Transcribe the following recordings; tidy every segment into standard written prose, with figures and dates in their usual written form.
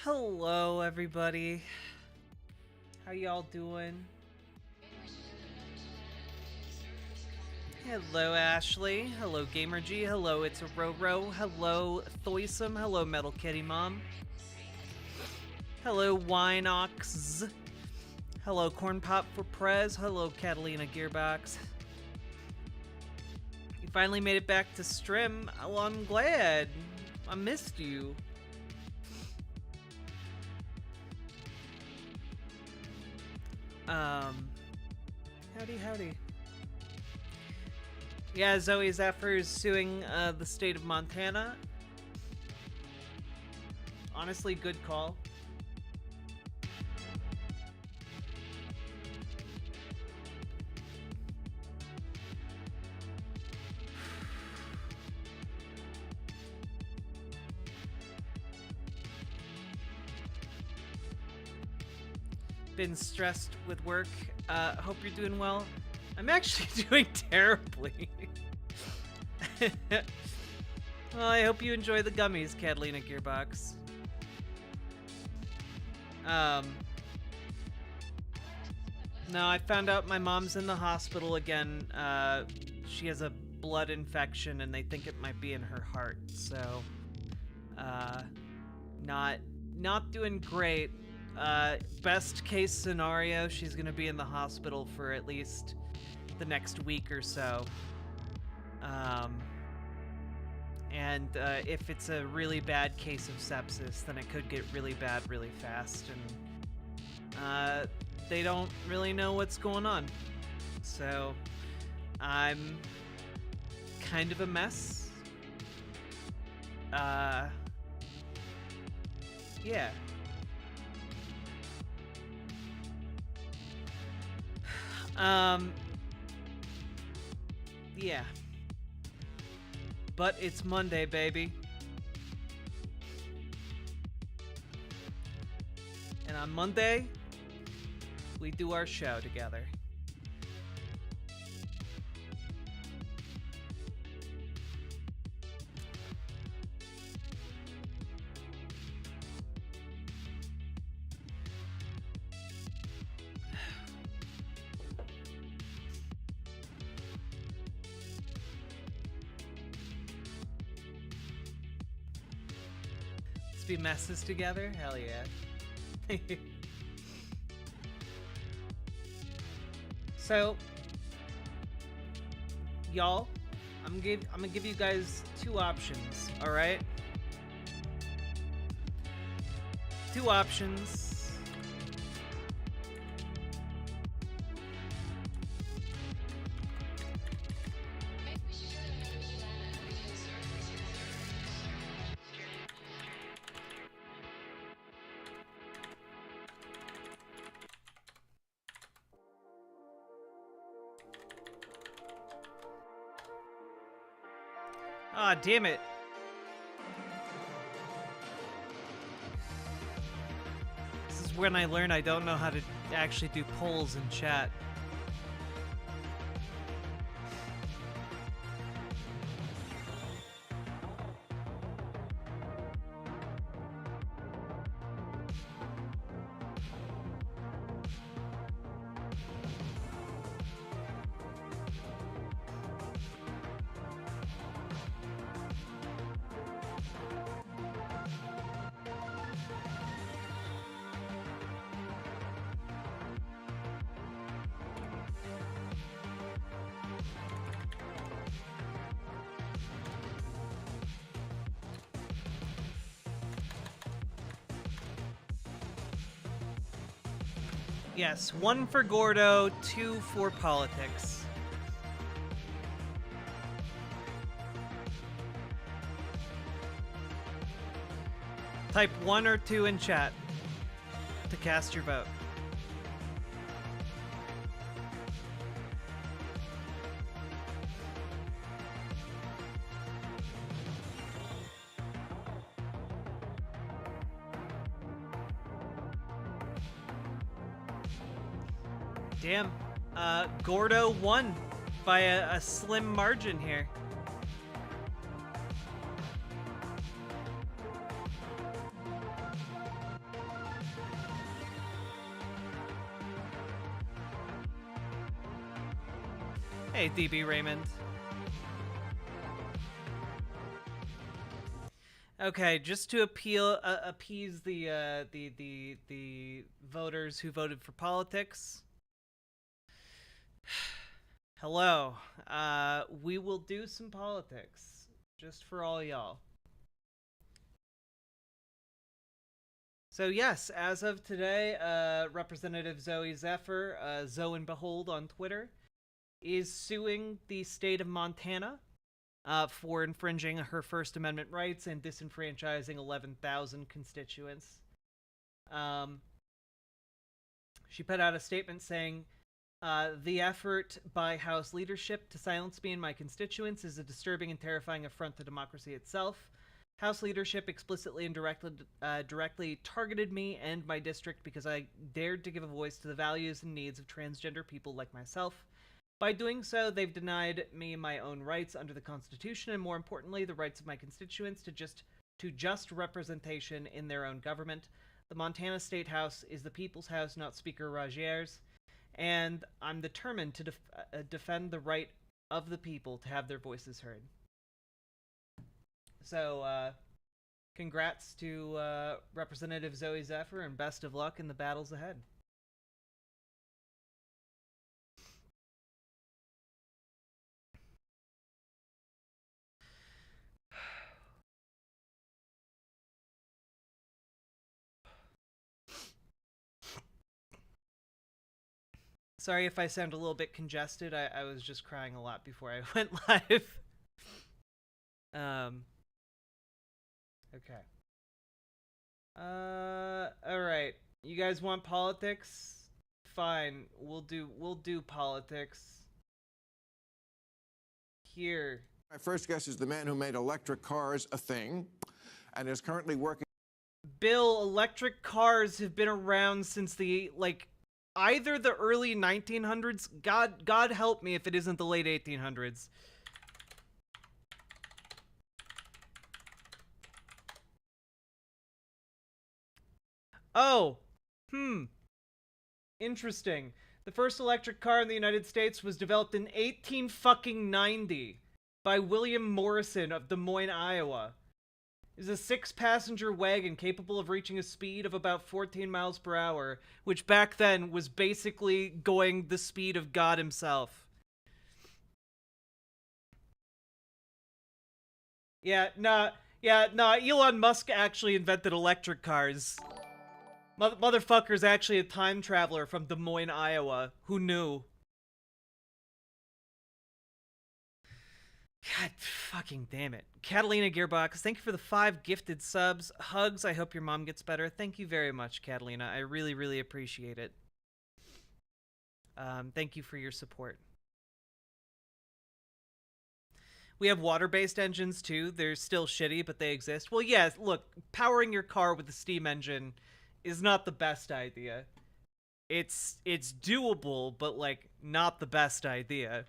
Hello, everybody. How y'all doing? Hello, Ashley. Hello, GamerG. Hello, It's a Roro. Hello, Thoisome. Hello, Metal Kitty Mom. Hello, Winox. Hello, Corn Pop for Prez. Hello, Catalina Gearbox. You finally made it back to stream. Well, I'm glad. I missed you. Howdy. Yeah, Zoe Zephyr is suing the state of Montana. Honestly, good call. Been stressed with work. Hope you're doing well. I'm actually doing terribly. Well, I hope you enjoy the gummies, Catalina Gearbox. No, I found out my mom's in the hospital again. She has a blood infection and they think it might be in her heart, so not doing great. Best case scenario, she's gonna be in the hospital for at least the next week or so. And if it's a really bad case of sepsis, then it could get really bad really fast, and they don't really know what's going on. So I'm kind of a mess. Yeah. Yeah. But it's Monday, baby. And on Monday, we do our show together. Let's be messes together? Hell yeah. So, y'all, I'm gonna give you guys two options, alright? Two options. Ah, damn it. This is when I learn I don't know how to actually do polls in chat. Yes, 1 for Gordo, 2 for politics. Type 1 or 2 in chat to cast your vote. Damn. Gordo won by a slim margin here. Hey, DB Raymond. Okay, just to appease the voters who voted for politics. Hello. We will do some politics just for all y'all. So yes, as of today, Representative Zoe Zephyr, Zoe and Behold on Twitter, is suing the state of Montana for infringing her First Amendment rights and disenfranchising 11,000 constituents. She put out a statement saying, the effort by House leadership to silence me and my constituents is a disturbing and terrifying affront to democracy itself. House leadership explicitly and directly targeted me and my district because I dared to give a voice to the values and needs of transgender people like myself. By doing so, they've denied me my own rights under the Constitution, and more importantly, the rights of my constituents to just representation in their own government. The Montana State House is the people's house, not Speaker Rogier's, and I'm determined to defend the right of the people to have their voices heard. So, congrats to Representative Zoe Zephyr, and best of luck in the battles ahead. Sorry if I sound a little bit congested. I was just crying a lot before I went live. Okay. Alright. You guys want politics? Fine. We'll do politics. Here. My first guest is the man who made electric cars a thing and is currently working. Bill, electric cars have been around since the, either the early 1900s. God help me if it isn't the late 1800s. Oh, interesting. The first electric car in the United States was developed in 1890 by William Morrison of Des Moines, Iowa. It is a 6-passenger wagon capable of reaching a speed of about 14 miles per hour, which back then was basically going the speed of God himself. Elon Musk actually invented electric cars. Motherfucker's actually a time traveler from Des Moines, Iowa. Who knew? God fucking damn it. Catalina Gearbox, thank you for the 5 gifted subs. Hugs, I hope your mom gets better. Thank you very much, Catalina. I really, really appreciate it. Thank you for your support. We have water-based engines, too. They're still shitty, but they exist. Well, yes, look, powering your car with a steam engine is not the best idea. It's doable, but, not the best idea.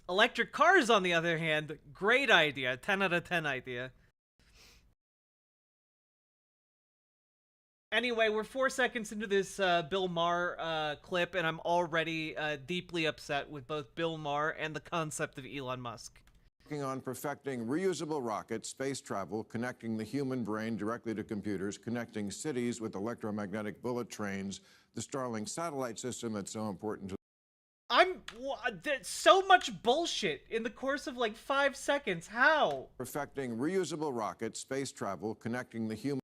Electric cars, on the other hand, great idea. 10 out of 10 idea. Anyway, we're 4 seconds into this Bill Maher clip, and I'm already deeply upset with both Bill Maher and the concept of Elon Musk. Working on perfecting reusable rockets, space travel, connecting the human brain directly to computers, connecting cities with electromagnetic bullet trains, the Starlink satellite system that's so important to. So much bullshit in the course of 5 seconds. How? Perfecting reusable rockets, space travel, connecting the human.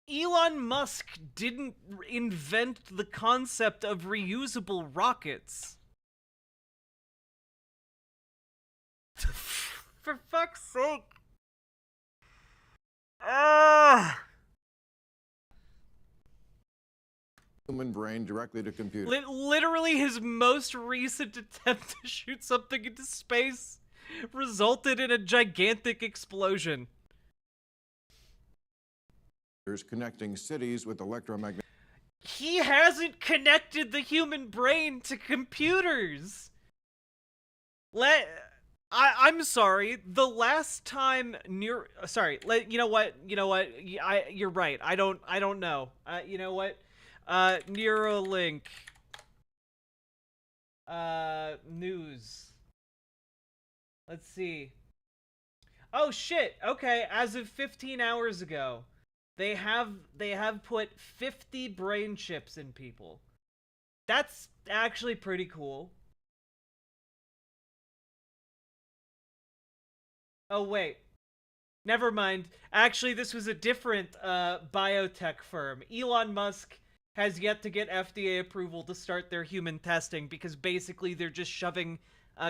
Elon Musk didn't invent the concept of reusable rockets. For fuck's sake. Human brain directly to computers. Literally his most recent attempt to shoot something into space resulted in a gigantic explosion. Connecting cities with electromagnetic. He hasn't connected the human brain to computers. I'm sorry. The last time you know what? You're right. I don't know. You know what? Neuralink. News. Let's see. Oh shit. Okay, as of 15 hours ago, they have put 50 brain chips in people. That's actually pretty cool. Oh wait. Never mind. Actually, this was a different biotech firm. Elon Musk has yet to get FDA approval to start their human testing because basically they're just shoving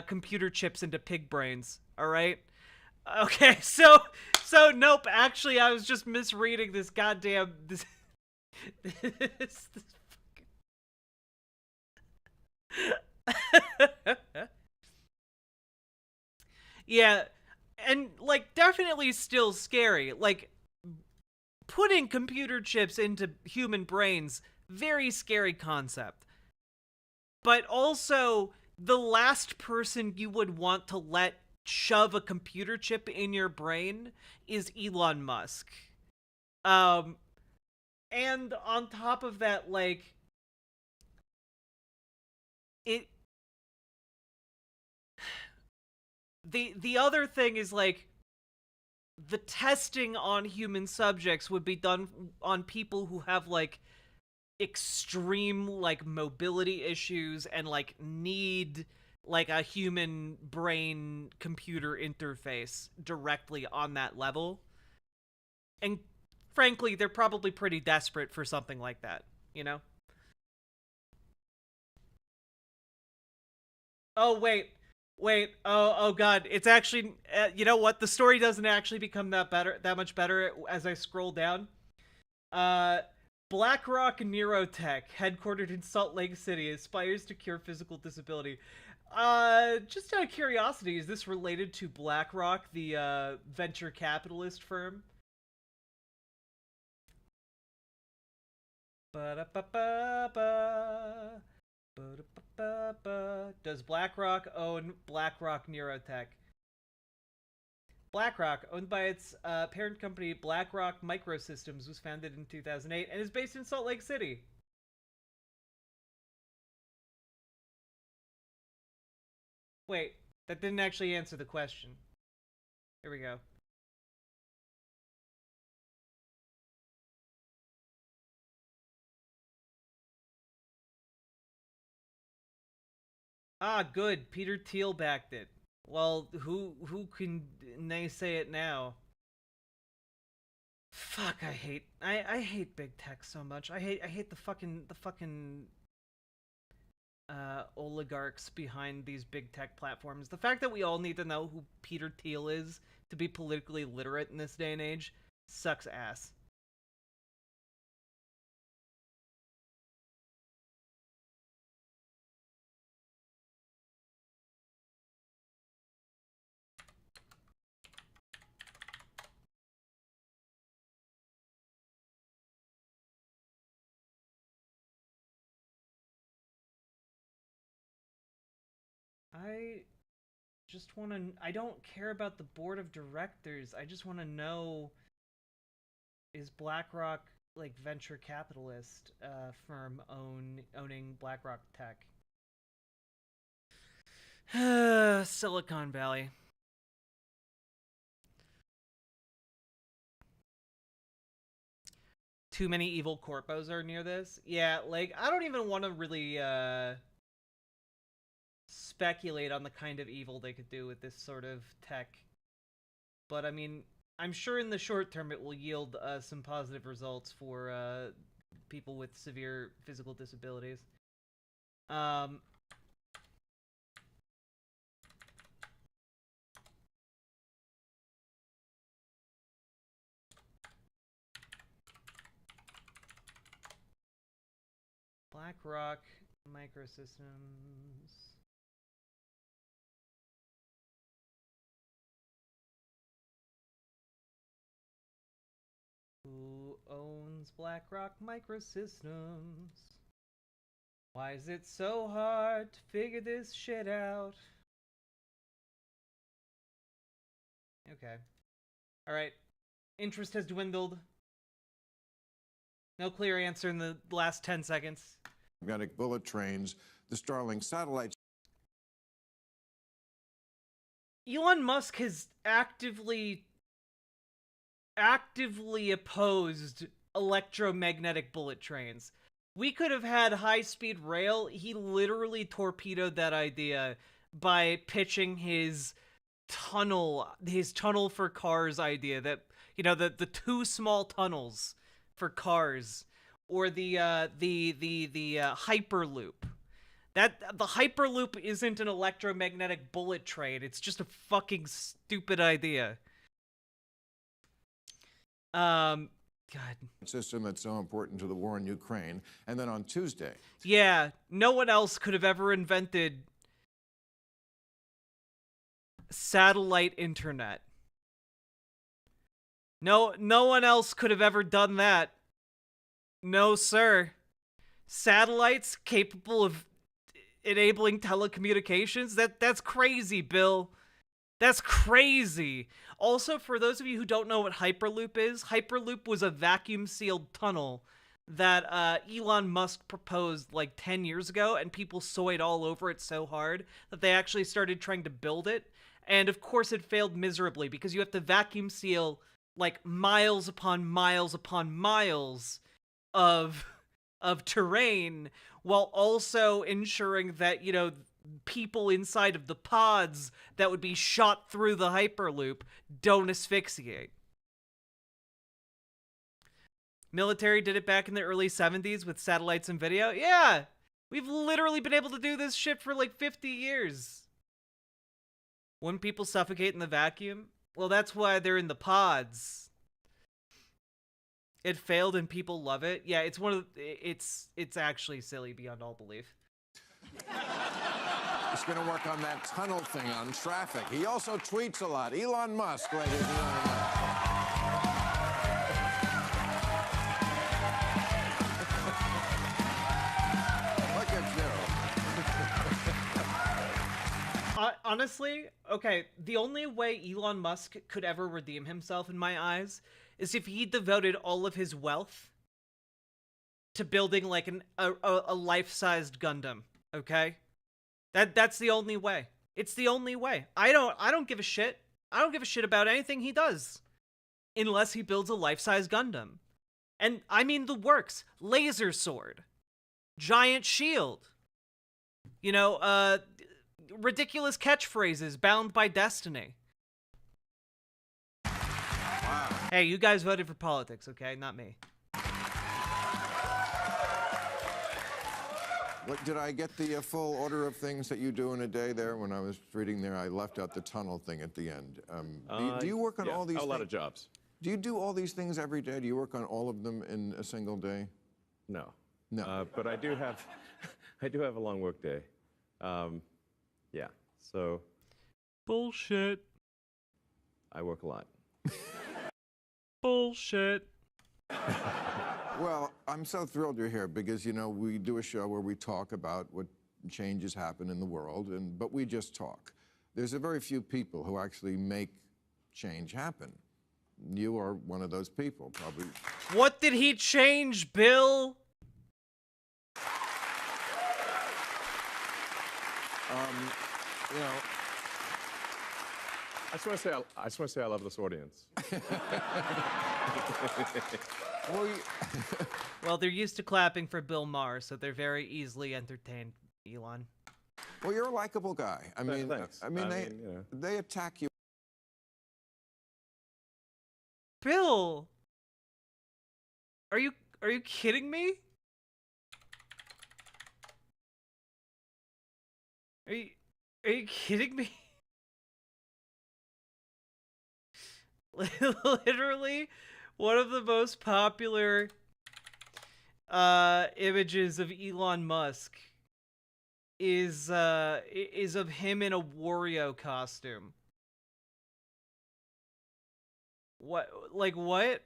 computer chips into pig brains. All right. Okay, so nope. Actually, I was just misreading this goddamn this yeah, and like definitely still scary. Like putting computer chips into human brains, very scary concept. But also, the last person you would want to let shove a computer chip in your brain is Elon Musk. Um, and on top of that, like, it. The other thing is, like, the testing on human subjects would be done on people who have, like, extreme like mobility issues and like need like a human brain computer interface directly on that level. And frankly, they're probably pretty desperate for something like that, you know? Oh wait. Wait. Oh god, it's actually you know what? The story doesn't actually become that much better as I scroll down. Uh BlackRock Neurotech, headquartered in Salt Lake City, aspires to cure physical disability. Just out of curiosity, is this related to BlackRock, the venture capitalist firm? Ba-da-ba-ba-ba. Ba-da-ba-ba-ba. Does BlackRock own BlackRock Neurotech? BlackRock, owned by its parent company BlackRock Microsystems, was founded in 2008 and is based in Salt Lake City. Wait, that didn't actually answer the question. Here we go. Ah, good. Peter Thiel backed it. Well, who can naysay it now? Fuck, I hate big tech so much. I hate the fucking oligarchs behind these big tech platforms. The fact that we all need to know who Peter Thiel is to be politically literate in this day and age sucks ass. I just want to I don't care about the board of directors. I just want to know, is BlackRock like venture capitalist firm owning BlackRock Tech? Silicon Valley. Too many evil corpos are near this. Yeah, like I don't even want to really speculate on the kind of evil they could do with this sort of tech. But I mean, I'm sure in the short term it will yield some positive results for people with severe physical disabilities. Um, BlackRock Microsystems. Who owns BlackRock Microsystems? Why is it so hard to figure this shit out? Okay. Alright. Interest has dwindled. No clear answer in the last 10 seconds. Magnetic bullet trains, the Starlink satellites. Elon Musk has actively opposed electromagnetic bullet trains. We could have had high-speed rail. He literally torpedoed that idea by pitching his tunnel for cars idea, that, you know, the two small tunnels for cars, or the hyperloop. That the hyperloop isn't an electromagnetic bullet train. It's just a fucking stupid idea. God. System that's so important to the war in Ukraine. And then on Tuesday. Yeah, no one else could have ever invented satellite internet. No one else could have ever done that. No, sir. Satellites capable of enabling telecommunications? That's crazy, Bill. That's crazy. Also, for those of you who don't know what Hyperloop is, Hyperloop was a vacuum-sealed tunnel that Elon Musk proposed like 10 years ago, and people soyed all over it so hard that they actually started trying to build it. And of course it failed miserably, because you have to vacuum seal like miles upon miles upon miles of terrain, while also ensuring that, you know, people inside of the pods that would be shot through the Hyperloop don't asphyxiate. Military did it back in the early 70s with satellites and video. Yeah, we've literally been able to do this shit for like 50 years. When people suffocate in the vacuum, well, that's why they're in the pods. It failed and people love it. Yeah, it's one of the, it's actually silly beyond all belief. He's going to work on that tunnel thing on traffic. He also tweets a lot. Elon Musk, ladies and gentlemen. Look at you. Honestly, okay, the only way Elon Musk could ever redeem himself in my eyes is if he devoted all of his wealth to building like a life-sized Gundam, okay? That's the only way. It's the only way. I don't give a shit. I don't give a shit about anything he does unless he builds a life-size Gundam. And I mean the works. Laser sword. Giant shield. You know, ridiculous catchphrases bound by destiny. Wow. Hey, you guys voted for politics, okay? Not me. What, did I get the full order of things that you do in a day there? When I was reading there, I left out the tunnel thing at the end. Do you work on all these a things? lot of jobs. Do you do all these things every day? Do you work on all of them in a single day? No. No. But I do have, I do have a long work day. Yeah. So Bullshit. I work a lot. Bullshit. Well, I'm so thrilled you're here because, you know, we do a show where we talk about what changes happen in the world, but we just talk. There's a very few people who actually make change happen. You are one of those people, probably. What did he change, Bill? You know, I just want to say I love this audience. well, Well, they're used to clapping for Bill Maher, so they're very easily entertained, Elon. well, you're a likable guy. I mean, Thanks. I mean, you know. they attack you. Bill! Are you kidding me? Are you kidding me? Literally, one of the most popular images of Elon Musk is of him in a Wario costume. What? Like what?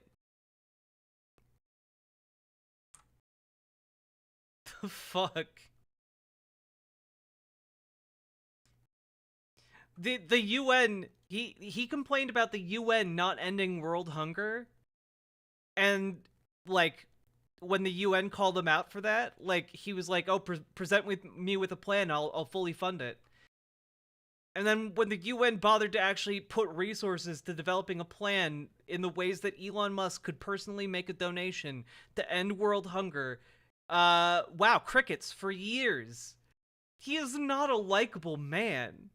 The fuck? The UN, he complained about the UN not ending world hunger, and like when the UN called him out for that, like he was like, "Oh, present me with a plan. I'll fully fund it." And then when the UN bothered to actually put resources to developing a plan in the ways that Elon Musk could personally make a donation to end world hunger, wow, crickets for years. He is not a likable man.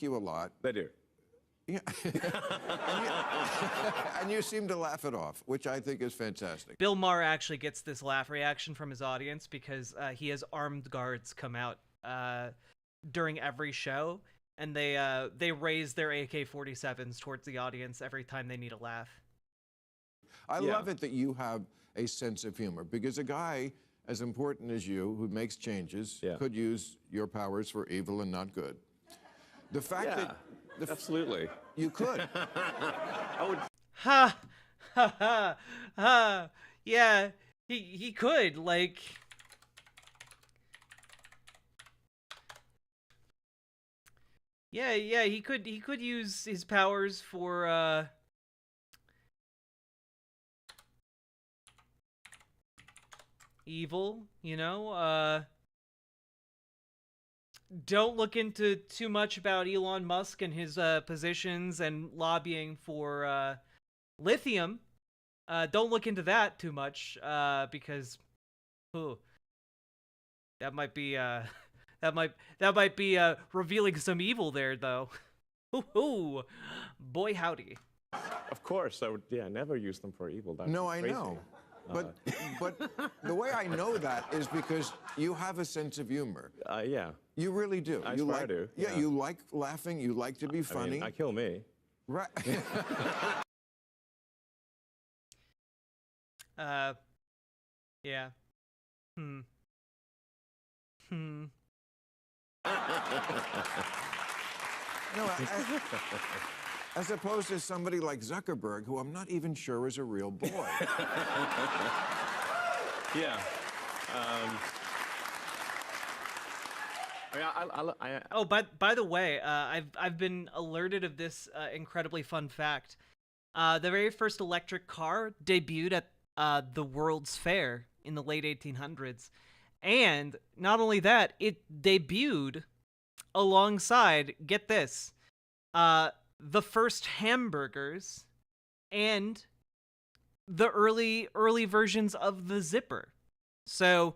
You a lot. They do. Yeah. And you seem to laugh it off, which I think is fantastic. Bill Maher actually gets this laugh reaction from his audience because he has armed guards come out during every show, and they raise their AK-47s towards the audience every time they need a laugh. I love it that you have a sense of humor, because a guy as important as you who makes changes could use your powers for evil and not good. The fact that absolutely. you could. I would. Ha ha ha ha. Yeah, he could, like, yeah, he could use his powers for evil, you know? Don't look into too much about Elon Musk and his positions and lobbying for lithium. Don't look into that too much because that might be that might be revealing some evil there, though. Ooh, boy howdy. Of course, I would. Yeah, never use them for evil. That's No, I crazy. know. But the way I know that is because you have a sense of humor. Yeah. You really do. I you aspire like, to, yeah, yeah. you like laughing. You like to be funny. I mean, I kill me. Right. Yeah. Hmm. No, as opposed to somebody like Zuckerberg, who I'm not even sure is a real boy. Yeah. Oh, by the way, I've been alerted of this incredibly fun fact. The very first electric car debuted at the World's Fair in the late 1800s, and not only that, it debuted alongside, get this, the first hamburgers and the early versions of the zipper. So,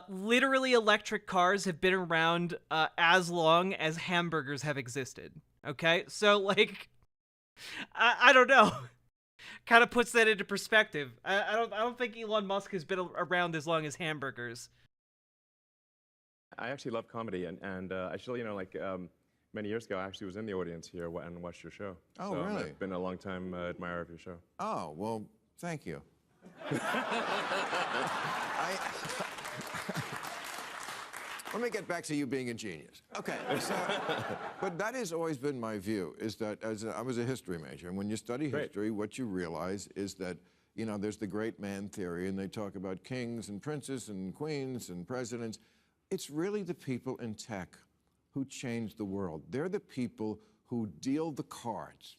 literally, electric cars have been around as long as hamburgers have existed. Okay, so like, I don't know. Kind of puts that into perspective. I don't think Elon Musk has been around as long as hamburgers. I actually love comedy, and actually, you know, like many years ago, I actually was in the audience here and watched your show. Oh, so really? I've been a long time admirer of your show. Oh, well, thank you. Let me get back to you being a genius. Okay, so, but that has always been my view, is that I was a history major, and when you study history, what you realize is that, you know, there's the great man theory, and they talk about kings and princes and queens and presidents. It's really the people in tech who change the world. They're the people who deal the cards.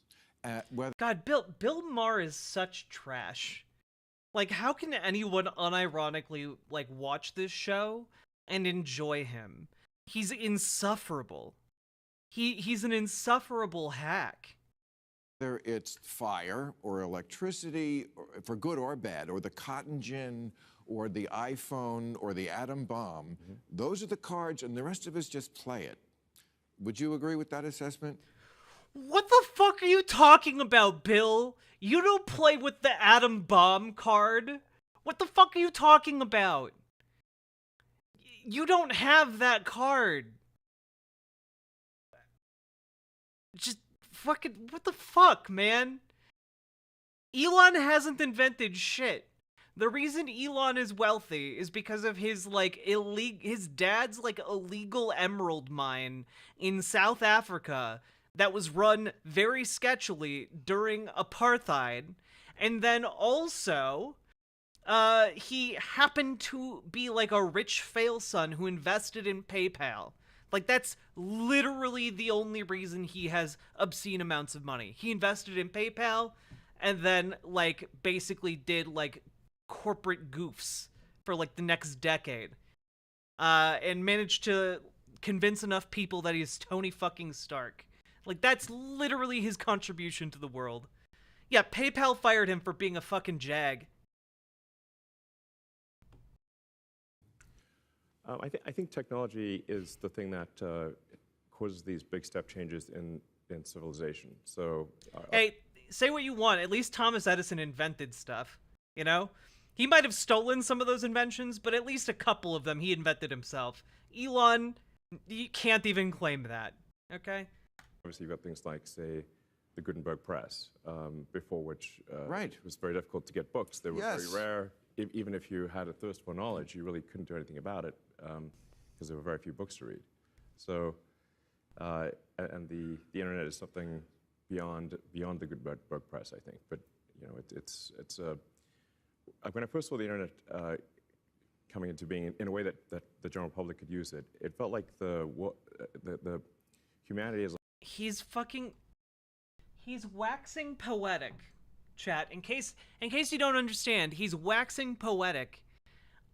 God, Bill Maher is such trash. Like, how can anyone unironically, like, watch this show and enjoy him? He's insufferable. He's an insufferable hack. Whether it's fire or electricity, or, for good or bad, or the cotton gin, or the iPhone, or the atom bomb, those are the cards, and the rest of us just play it. Would you agree with that assessment? What the fuck are you talking about, Bill? You don't play with the atom bomb card. What the fuck are you talking about? You don't have that card. Just fucking, what the fuck, man? Elon hasn't invented shit. The reason Elon is wealthy is because of his, like, his dad's, like, illegal emerald mine in South Africa that was run very sketchily during apartheid. And then also, he happened to be, like, a rich fail son who invested in PayPal. Like, that's literally the only reason he has obscene amounts of money. He invested in PayPal and then, like, basically did, like, corporate goofs for, like, the next decade. and managed to convince enough people that he's Tony fucking Stark. Like, that's literally his contribution to the world. Yeah, PayPal fired him for being a fucking jag. I think technology is the thing that causes these big step changes in civilization. So, Hey, say what you want. At least Thomas Edison invented stuff. You know? He might have stolen some of those inventions, but at least a couple of them he invented himself. Elon, you can't even claim that. Okay? obviously, you've got things like, say, the Gutenberg press, before which Right. it was very difficult to get books. They were Yes. very rare. Even if you had a thirst for knowledge, you really couldn't do anything about it because there were very few books to read. So, and the internet is something beyond the Gutenberg press, I think. But you know, it's when I first saw the internet coming into being in a way that the general public could use it, it felt like the humanity is. He's waxing poetic, chat. In case you don't understand, he's waxing poetic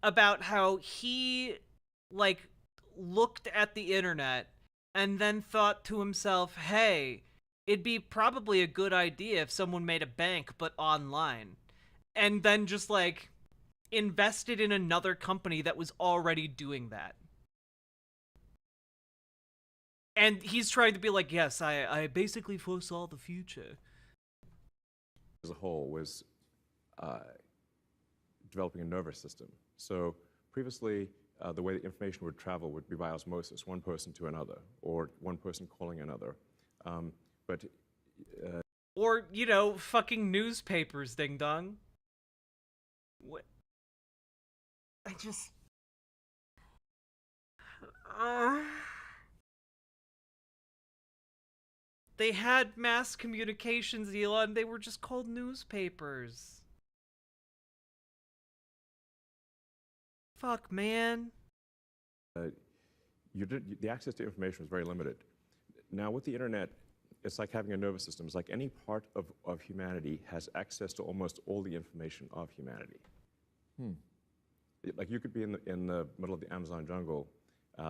about how he like looked at the internet and then thought to himself, "Hey, it'd be probably a good idea if someone made a bank but online." And then just like invested in another company that was already doing that. And he's trying to be like, yes, I basically foresaw the future. As a whole was developing a nervous system. So previously, the way that information would travel would be by osmosis, one person to another, or one person calling another. Or, you know, fucking newspapers, ding dong. What? I just... They had mass communications, Elon. They were just called newspapers. Fuck, man. The access to information was very limited. Now, with the internet, it's like having a nervous system. It's like any part of humanity has access to almost all the information of humanity. Like you could be in the middle of the Amazon jungle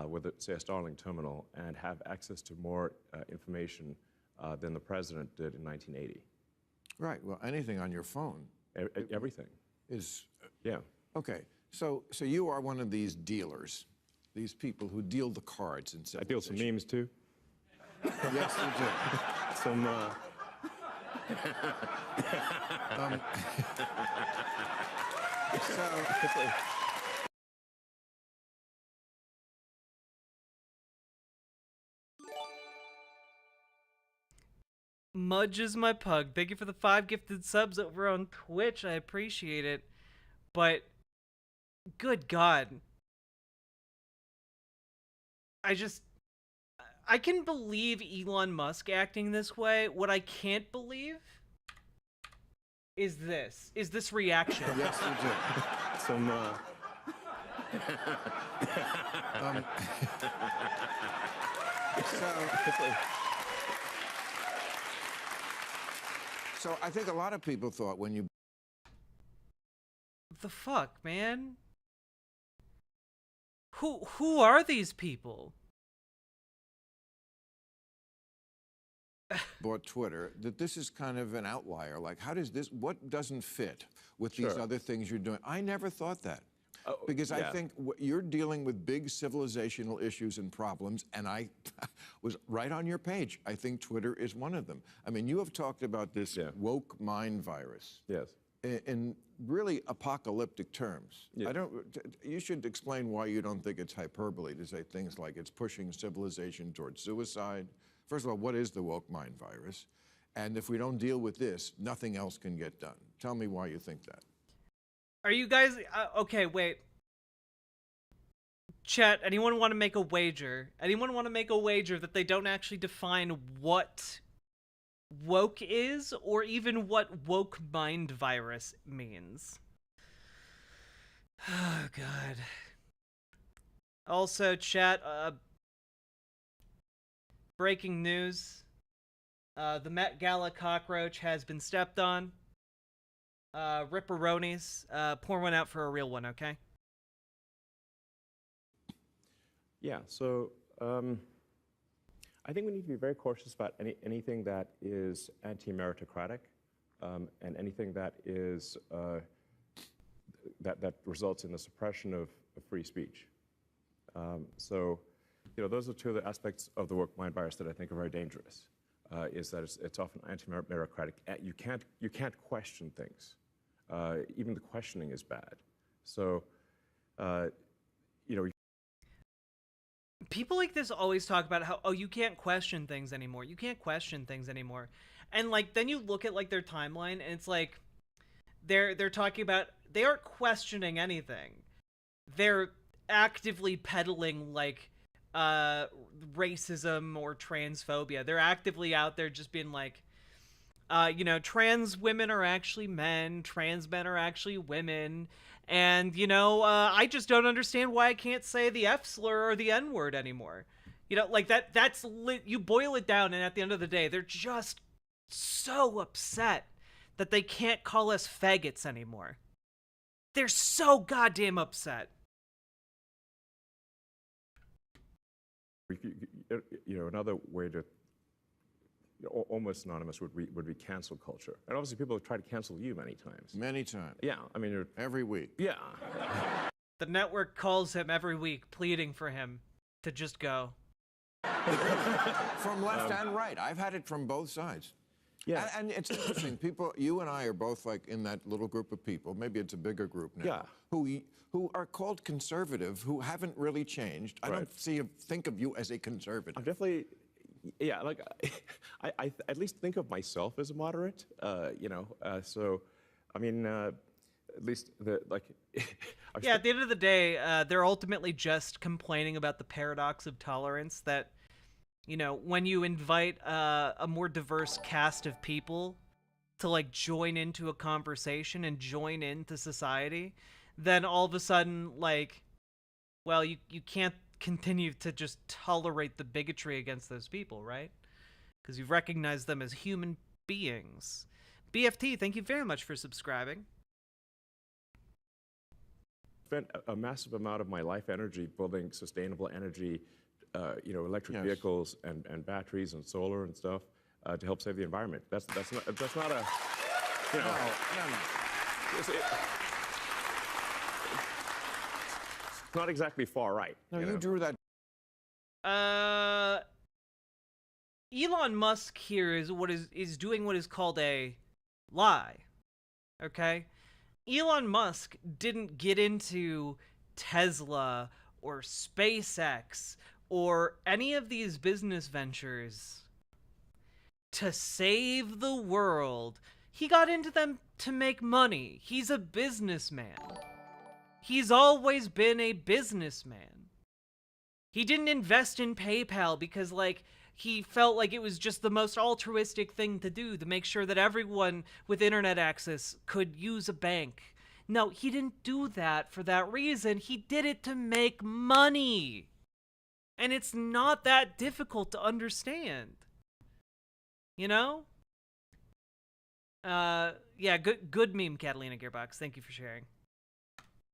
with, say, a Starlink terminal and have access to more information than the president did in 1980. Right. Well, anything on your phone Everything. is... Yeah. Okay. So you are one of these dealers, these people who deal the cards in I deal some memes too. Yes, you do. Some. Mudge is my pug. Thank you for the 5 gifted subs over on Twitch. I appreciate it. But, good God. I can believe Elon Musk acting this way. What I can't believe is this reaction. Yes, you do. Some. So I think a lot of people thought when you... The fuck, man? Who are these people? bought Twitter, that this is kind of an outlier. Like, how does this, what doesn't fit with these Sure. other things you're doing? I never thought that. Oh, Because I yeah. think you're dealing with big civilizational issues and problems, and I was right on your page. I think Twitter is one of them. I mean, you have talked about this Yeah. woke mind virus Yes. in really apocalyptic terms. Yeah. You should explain why you don't think it's hyperbole to say things like it's pushing civilization towards suicide. First of all, what is the woke mind virus? And if we don't deal with this, nothing else can get done. Tell me why you think that. Are you guys okay, wait. Chat, anyone want to make a wager? Anyone want to make a wager that they don't actually define what woke is or even what woke mind virus means? Oh god. Also, chat, breaking news. The Met Gala cockroach has been stepped on. Ripperonis, pour one out for a real one, okay? Yeah, so I think we need to be very cautious about anything that is anti-meritocratic and anything that is that results in the suppression of free speech. So, those are two of the aspects of the woke mind virus that I think are very dangerous. Is that it's often anti-meritocratic. You can't question things. Even the questioning is bad. So, People like this always talk about how, oh, you can't question things anymore. You can't question things anymore. And like then you look at like their timeline and it's like they're talking about they aren't questioning anything. They're actively peddling like racism or transphobia. They're actively out there just being like trans women are actually men, trans men are actually women, and, I just don't understand why I can't say the F slur or the N word anymore. Like that's you boil it down, and at the end of the day, they're just so upset that they can't call us faggots anymore. They're so goddamn upset. Another way to almost synonymous would be cancel culture. And obviously people have tried to cancel you many times. Many times. Yeah, I mean, every week. Yeah. The network calls him every week, pleading for him to just go. From left and right. I've had it from both sides. Yeah. And it's interesting. People, you and I are both like in that little group of people, maybe it's a bigger group now, Yeah. who are called conservative, who haven't really changed. I don't think of you as a conservative. I'm definitely, yeah, like, I at least think of myself as a moderate, so, I mean, at least, yeah, at the end of the day, they're ultimately just complaining about the paradox of tolerance that, when you invite a more diverse cast of people to, like, join into a conversation and join into society, then all of a sudden, like, well, you can't continue to just tolerate the bigotry against those people, right? Because you've recognized them as human beings. BFT, thank you very much for subscribing. Spent a massive amount of my life energy building sustainable energy, electric vehicles and batteries and solar and stuff to help save the environment. That's not a, No. It's not exactly far right. No, you drew that. Elon Musk here is doing what is called a lie. Okay? Elon Musk didn't get into Tesla or SpaceX or any of these business ventures to save the world. He got into them to make money. He's a businessman. He's always been a businessman. He didn't invest in PayPal because, like, he felt like it was just the most altruistic thing to do to make sure that everyone with internet access could use a bank. No, he didn't do that for that reason. He did it to make money. And it's not that difficult to understand. Yeah, good meme, Catalina Gearbox. Thank you for sharing.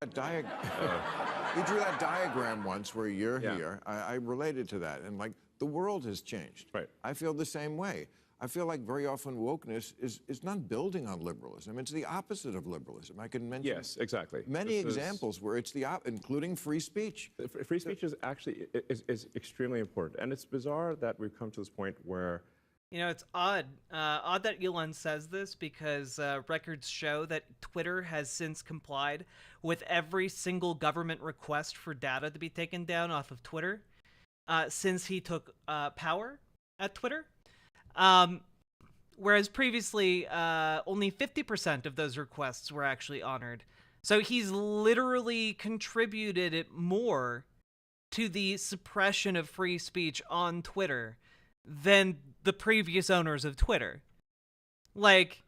You drew that diagram once where you're here. I related to that. And like, the world has changed. Right. I feel the same way. I feel like very often wokeness is not building on liberalism. It's the opposite of liberalism. I can mention many examples where it's the including free speech. Free speech is actually is extremely important. And it's bizarre that we've come to this point where it's odd that Elon says this because records show that Twitter has since complied with every single government request for data to be taken down off of Twitter since he took power at Twitter. Whereas previously, only 50% of those requests were actually honored. So he's literally contributed it more to the suppression of free speech on Twitter than the previous owners of Twitter. Like,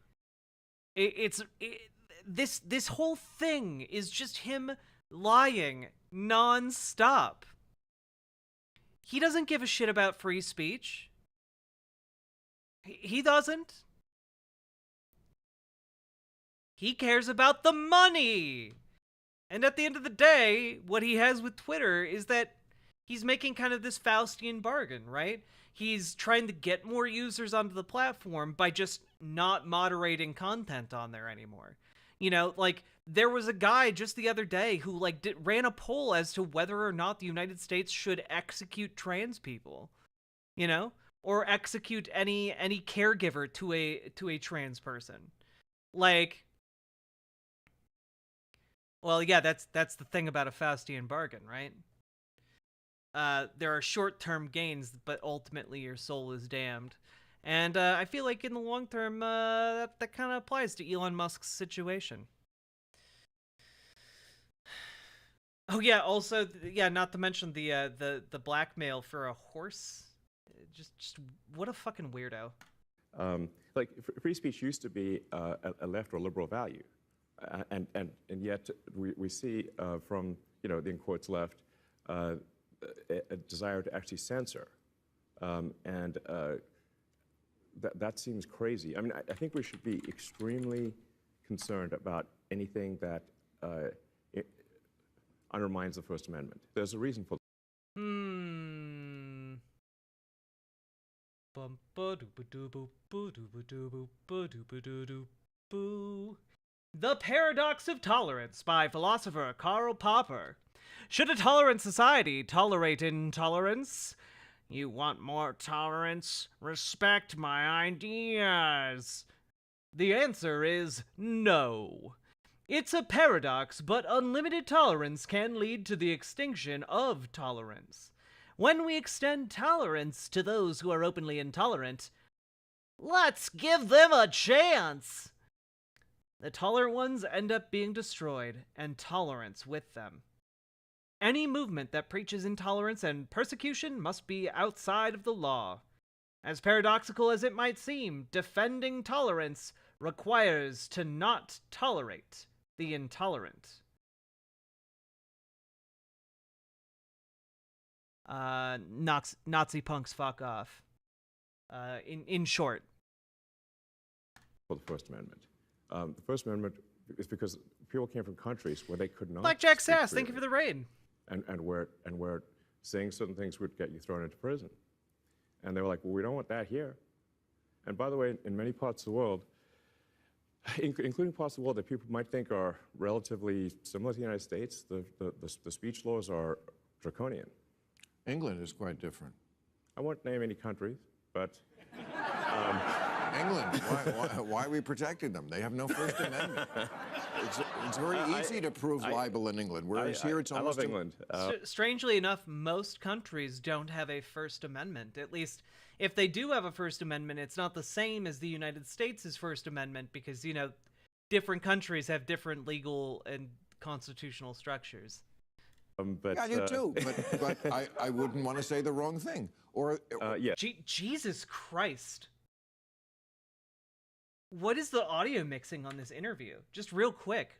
this whole thing is just him lying nonstop. He doesn't give a shit about free speech. He doesn't. He cares about the money. And at the end of the day, what he has with Twitter is that He's making kind of this Faustian bargain, right? He's trying to get more users onto the platform by just not moderating content on there anymore. You know, like, there was a guy just the other day who, like, ran a poll as to whether or not the United States should execute trans people, you know? Or execute any caregiver to a trans person. Like, well, yeah, that's the thing about a Faustian bargain, right? There are short-term gains, but ultimately your soul is damned. And I feel like in the long term, that kind of applies to Elon Musk's situation. Oh yeah, also yeah, not to mention the blackmail for a horse. Just what a fucking weirdo. Like free speech used to be a left or liberal value, and yet we see from the in quotes left a desire to actually censor, and that seems crazy. I mean, I think we should be extremely concerned about anything that undermines the First Amendment. There's a reason for. The Paradox of Tolerance by philosopher Karl Popper. Should a tolerant society tolerate intolerance? You want more tolerance? Respect my ideas. The answer is no. It's a paradox, but unlimited tolerance can lead to the extinction of tolerance. When we extend tolerance to those who are openly intolerant, let's give them a chance! The tolerant ones end up being destroyed, and tolerance with them. Any movement that preaches intolerance and persecution must be outside of the law. As paradoxical as it might seem, defending tolerance requires to not tolerate the intolerant. Nazi punks fuck off. In short. For the First Amendment. The First Amendment is because people came from countries where they could not. Blackjack speak Sass, freely, thank you for the raid. and where saying certain things would get you thrown into prison. And they were like, well, we don't want that here. And by the way, in many parts of the world, including parts of the world that people might think are relatively similar to the United States, the speech laws are draconian. England is quite different. I won't name any countries, but England, why are we protecting them? They have no First Amendment. It's very easy to prove libel in England, whereas here it's almost... I love England. Strangely enough, most countries don't have a First Amendment. At least, if they do have a First Amendment, it's not the same as the United States' First Amendment because, different countries have different legal and constitutional structures. But, yeah, I do too, but I wouldn't want to say the wrong thing. Or yeah. Jesus Christ. What is the audio mixing on this interview? Just real quick.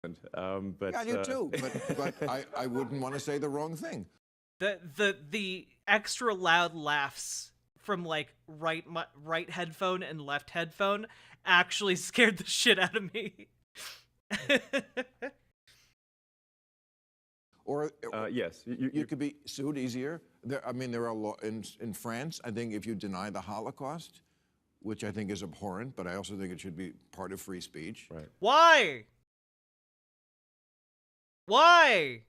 But, yeah, I do too, but I wouldn't want to say the wrong thing. The extra loud laughs from like right headphone and left headphone actually scared the shit out of me. Or yes, you could be sued easier. There are laws in France. I think if you deny the Holocaust, which I think is abhorrent, but I also think it should be part of free speech. Right. Why? Why?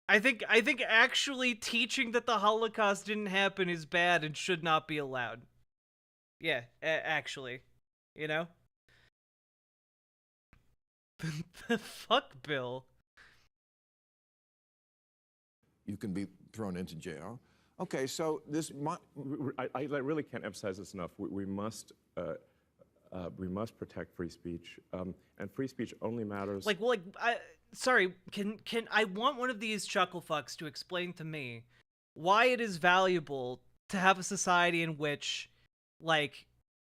I think actually teaching that the Holocaust didn't happen is bad and should not be allowed. Yeah, actually, The fuck, Bill. You can be thrown into jail. Okay, so this I really can't emphasize this enough. We must protect free speech, and free speech only matters. Sorry, can I want one of these chuckle fucks to explain to me why it is valuable to have a society in which,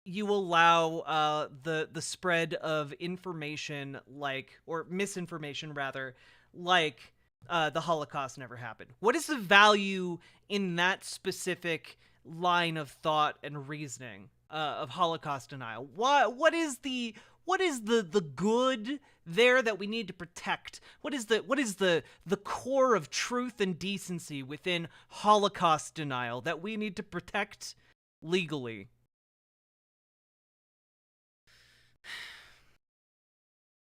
you allow the spread of information, or misinformation rather, the Holocaust never happened. What is the value in that specific line of thought and reasoning of Holocaust denial? What is the the good there that we need to protect? What is the core of truth and decency within Holocaust denial that we need to protect legally?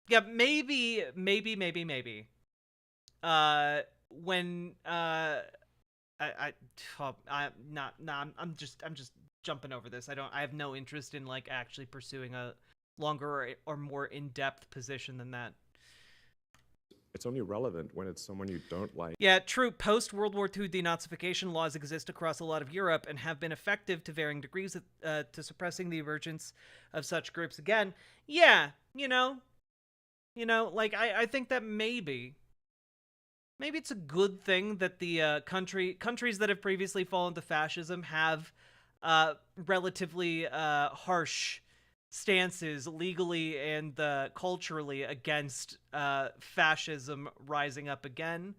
Yeah, maybe. When I I'm not I'm just jumping over this. I have no interest in like actually pursuing a longer or more in-depth position than that. It's only relevant when it's someone you don't like. Yeah, true. Post-World War II denazification laws exist across a lot of Europe and have been effective to varying degrees to suppressing the emergence of such groups again. Yeah, like I think that maybe it's a good thing that the countries that have previously fallen to fascism have relatively harsh stances legally and culturally against fascism rising up again.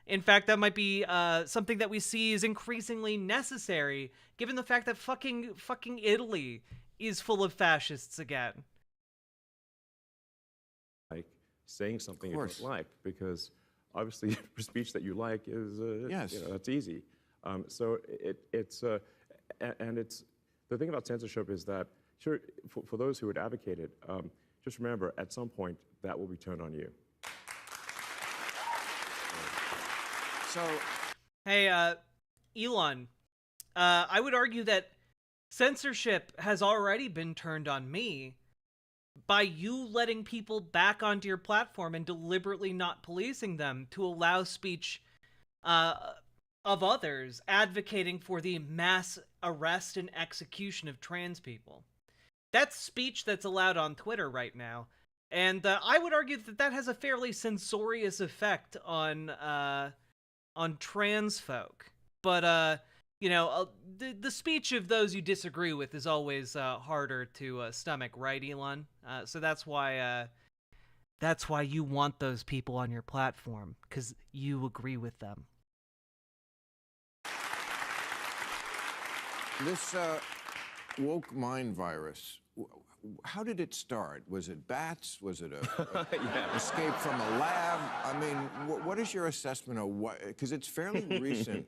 In fact, that might be something that we see is increasingly necessary, given the fact that fucking Italy is full of fascists again. Like saying something you don't like, because obviously speech that you like is Yes, that's easy. So it's the thing about censorship is that sure for those who would advocate it, just remember at some point that will be turned on you. So, hey, Elon, I would argue that censorship has already been turned on me by you letting people back onto your platform and deliberately not policing them to allow speech of others advocating for the mass arrest and execution of trans people. That's speech that's allowed on Twitter right now. And I would argue that that has a fairly censorious effect on trans folk. But, the speech of those you disagree with is always harder to stomach, right, Elon? So that's why you want those people on your platform, because you agree with them. this woke mind virus, how did it start? Was it bats? Was it a escape from a lab? I mean, what is your assessment of what? Because it's fairly recent.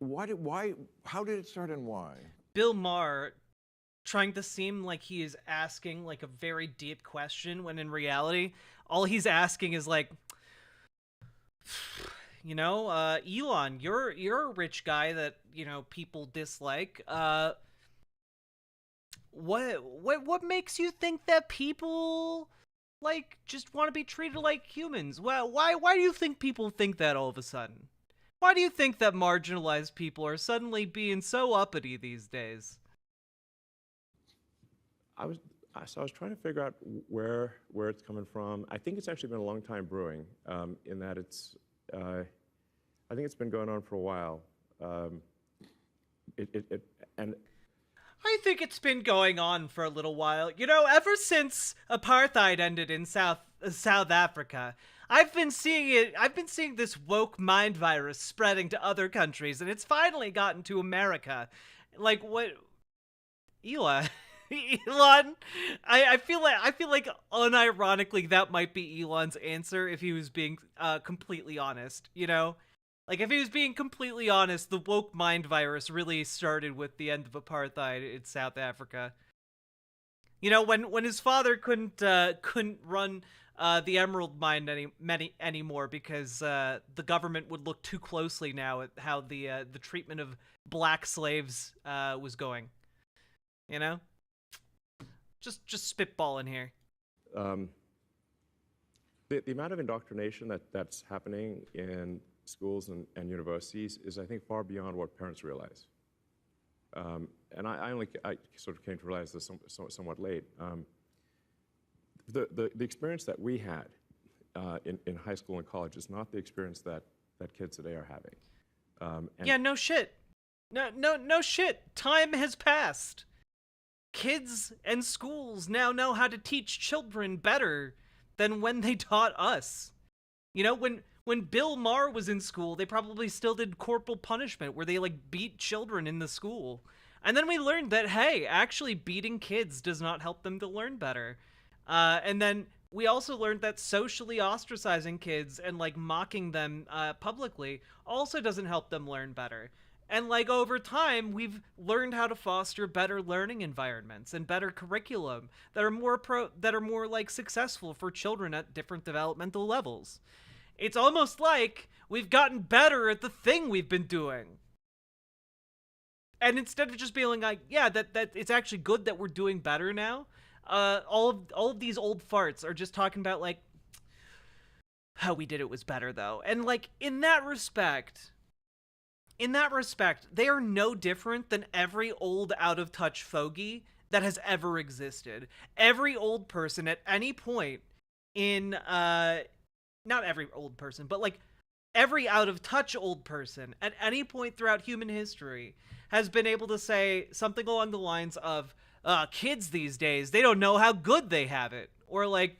How did it start and why? Bill Maher trying to seem like he is asking like a very deep question when in reality, all he's asking is like, Elon, you're a rich guy that, people dislike. What makes you think that people like just want to be treated like humans? Well, why do you think people think that all of a sudden? Why do you think that marginalized people are suddenly being so uppity these days? I was trying to figure out where it's coming from. I think it's actually been a long time brewing, in that it's I think it's been going on for a while. And I think it's been going on for a little while. Ever since apartheid ended in South Africa, I've been seeing this woke mind virus spreading to other countries, and it's finally gotten to America. Like, what, Elon? Elon, I feel like unironically that might be Elon's answer if he was being completely honest. Like, if he was being completely honest, the woke mind virus really started with the end of apartheid in South Africa. When his father couldn't run the Emerald Mine anymore because the government would look too closely now at how the treatment of black slaves was going. Just spitballing here. The amount of indoctrination that's happening in schools and universities is, I think, far beyond what parents realize. And I sort of came to realize this somewhat late. The experience that we had in high school and college is not the experience that kids today are having. Yeah, no shit. No shit. Time has passed. Kids and schools now know how to teach children better than when they taught us. When Bill Maher was in school, they probably still did corporal punishment where they like beat children in the school. And then we learned that, hey, actually beating kids does not help them to learn better. And then we also learned that socially ostracizing kids and like mocking them publicly also doesn't help them learn better. And like over time, we've learned how to foster better learning environments and better curriculum that are more like successful for children at different developmental levels. It's almost like we've gotten better at the thing we've been doing. And instead of just being like, yeah, that it's actually good that we're doing better now, all of these old farts are just talking about like how we did it was better though. And like in that respect, they are no different than every old out of touch fogey that has ever existed. Every old person at any point in not every old person, but like every out of touch old person at any point throughout human history has been able to say something along the lines of kids these days, they don't know how good they have it, or like,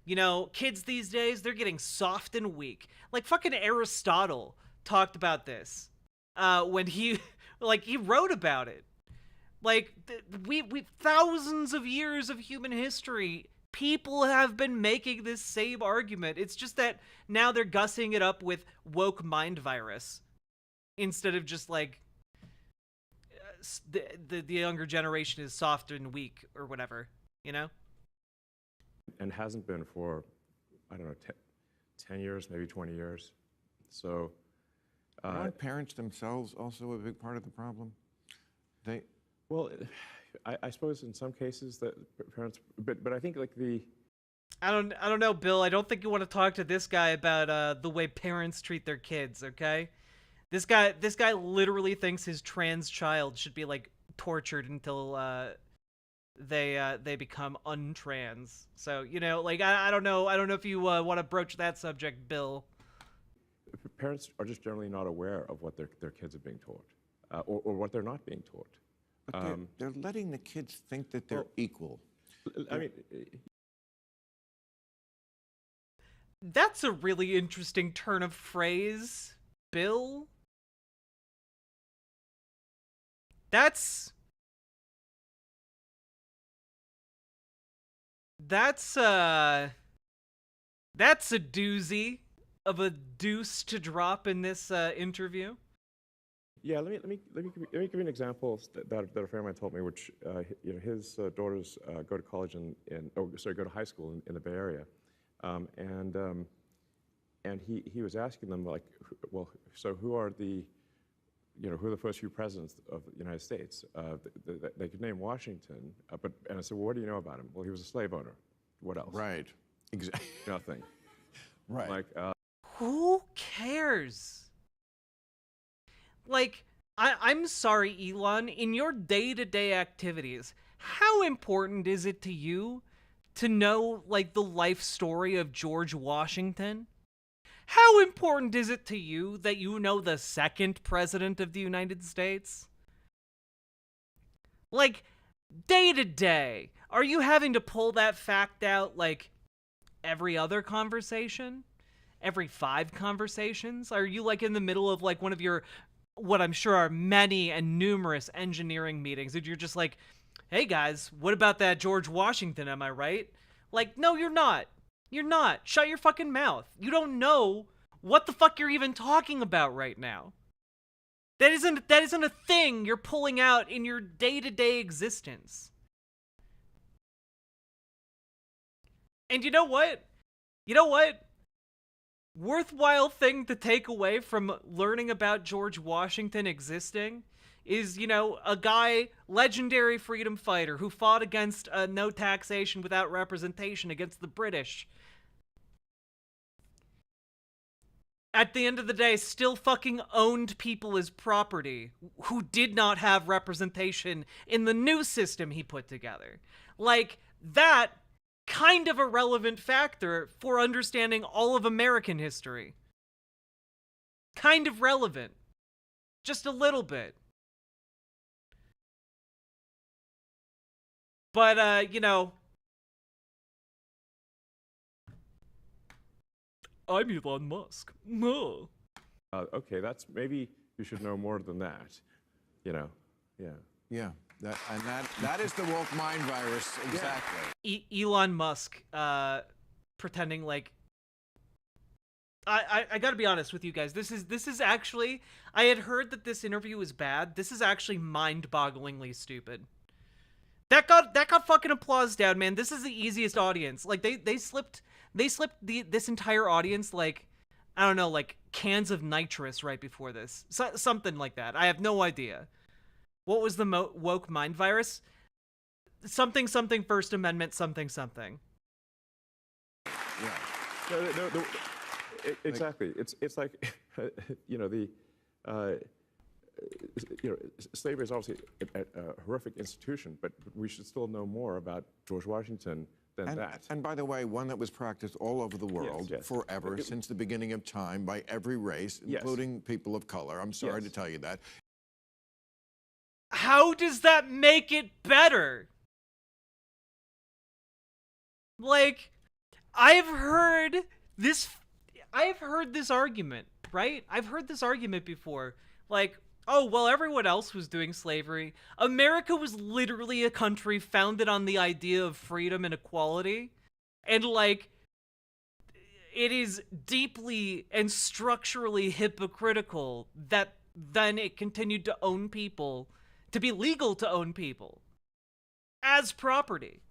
you know, kids these days, they're getting soft and weak. Like fucking Aristotle talked about this when he like he wrote about it. Like we thousands of years of human history, people have been making this same argument. It's just that now they're gussing it up with woke mind virus instead of just like the younger generation is soft and weak or whatever, you know? And hasn't been for, I don't know, 10 years, maybe 20 years. So Aren't parents themselves also a big part of the problem? They, well, I suppose in some cases that parents, but I think like I don't know, Bill. I don't think you want to talk to this guy about the way parents treat their kids, okay? This guy literally thinks his trans child should be like tortured until they become untrans. So, you know, like I don't know if you want to broach that subject, Bill. parents are just generally not aware of what their kids are being taught, or what they're not being taught. but they're letting the kids think that they're equal. I mean, That's a really interesting turn of phrase, Bill. That's that's a doozy of a deuce to drop in this interview. yeah, let me give you an example that a friend of mine told me, which you know, his daughters go to college go to high school in the Bay Area, and he was asking them like, well, so who are the first few presidents of the United States? They could name Washington, and I said, well, what do you know about him? Well, he was a slave owner. What else? Right. Exactly. Nothing. Right. Like, Who cares? Like, I'm sorry, Elon, in your day-to-day activities, how important is it to you to know, like, the life story of George Washington? How important is it to you that you know the second president of the United States? Like, day to day, are you having to pull that fact out, like, every other conversation? Every 5 conversations? Are you, like, in the middle of, like, one of your, what I'm sure are many and numerous engineering meetings, and you're just like, hey guys, what about that George Washington, am I right? Like, no, you're not. You're not. Shut your fucking mouth. You don't know what the fuck you're even talking about right now. That isn't a thing you're pulling out in your day-to-day existence. And you know what? You know what? Worthwhile thing to take away from learning about George Washington existing is, you know, a guy, legendary freedom fighter, who fought against no taxation without representation against the British. At the end of the day, still fucking owned people as property who did not have representation in the new system he put together. Like, that kind of a relevant factor for understanding all of American history. Kind of relevant. Just a little bit. But, you know, I'm Elon Musk. No. okay, that's maybe you should know more than that. You know, yeah. Yeah. That is the woke mind virus, exactly. Elon Musk pretending like I gotta be honest with you guys. This is actually, I had heard that this interview was bad. This is actually mind-bogglingly stupid. That got fucking applause down, man. This is the easiest audience. Like they slipped this entire audience like, I don't know, like cans of nitrous right before this. Something like that. I have no idea. What was the woke mind virus? Something something First Amendment something something. Yeah. No, exactly. It's like, you know, slavery is obviously a horrific institution, but we should still know more about George Washington than that. And by the way, one that was practiced all over the world forever, since the beginning of time, by every race, including people of color. I'm sorry to tell you that. How does that make it better? Like, I've heard this argument, right? I've heard this argument before. Like, oh, well, everyone else was doing slavery. America was literally a country founded on the idea of freedom and equality. And, like, it is deeply and structurally hypocritical that then it continued to own people, to be legal to own people as property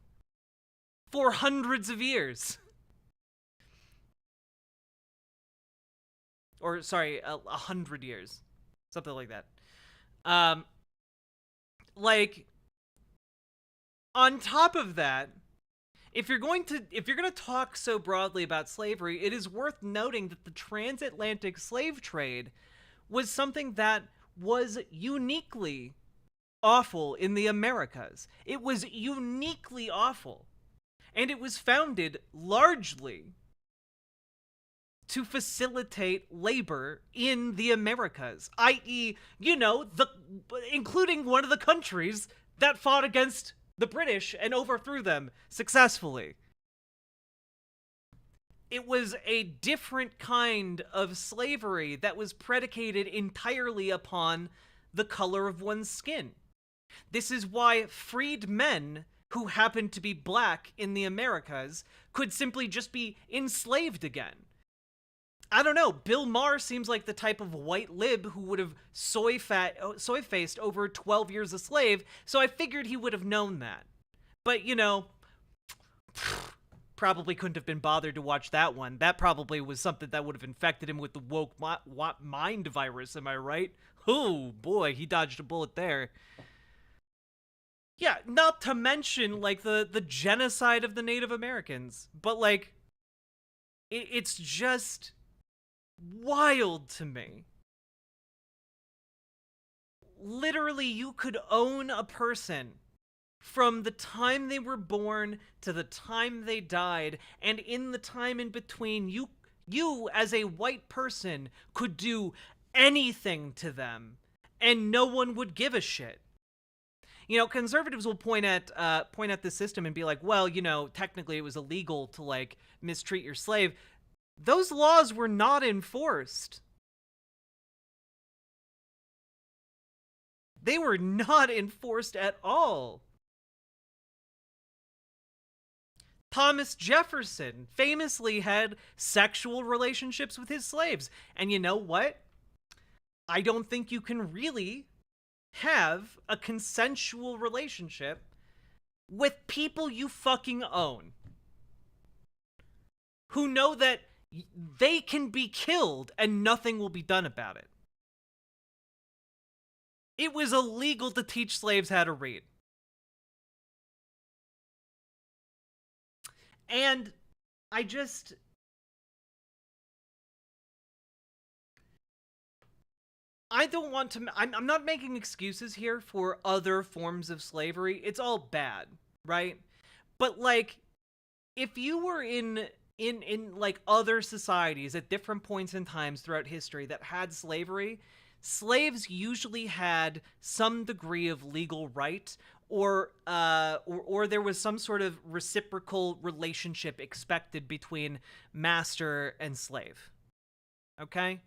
for hundreds of years. Or, sorry, 100 years. Something like that. Like, on top of that, if you're gonna talk so broadly about slavery, it is worth noting that the transatlantic slave trade was something that was uniquely awful in the Americas. It was uniquely awful. And it was founded largely to facilitate labor in the Americas, i.e., you know, including one of the countries that fought against the British and overthrew them successfully. It was a different kind of slavery that was predicated entirely upon the color of one's skin. This is why freed men who happened to be black in the Americas could simply just be enslaved again. I don't know, Bill Maher seems like the type of white lib who would have soy-faced over 12 years a slave, so I figured he would have known that. But, you know, probably couldn't have been bothered to watch that one. That probably was something that would have infected him with the woke mind virus, am I right? Oh, boy, he dodged a bullet there. Yeah, not to mention, like, the genocide of the Native Americans. But, like, it's just wild to me. Literally, you could own a person from the time they were born to the time they died, and in the time in between, you as a white person could do anything to them, and no one would give a shit. You know, conservatives will point at this system and be like, well, you know, technically it was illegal to, like, mistreat your slave. Those laws were not enforced. They were not enforced at all. Thomas Jefferson famously had sexual relationships with his slaves. And you know what? I don't think you can really have a consensual relationship with people you fucking own, who know that they can be killed and nothing will be done about it. It was illegal to teach slaves how to read. And I don't want to, I'm not making excuses here for other forms of slavery. It's all bad, right? But, like, if you were in like other societies at different points in times throughout history that had slavery, slaves usually had some degree of legal right, or there was some sort of reciprocal relationship expected between master and slave. Okay?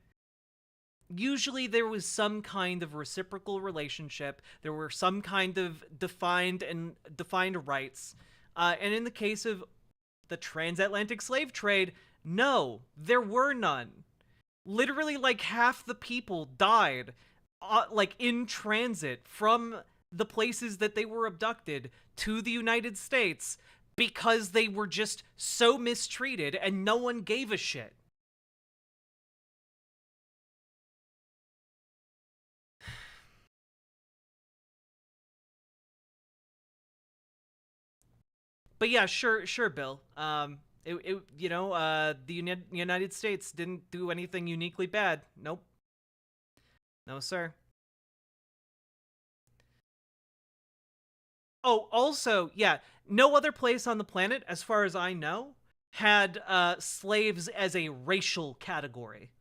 usually there was some kind of reciprocal relationship. There were some kind of defined rights. And in the case of the transatlantic slave trade, no, there were none. Literally, like, half the people died, like, in transit from the places that they were abducted to the United States because they were just so mistreated and no one gave a shit. But yeah, sure, Bill. The United States didn't do anything uniquely bad. Nope. No, sir. Oh, also, yeah, no other place on the planet, as far as I know, had slaves as a racial category.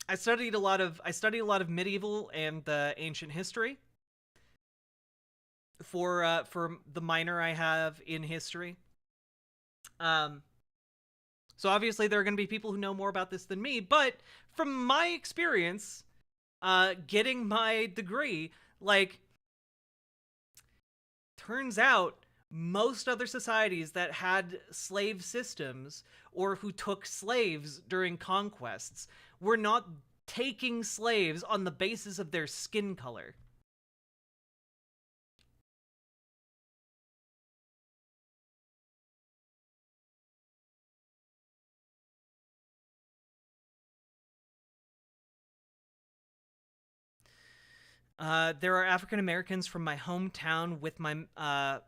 I studied a lot of medieval and ancient history for the minor I have in history. So obviously there are going to be people who know more about this than me, but from my experience, getting my degree, like, turns out most other societies that had slave systems or who took slaves during conquests were not taking slaves on the basis of their skin color. There are African Americans from my hometown with my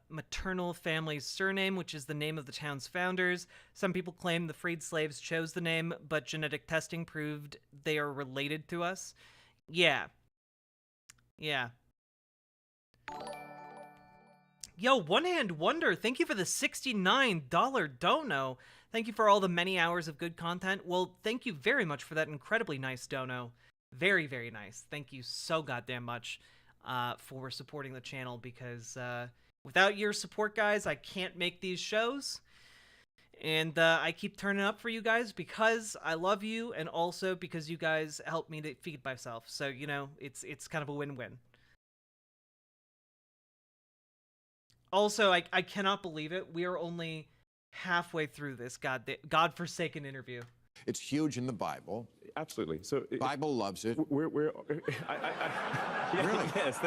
maternal family's surname, which is the name of the town's founders. Some people claim the freed slaves chose the name, but genetic testing proved they are related to us. Yeah. Yeah. Yo, One Hand Wonder, thank you for the $69 dono. Thank you for all the many hours of good content. Well, thank you very much for that incredibly nice dono. Very, very nice. Thank you so goddamn much for supporting the channel, because without your support, guys, I can't make these shows. And I keep turning up for you guys because I love you, and also because you guys help me to feed myself. So, you know, it's kind of a win-win. Also, I cannot believe it. We are only halfway through this godforsaken interview. It's huge in the Bible. Absolutely. So Bible loves it. we're yeah, Really? Yes,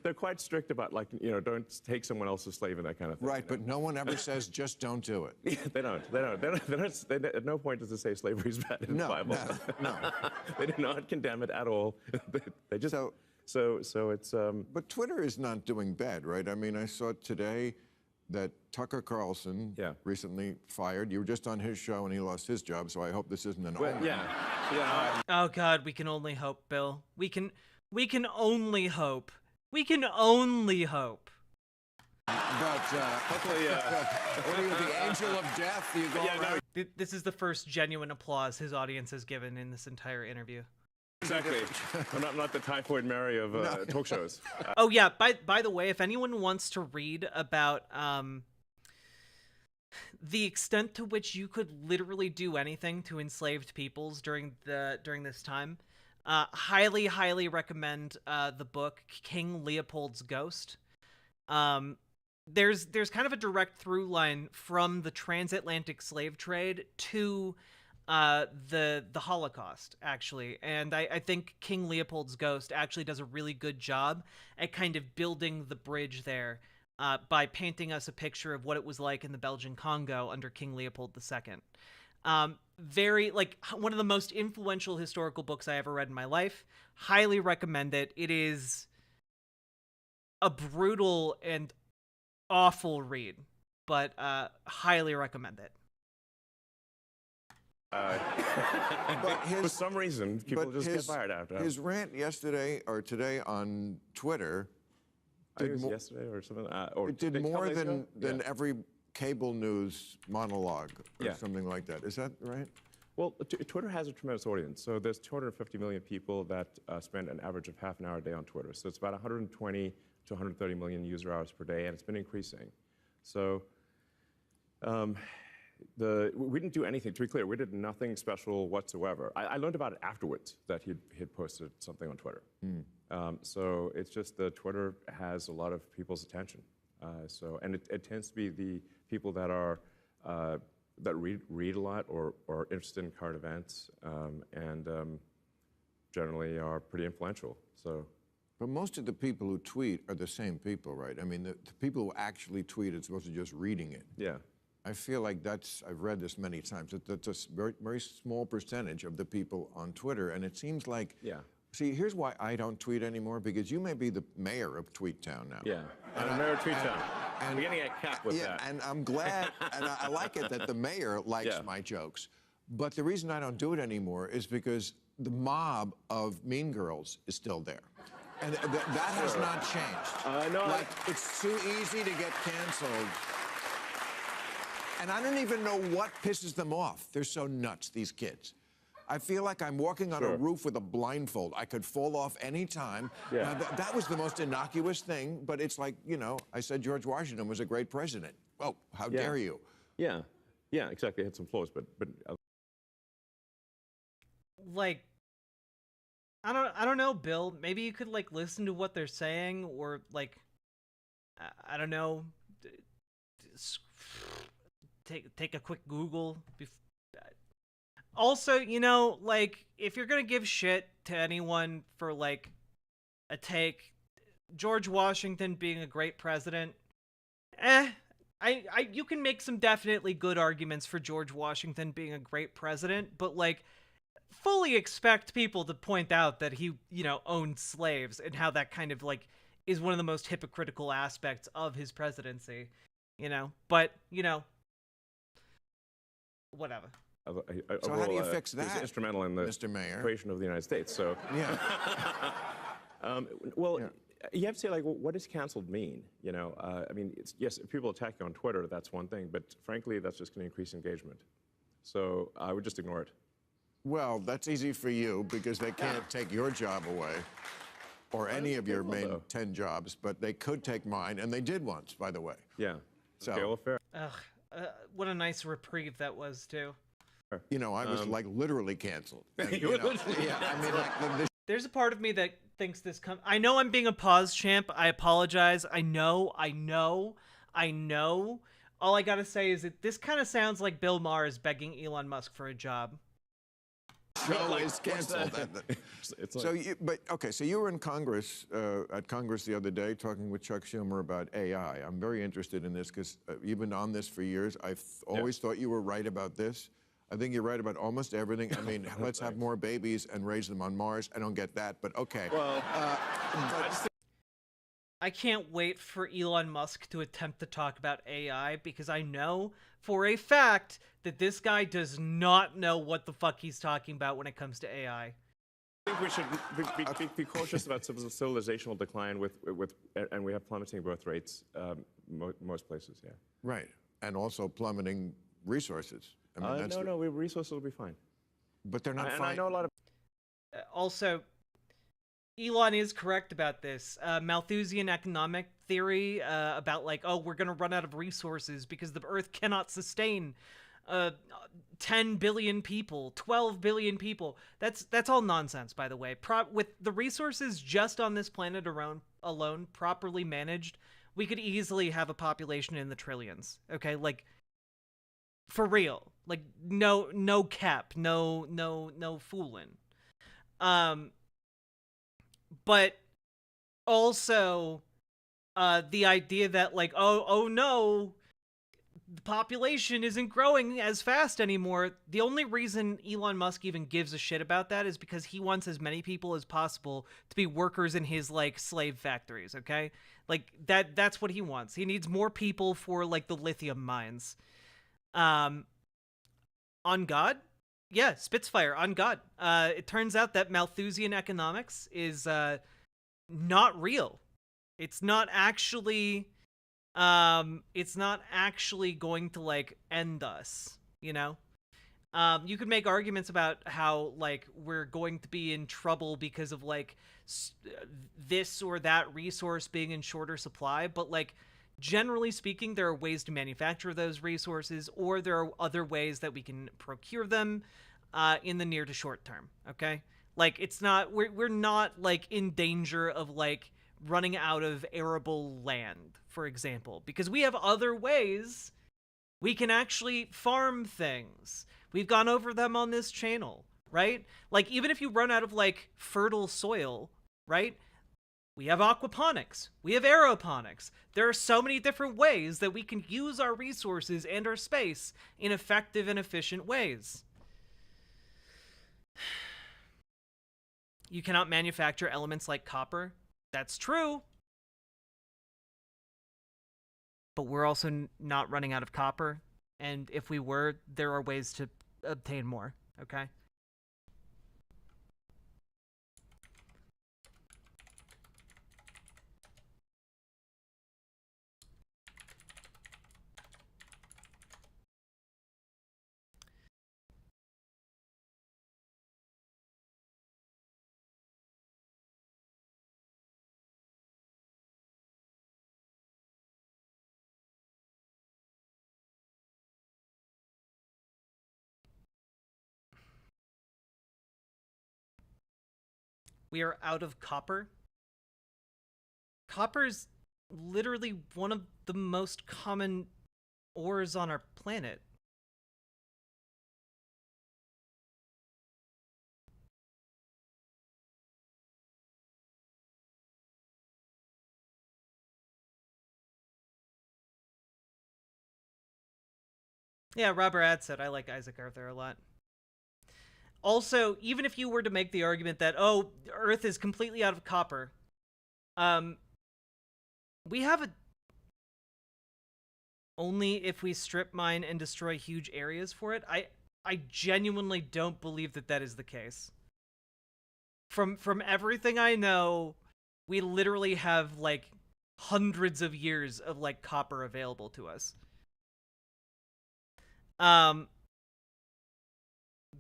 they're quite strict about, like, you know, don't take someone else's slave and that kind of thing. Right, but no one ever says just don't do it. Yeah, they don't. At no point does it say slavery is bad in the Bible. No. They do not condemn it at all. They just so it's But Twitter is not doing bad, right? I mean, I saw today that Tucker Carlson recently fired. You were just on his show and he lost his job, so I hope this isn't an omen. yeah. Oh God, we can only hope, Bill. We can only hope. We can only hope. But Hopefully, what are you, the angel of death? You go around. This is the first genuine applause his audience has given in this entire interview. Exactly. I'm not the typhoid Mary of talk shows. Oh yeah, by the way, if anyone wants to read about the extent to which you could literally do anything to enslaved peoples during this time, highly recommend the book King Leopold's Ghost. There's kind of a direct through line from the transatlantic slave trade to the Holocaust, actually, and I think King Leopold's Ghost actually does a really good job at kind of building the bridge there by painting us a picture of what it was like in the Belgian Congo under King Leopold II. Very, like, one of the most influential historical books I ever read in my life. Highly recommend it. It is a brutal and awful read, but highly recommend it. For some reason, people just get fired out. His rant yesterday or today on Twitter did yesterday or something. Or it did more than yeah. every cable news monologue or Yeah. something like that. Is that right? Well, Twitter has a tremendous audience. So there's 250 million people that spend an average of half an hour a day on Twitter. So it's about 120 to 130 million user hours per day, and it's been increasing. So we didn't do anything. To be clear, we did nothing special whatsoever. I learned about it afterwards that he'd posted something on Twitter. So it's just that Twitter has a lot of people's attention. And it tends to be the people that are that read a lot or are interested in current events and generally are pretty influential. So. But most of the people who tweet are the same people, right? I mean, the people who actually tweet are supposed to just reading it. Yeah. I feel like I've read this many times, that's a very, very small percentage of the people on Twitter, and it seems like, see, here's why I don't tweet anymore, because you may be the mayor of Tweet Town now. Yeah, I'm mayor of Tweet Town. I'm getting a cap with that. And I'm glad, and I like it that the mayor likes my jokes, but the reason I don't do it anymore is because the mob of Mean Girls is still there. And that has not changed. No, like, it's too easy to get canceled. And I don't even know what pisses them off. They're so nuts, these kids. I feel like I'm walking on a roof with a blindfold. I could fall off any time. Now, that was the most innocuous thing, but it's like, you know, I said George Washington was a great president. Well, how dare you? Yeah, exactly. It had some flaws, but like, I don't know, Bill. Maybe you could like listen to what they're saying, or like, I don't know, take a quick Google. Also, you know, like, if you're gonna give shit to anyone for like a take, George Washington being a great president, you can make some definitely good arguments for George Washington being a great president, but like, fully expect people to point out that he, you know, owned slaves and how that kind of like is one of the most hypocritical aspects of his presidency, you know, but you know, whatever. So how do you fix that? He's instrumental in the Mr. Mayor? creation of the United States. So you have to say, like, well, what does canceled mean? You know, I mean, yes, if people attack you on Twitter, that's one thing, but frankly, that's just going to increase engagement. So I would just ignore it. Well, that's easy for you because they can't take your job away or any of your main 10 jobs, but they could take mine, and they did once, by the way. Yeah. So, okay, well, fair. What a nice reprieve that was, too. You know, I was like literally canceled. And, you know, I mean, like, there's a part of me that thinks this I know I'm being a pause champ. I apologize. I know. All I gotta say is that this kind of sounds like Bill Maher is begging Elon Musk for a job. Show is canceled. So, so you were in Congress, at Congress the other day, talking with Chuck Schumer about AI. I'm very interested in this because you've been on this for years. I've always thought you were right about this. I think you're right about almost everything. I mean, let's have more babies and raise them on Mars. I don't get that, but okay. Well, I can't wait for Elon Musk to attempt to talk about AI because I know for a fact that this guy does not know what the fuck he's talking about when it comes to AI. I think we should be cautious about civilizational decline and we have plummeting birth rates most places, Right, and also plummeting resources. I mean, no, resources will be fine. But they're not fine. And I know a lot of... Also, Elon is correct about this. Malthusian economic theory about like, oh, we're going to run out of resources because the Earth cannot sustain 10 billion people, 12 billion people. That's all nonsense, by the way. With the resources just on this planet alone, properly managed, we could easily have a population in the trillions. Okay, like, for real. Like, no cap, no fooling. But also, the idea that like, oh no, the population isn't growing as fast anymore. The only reason Elon Musk even gives a shit about that is because he wants as many people as possible to be workers in his like slave factories. Okay, like that's what he wants. He needs more people for like the lithium mines. On God? Yeah, Spitfire, on God. It turns out that Malthusian economics is not real. It's not actually going to like end us, you know? You could make arguments about how like we're going to be in trouble because of like this or that resource being in shorter supply, but like generally speaking, there are ways to manufacture those resources, or there are other ways that we can procure them in the near to short term. Okay, like it's not we're not like in danger of like running out of arable land, for example, because we have other ways we can actually farm things. We've gone over them on this channel, right? Like even if you run out of like fertile soil, right? We have aquaponics. We have aeroponics. There are so many different ways that we can use our resources and our space in effective and efficient ways. You cannot manufacture elements like copper. That's true. But we're also not running out of copper. And if we were, there are ways to obtain more, okay? We are out of copper. Copper is literally one of the most common ores on our planet. Yeah, Robert Ad said I like Isaac Arthur a lot. Also, even if you were to make the argument that, oh, Earth is completely out of copper, we have a... Only if we strip mine and destroy huge areas for it? I genuinely don't believe that that is the case. From everything I know, we literally have, like, hundreds of years of, like, copper available to us.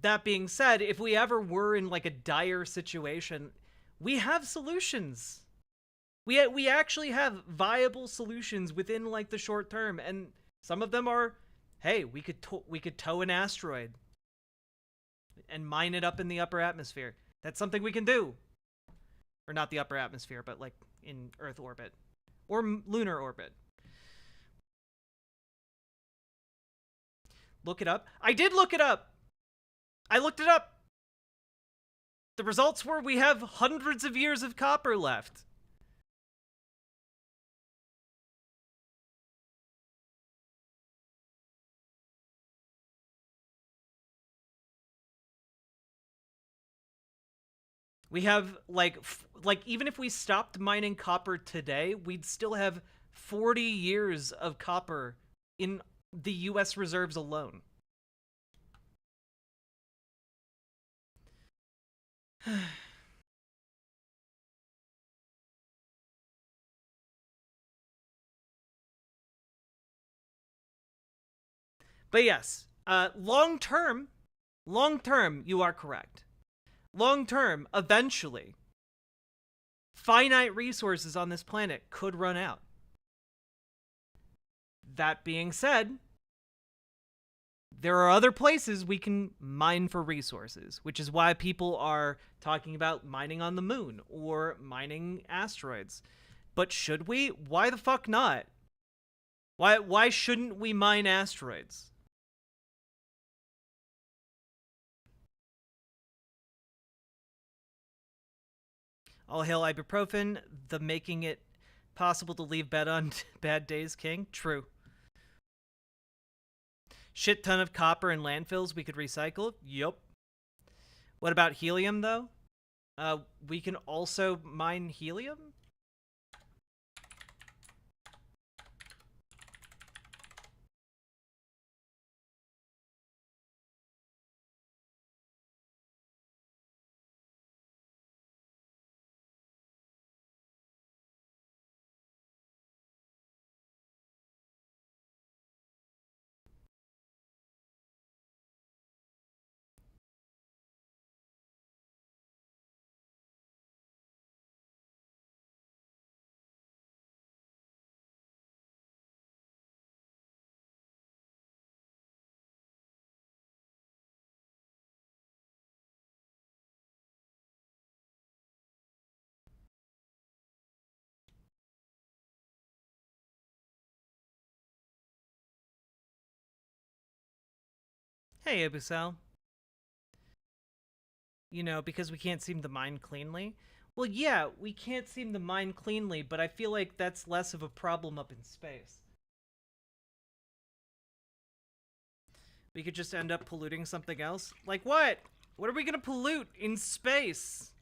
That being said, if we ever were in like a dire situation, we have solutions. We actually have viable solutions within like the short term, and some of them are, hey, we could tow an asteroid and mine it up in the upper atmosphere. That's something we can do. Or not the upper atmosphere, but like in Earth orbit or lunar orbit. Look it up. I did look it up. I looked it up. The results were we have hundreds of years of copper left. We have like even if we stopped mining copper today, we'd still have 40 years of copper in the US reserves alone. But yes, long term, you are correct. Long term, eventually, finite resources on this planet could run out. That being said, there are other places we can mine for resources, which is why people are talking about mining on the moon or mining asteroids. But should we? Why the fuck not? Why shouldn't we mine asteroids? All hail ibuprofen, the making it possible to leave bed on bad days king. True. Shit ton of copper in landfills we could recycle. Yup. What about helium, though? We can also mine helium? Hey, Abusel. You know, because we can't seem to mine cleanly. Well, yeah, we can't seem to mine cleanly, but I feel like that's less of a problem up in space. We could just end up polluting something else. Like what? What are we gonna pollute in space?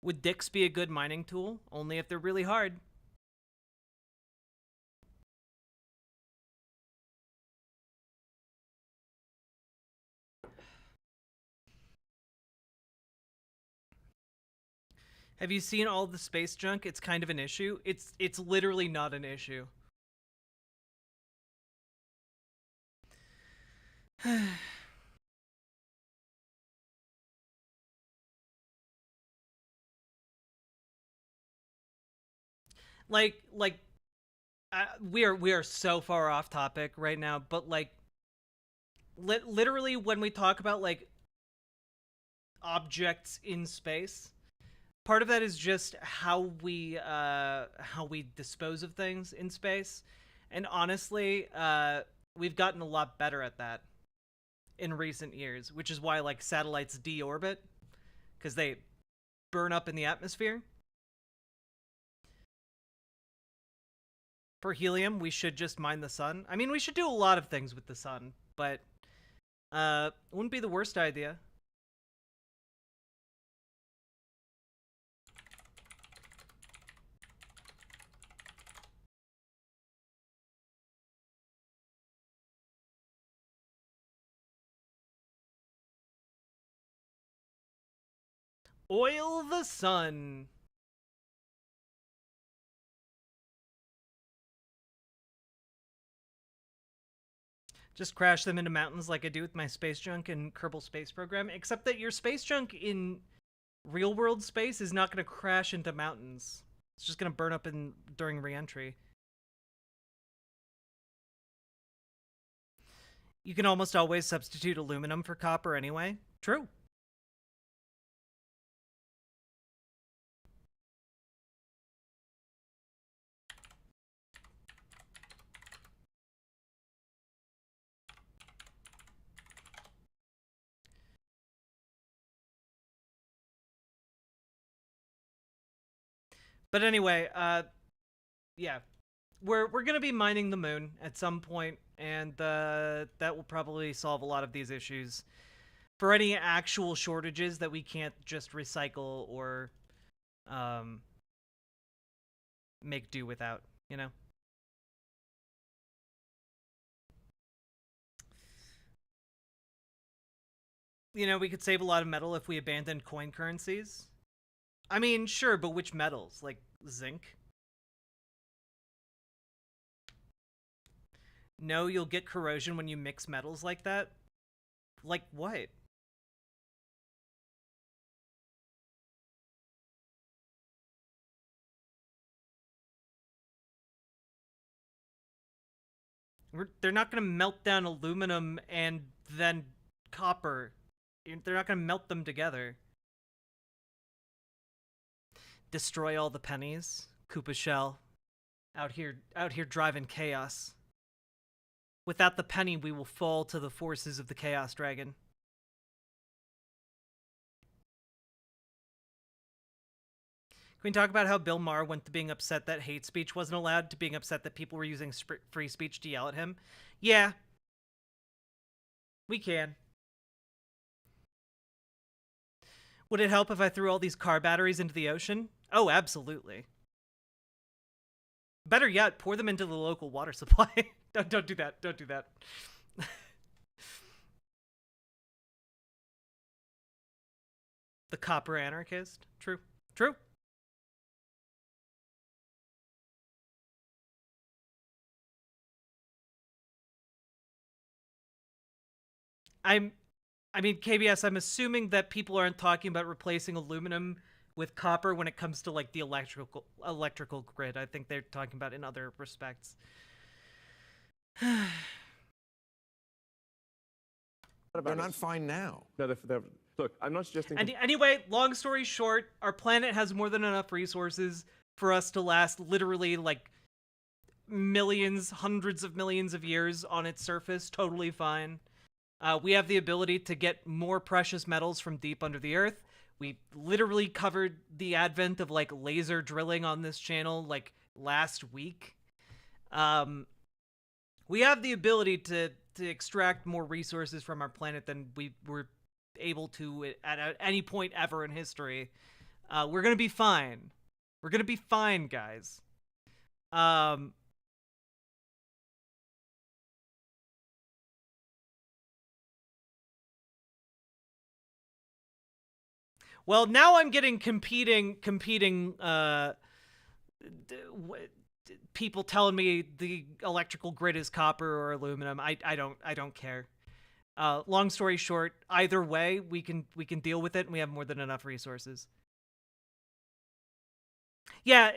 Would dicks be a good mining tool? Only if they're really hard. Have you seen all the space junk? It's kind of an issue. It's literally not an issue. like we are so far off topic right now, but like literally when we talk about like objects in space, part of that is just how we dispose of things in space, and honestly, we've gotten a lot better at that in recent years, which is why like satellites deorbit because they burn up in the atmosphere. For helium, we should just mine the sun. I mean, we should do a lot of things with the sun, but wouldn't be the worst idea. Oil the sun. Just crash them into mountains like I do with my space junk in Kerbal Space Program, except that your space junk in real world space is not going to crash into mountains. It's just going to burn up during re-entry. You can almost always substitute aluminum for copper anyway. True. But anyway, yeah, we're gonna be mining the moon at some point, and that will probably solve a lot of these issues. For any actual shortages that we can't just recycle or make do without, you know. You know, we could save a lot of metal if we abandoned coin currencies. I mean, sure, but which metals? Like zinc? No, you'll get corrosion when you mix metals like that. Like what? They're not going to melt down aluminum and then copper. They're not going to melt them together. Destroy all the pennies. Koopa Shell. Out here driving chaos. Without the penny, we will fall to the forces of the Chaos Dragon. Can we talk about how Bill Maher went to being upset that hate speech wasn't allowed to being upset that people were using free speech to yell at him? Yeah. We can. Would it help if I threw all these car batteries into the ocean? Oh, absolutely. Better yet, pour them into the local water supply. Don't do that. Don't do that. The copper anarchist. True. True. I mean, KBS, I'm assuming that people aren't talking about replacing aluminum with copper when it comes to like the electrical grid. I think they're talking about in other respects. They're not fine now. No, look, I'm not suggesting. And anyway, long story short, our planet has more than enough resources for us to last literally like millions, hundreds of millions of years on its surface, totally fine. We have the ability to get more precious metals from deep under the earth. We literally covered the advent of like laser drilling on this channel like last week. We have the ability to extract more resources from our planet than we were able to at any point ever in history. We're gonna be fine. We're gonna be fine, guys. Well, now I'm getting competing people telling me the electrical grid is copper or aluminum. I don't care. Long story short, either way, we can deal with it, and we have more than enough resources. Yeah,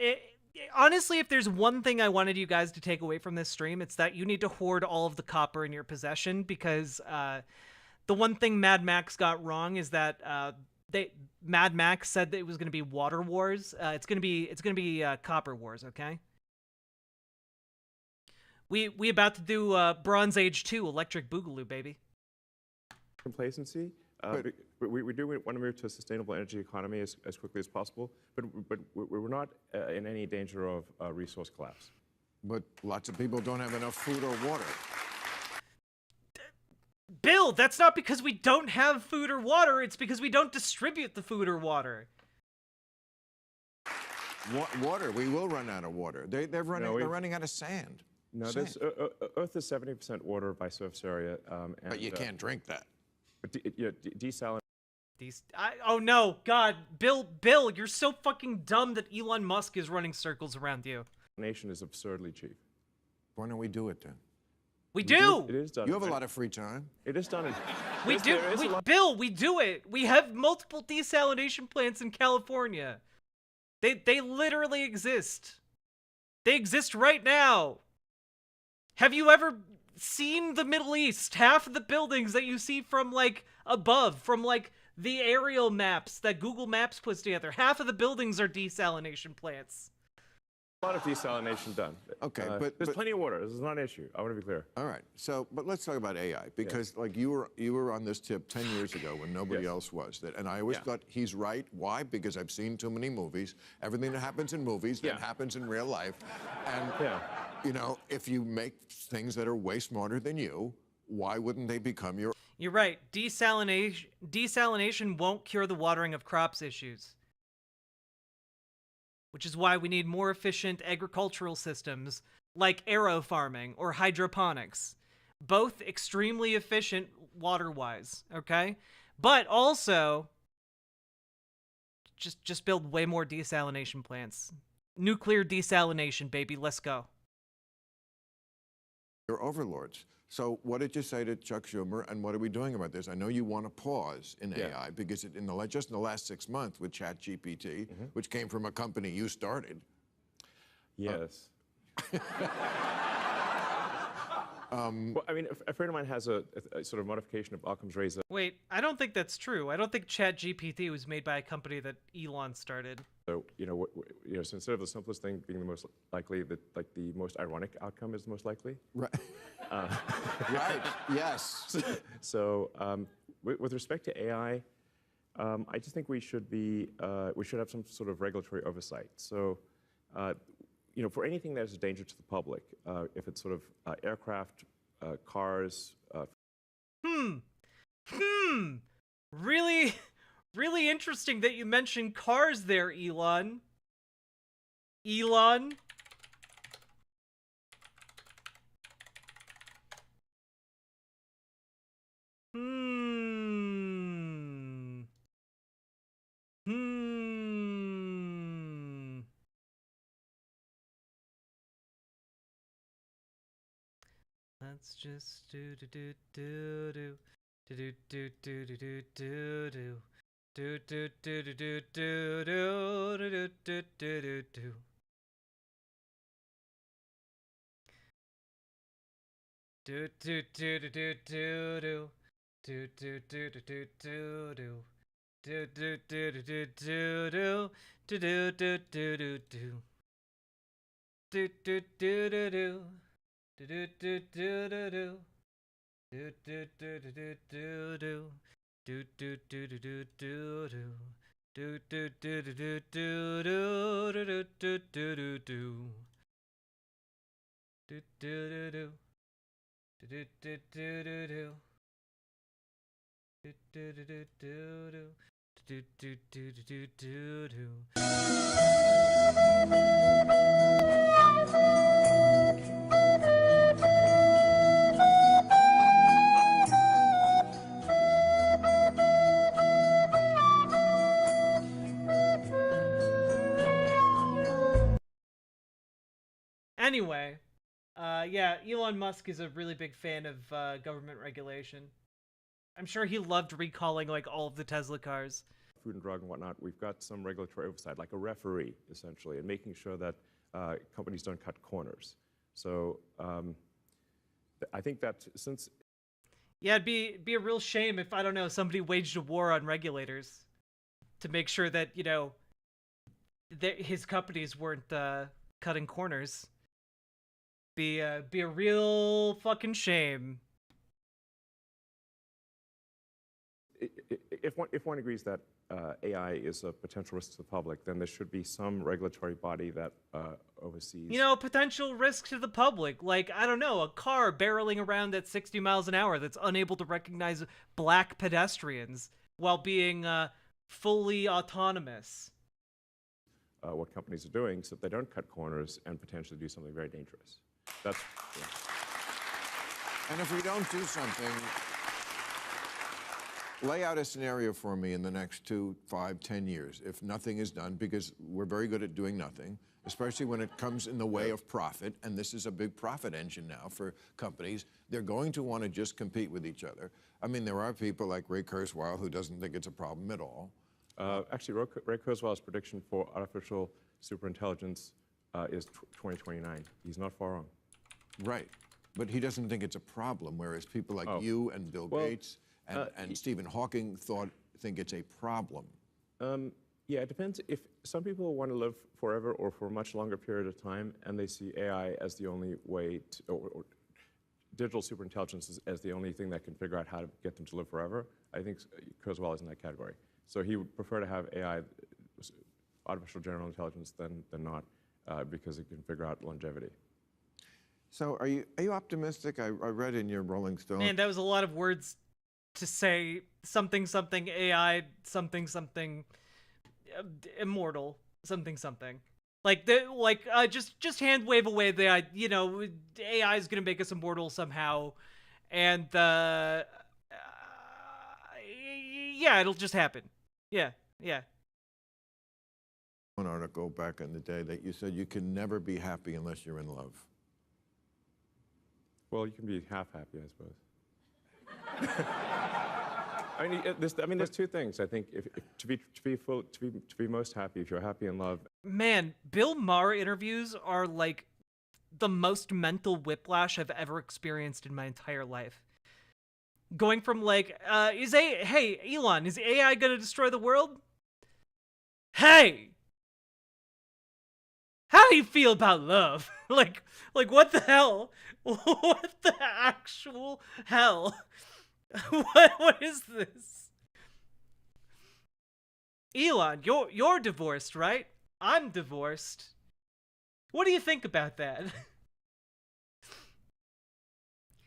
honestly, if there's one thing I wanted you guys to take away from this stream, it's that you need to hoard all of the copper in your possession, because the one thing Mad Max got wrong is that Mad Max said that it was going to be water wars. It's going to be copper wars. Okay. We about to do Bronze Age 2 Electric Boogaloo, baby. Complacency. We do want to move to a sustainable energy economy as quickly as possible, but we're not in any danger of resource collapse. But lots of people don't have enough food or water. Bill, that's not because we don't have food or water. It's because we don't distribute the food or water. Water. We will run out of water. They're running out of sand. No, Earth is 70% water by surface area. But you can't drink that. But desalination. Oh no, God, Bill, you're so fucking dumb that Elon Musk is running circles around you. Nation is absurdly cheap. Why don't we do it then? We do. It is done. You have a lot of free time. It is done. We do. Bill, we do it. We have multiple desalination plants in California. They literally exist. They exist right now. Have you ever seen the Middle East? Half of the buildings that you see from like above, from like the aerial maps that Google Maps puts together, half of the buildings are desalination plants. A lot of desalination done. Okay, there's plenty of water. This is not an issue. I want to be clear. All right. So, but let's talk about AI, because like you were on this tip 10 years ago when nobody else was. And I always thought he's right. Why? Because I've seen too many movies. Everything that happens in movies that happens in real life. And you know, if you make things that are way smarter than you, why wouldn't they become your? You're right. Desalination won't cure the watering of crops issues. Which is why we need more efficient agricultural systems like arrow farming or hydroponics. Both extremely efficient water-wise, okay? But also, just build way more desalination plants. Nuclear desalination, baby, let's go. Your overlords. So what did you say to Chuck Schumer, and what are we doing about this? I know you want to pause in AI because just in the last 6 months with ChatGPT, which came from a company you started. Yes. Well, I mean, a friend of mine has a sort of modification of Occam's razor. Wait, I don't think that's true. I don't think ChatGPT was made by a company that Elon started. So, so instead of the simplest thing being the most likely, the most ironic outcome is the most likely. Right. Right. Yes. So, with respect to AI, I just think we should have some sort of regulatory oversight. So, for anything that is a danger to the public, if it's sort of aircraft, cars. Really interesting that you mentioned cars there, Elon. Elon? Let's just do do do do do do do do do do do do. Do do do do do do do do do do do do. Do do do do do do do. Do do do do do do do. Do do do do do do do. Do do do do do do. Do do do do do. Do do do do do do. Do do do do do do do. Do do do do do do do. Do do do do do do do do do do do do. Do do do do. Do do do do do do. Do do do do do do. Do do do do do do do. Anyway, yeah, Elon Musk is a really big fan of government regulation. I'm sure he loved recalling like all of the Tesla cars. Food and drug and whatnot, we've got some regulatory oversight, like a referee, essentially, and making sure that companies don't cut corners. So I think that since... Yeah, it'd be a real shame if, I don't know, somebody waged a war on regulators to make sure that, you know, his companies weren't cutting corners. Be a real fucking shame. If one agrees that AI is a potential risk to the public, then there should be some regulatory body that oversees... You know, potential risk to the public. Like, I don't know, a car barreling around at 60 miles an hour that's unable to recognize black pedestrians while being fully autonomous. What companies are doing so that they don't cut corners and potentially do something very dangerous. That's... Yeah. And if we don't do something, lay out a scenario for me in the next 2, 5, 10 years, if nothing is done, because we're very good at doing nothing, especially when it comes in the way of profit, and this is a big profit engine now for companies. They're going to want to just compete with each other. I mean, there are people like Ray Kurzweil who doesn't think it's a problem at all. Actually, Ray Kurzweil's prediction for artificial superintelligence is 2029. He's not far wrong. Right. But he doesn't think it's a problem, whereas people like you and Bill Gates and Stephen Hawking think it's a problem. Yeah, it depends. If some people want to live forever or for a much longer period of time, and they see AI as the only way to, or digital superintelligence as the only thing that can figure out how to get them to live forever, I think Kurzweil is in that category. So he would prefer to have AI, artificial general intelligence, than not, because it can figure out longevity. So are you optimistic? I read in your Rolling Stone. Man, that was a lot of words to say. Something something AI, something something immortal, something something. Like just hand wave away the you know, AI is gonna make us immortal somehow, and yeah, it'll just happen. Yeah. One article back in the day that you said you can never be happy unless you're in love. Well, you can be half happy, I suppose. I mean, there's two things. I think to be most happy, if you're happy in love. Man, Bill Maher interviews are like the most mental whiplash I've ever experienced in my entire life. Going from like, hey Elon, is AI gonna destroy the world? Hey, how do you feel about love? like what the hell? What the actual hell? What is this? Elon, you're divorced, right? I'm divorced. What do you think about that?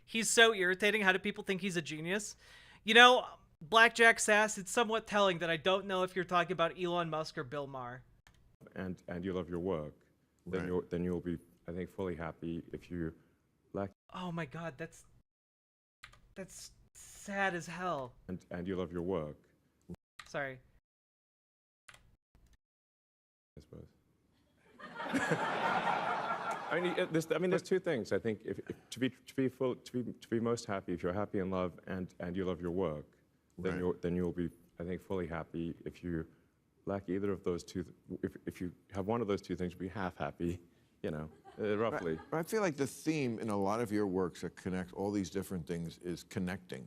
He's so irritating. How do people think he's a genius? You know, Blackjack Sass, it's somewhat telling that I don't know if you're talking about Elon Musk or Bill Maher. And you love your work, then Right. you'll be, I think, fully happy. If you lack... Oh my god, that's sad as hell. And you love your work, Sorry. I suppose. There's two things. I think to be most happy, if you're happy in love and you love your work, then you'll be, I think, fully happy. If you lack either of those two, if you have one of those two things, be half happy, you know, roughly. I feel like the theme in a lot of your works that connect all these different things is connecting.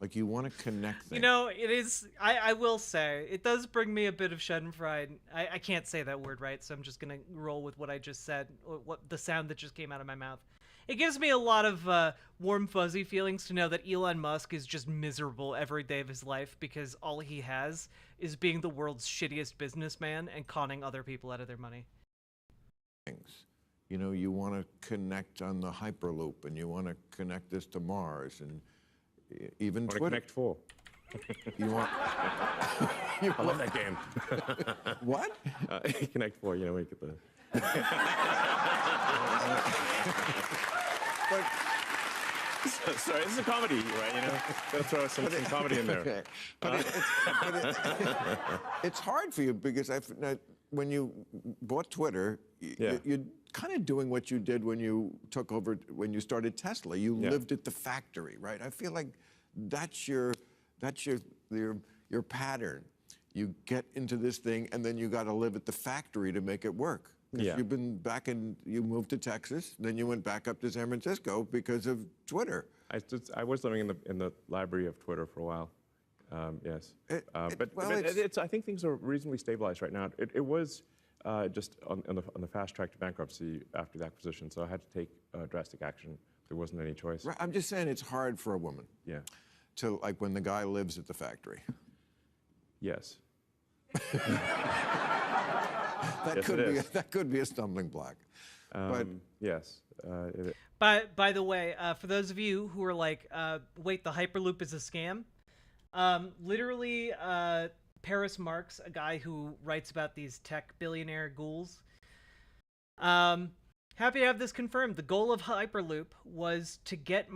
Like you want to connect things. You know, it is. I will say it does bring me a bit of Schadenfreude. I can't say that word right, so I'm just gonna roll with what I just said, or what the sound that just came out of my mouth. It gives me a lot of warm, fuzzy feelings to know that Elon Musk is just miserable every day of his life because all he has is being the world's shittiest businessman and conning other people out of their money. Things. You know, you want to connect on the Hyperloop, and you want to connect this to Mars, and even Want to Twitter. Connect 4. You want? I love that game. What? Connect 4, you know, we get the... Sorry, this is a comedy, right? You know, gotta throw some comedy in there. Okay. But it's hard for you because when you bought Twitter, Yeah. you're kind of doing what you did when you took over, when you started Tesla. You Yeah. lived at the factory, right? I feel like that's your pattern. You get into this thing, and then you got to live at the factory to make it work. 'Cause Yeah. you've been back you moved to Texas, then you went back up to San Francisco because of Twitter. I was living in the library of Twitter for a while. Yes, but well, I think things are reasonably stabilized right now. It was just on the fast track to bankruptcy after the acquisition, so I had to take drastic action. There wasn't any choice. Right, I'm just saying it's hard for a woman Yeah. to, like, when the guy lives at the factory. Yes. That could be a stumbling block. But Yes. By the way, for those of you who are like, wait, the Hyperloop is a scam. Literally, Paris Marx, a guy who writes about these tech billionaire ghouls. Happy to have this confirmed. The goal of Hyperloop was to get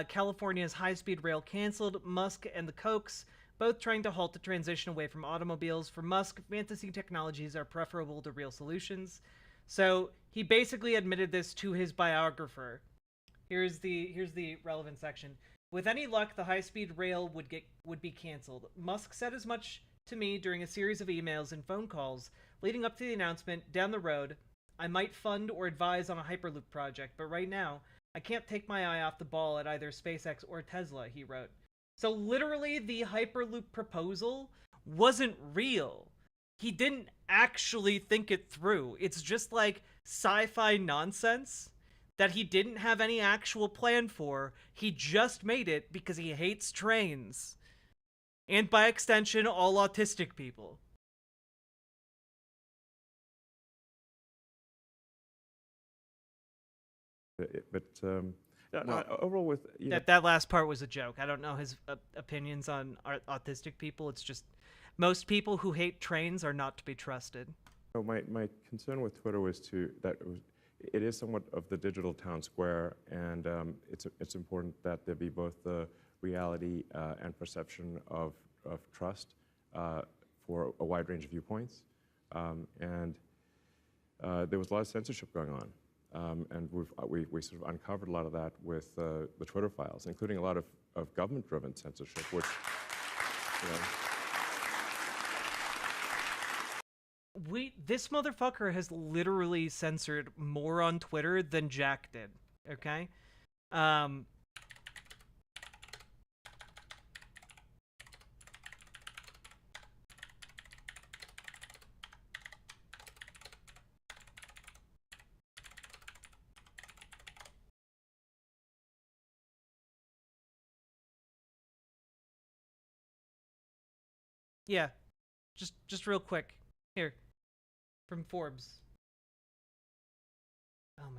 California's high-speed rail canceled. Musk and the Kochs both trying to halt the transition away from automobiles. For Musk, fantasy technologies are preferable to real solutions. So he basically admitted this to his biographer. Here's the relevant section. With any luck, the high-speed rail would be canceled. Musk said as much to me during a series of emails and phone calls leading up to the announcement. Down the road, I might fund or advise on a Hyperloop project, but right now, I can't take my eye off the ball at either SpaceX or Tesla, he wrote. So literally, the Hyperloop proposal wasn't real. He didn't actually think it through. It's just like sci-fi nonsense that he didn't have any actual plan for. He just made it because he hates trains. And by extension, all autistic people. Overall, with That last part was a joke. I don't know his opinions on autistic people. It's just most people who hate trains are not to be trusted. my concern with Twitter was it is somewhat of the digital town square, and it's important that there be both the reality and perception of trust for a wide range of viewpoints, and there was a lot of censorship going on. And we sort of uncovered a lot of that with the Twitter files, including a lot of government-driven censorship, which, you know. This motherfucker has literally censored more on Twitter than Jack did, okay? Yeah, just real quick. Here, from Forbes. Oh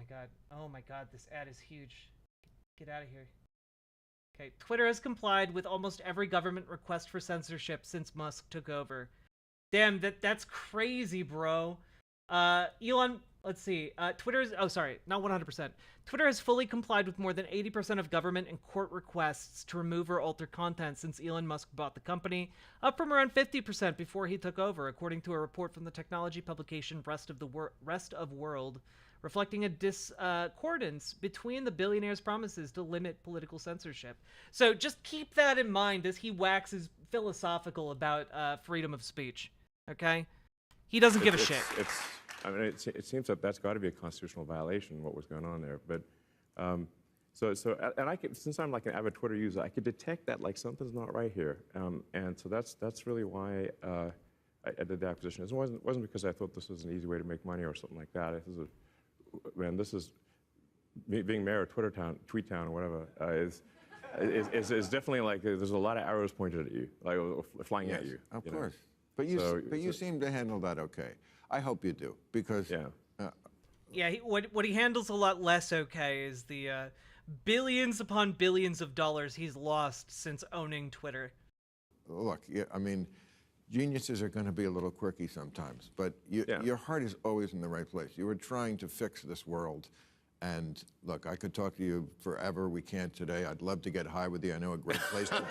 my god, this ad is huge. Get out of here. Okay, Twitter has complied with almost every government request for censorship since Musk took over. Damn, that's crazy, bro. Elon, let's see. Not 100%. Twitter has fully complied with more than 80% of government and court requests to remove or alter content since Elon Musk bought the company, up from around 50% before he took over, according to a report from the technology publication Rest of World, reflecting a discordance between the billionaire's promises to limit political censorship. So just keep that in mind as he waxes philosophical about freedom of speech, okay? He doesn't give a shit. I mean, it seems that that's got to be a constitutional violation, what was going on there. But And I could, since I'm like an avid Twitter user, I could detect that like something's not right here, and so that's really why I did the acquisition. It wasn't because I thought this was an easy way to make money or something like that. This is me being mayor of Tweet Town or whatever is definitely like there's a lot of arrows pointed at you, like flying at you. Of you course. know? But you seem to handle that okay. I hope you do, because Yeah, what he handles a lot less okay is the billions upon billions of dollars he's lost since owning Twitter. look, I mean, geniuses are going to be a little quirky sometimes, but your heart is always in the right place. You were trying to fix this world. And look, I could talk to you forever. We can't today. I'd love to get high with you. I know a great place to do it.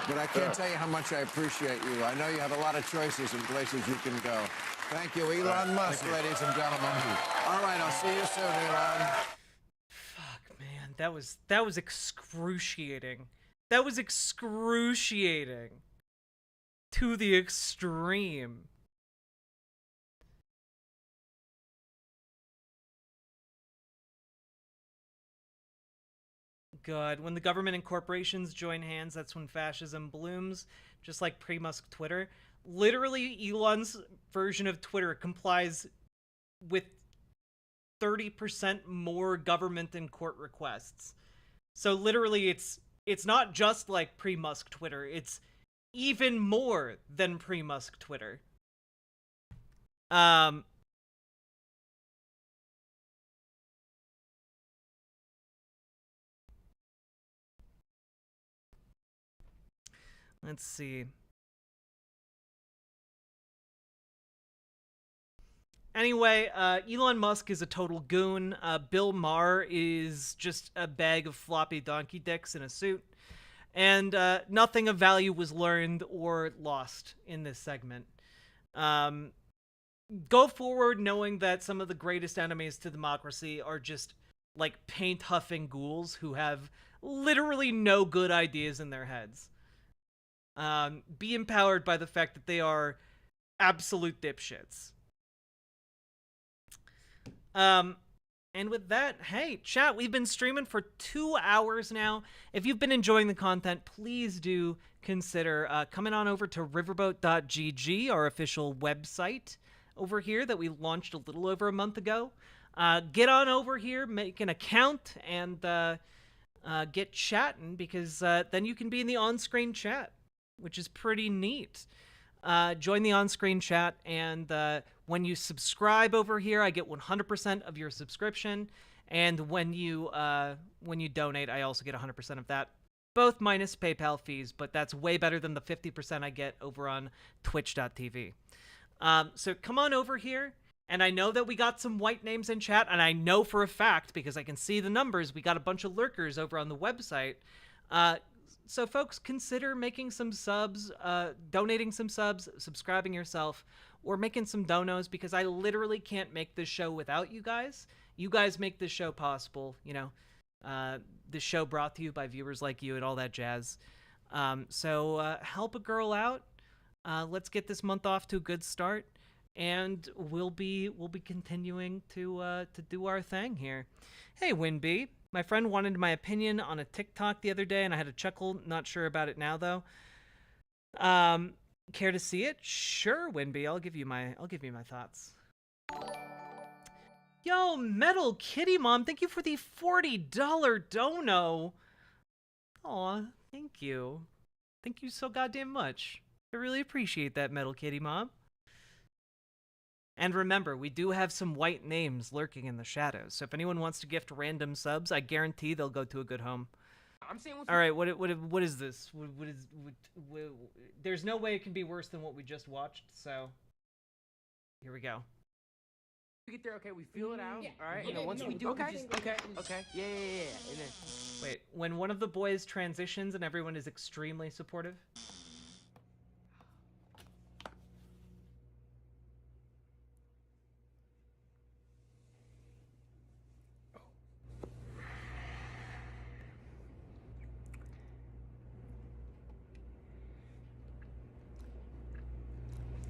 But I can't tell you how much I appreciate you. I know you have a lot of choices and places you can go. Thank you, Elon Musk, ladies and gentlemen. All right, I'll see you soon, Elon. Fuck, man, that was excruciating. That was excruciating to the extreme. God, when the government and corporations join hands, that's when fascism blooms, just like pre-Musk Twitter. Literally, Elon's version of Twitter complies with 30% more government and court requests. So literally, it's not just like pre-Musk Twitter, it's even more than pre-Musk Twitter. Let's see. Anyway, Elon Musk is a total goon. Bill Maher is just a bag of floppy donkey dicks in a suit. And nothing of value was learned or lost in this segment. Go forward knowing that some of the greatest enemies to democracy are just like paint-huffing ghouls who have literally no good ideas in their heads. Be empowered by the fact that they are absolute dipshits. And with that, hey, chat, we've been streaming for 2 hours now. If you've been enjoying the content, please do consider coming on over to riverboat.gg, our official website over here that we launched a little over a month ago. Get on over here, make an account, and get chatting, because then you can be in the on-screen chat, which is pretty neat. Join the on-screen chat, and when you subscribe over here, I get 100% of your subscription, and when you donate, I also get 100% of that, both minus PayPal fees, but that's way better than the 50% I get over on Twitch.tv. So come on over here, and I know that we got some white names in chat, and I know for a fact, because I can see the numbers, we got a bunch of lurkers over on the website. So folks, consider making some subs, donating some subs, subscribing yourself, or making some donos, because I literally can't make this show without you guys. You guys make this show possible, you know. This show brought to you by viewers like you and all that jazz. So help a girl out. Let's get this month off to a good start, and we'll be continuing to do our thing here. Hey, Winby. My friend wanted my opinion on a TikTok the other day, and I had a chuckle. Not sure about it now, though. Care to see it? Sure, Winby. I'll give you my thoughts. Yo, Metal Kitty Mom, thank you for the $40 dono. Aw, thank you. Thank you so goddamn much. I really appreciate that, Metal Kitty Mom. And remember, we do have some white names lurking in the shadows, so if anyone wants to gift random subs, I guarantee they'll go to a good home. I'm saying. All right, what is this? There's no way it can be worse than what we just watched. So here we go. We get there, okay? We feel it out, Yeah. all right? And then once we do, Okay. we just okay, yeah. And then Wait, when one of the boys transitions and everyone is extremely supportive.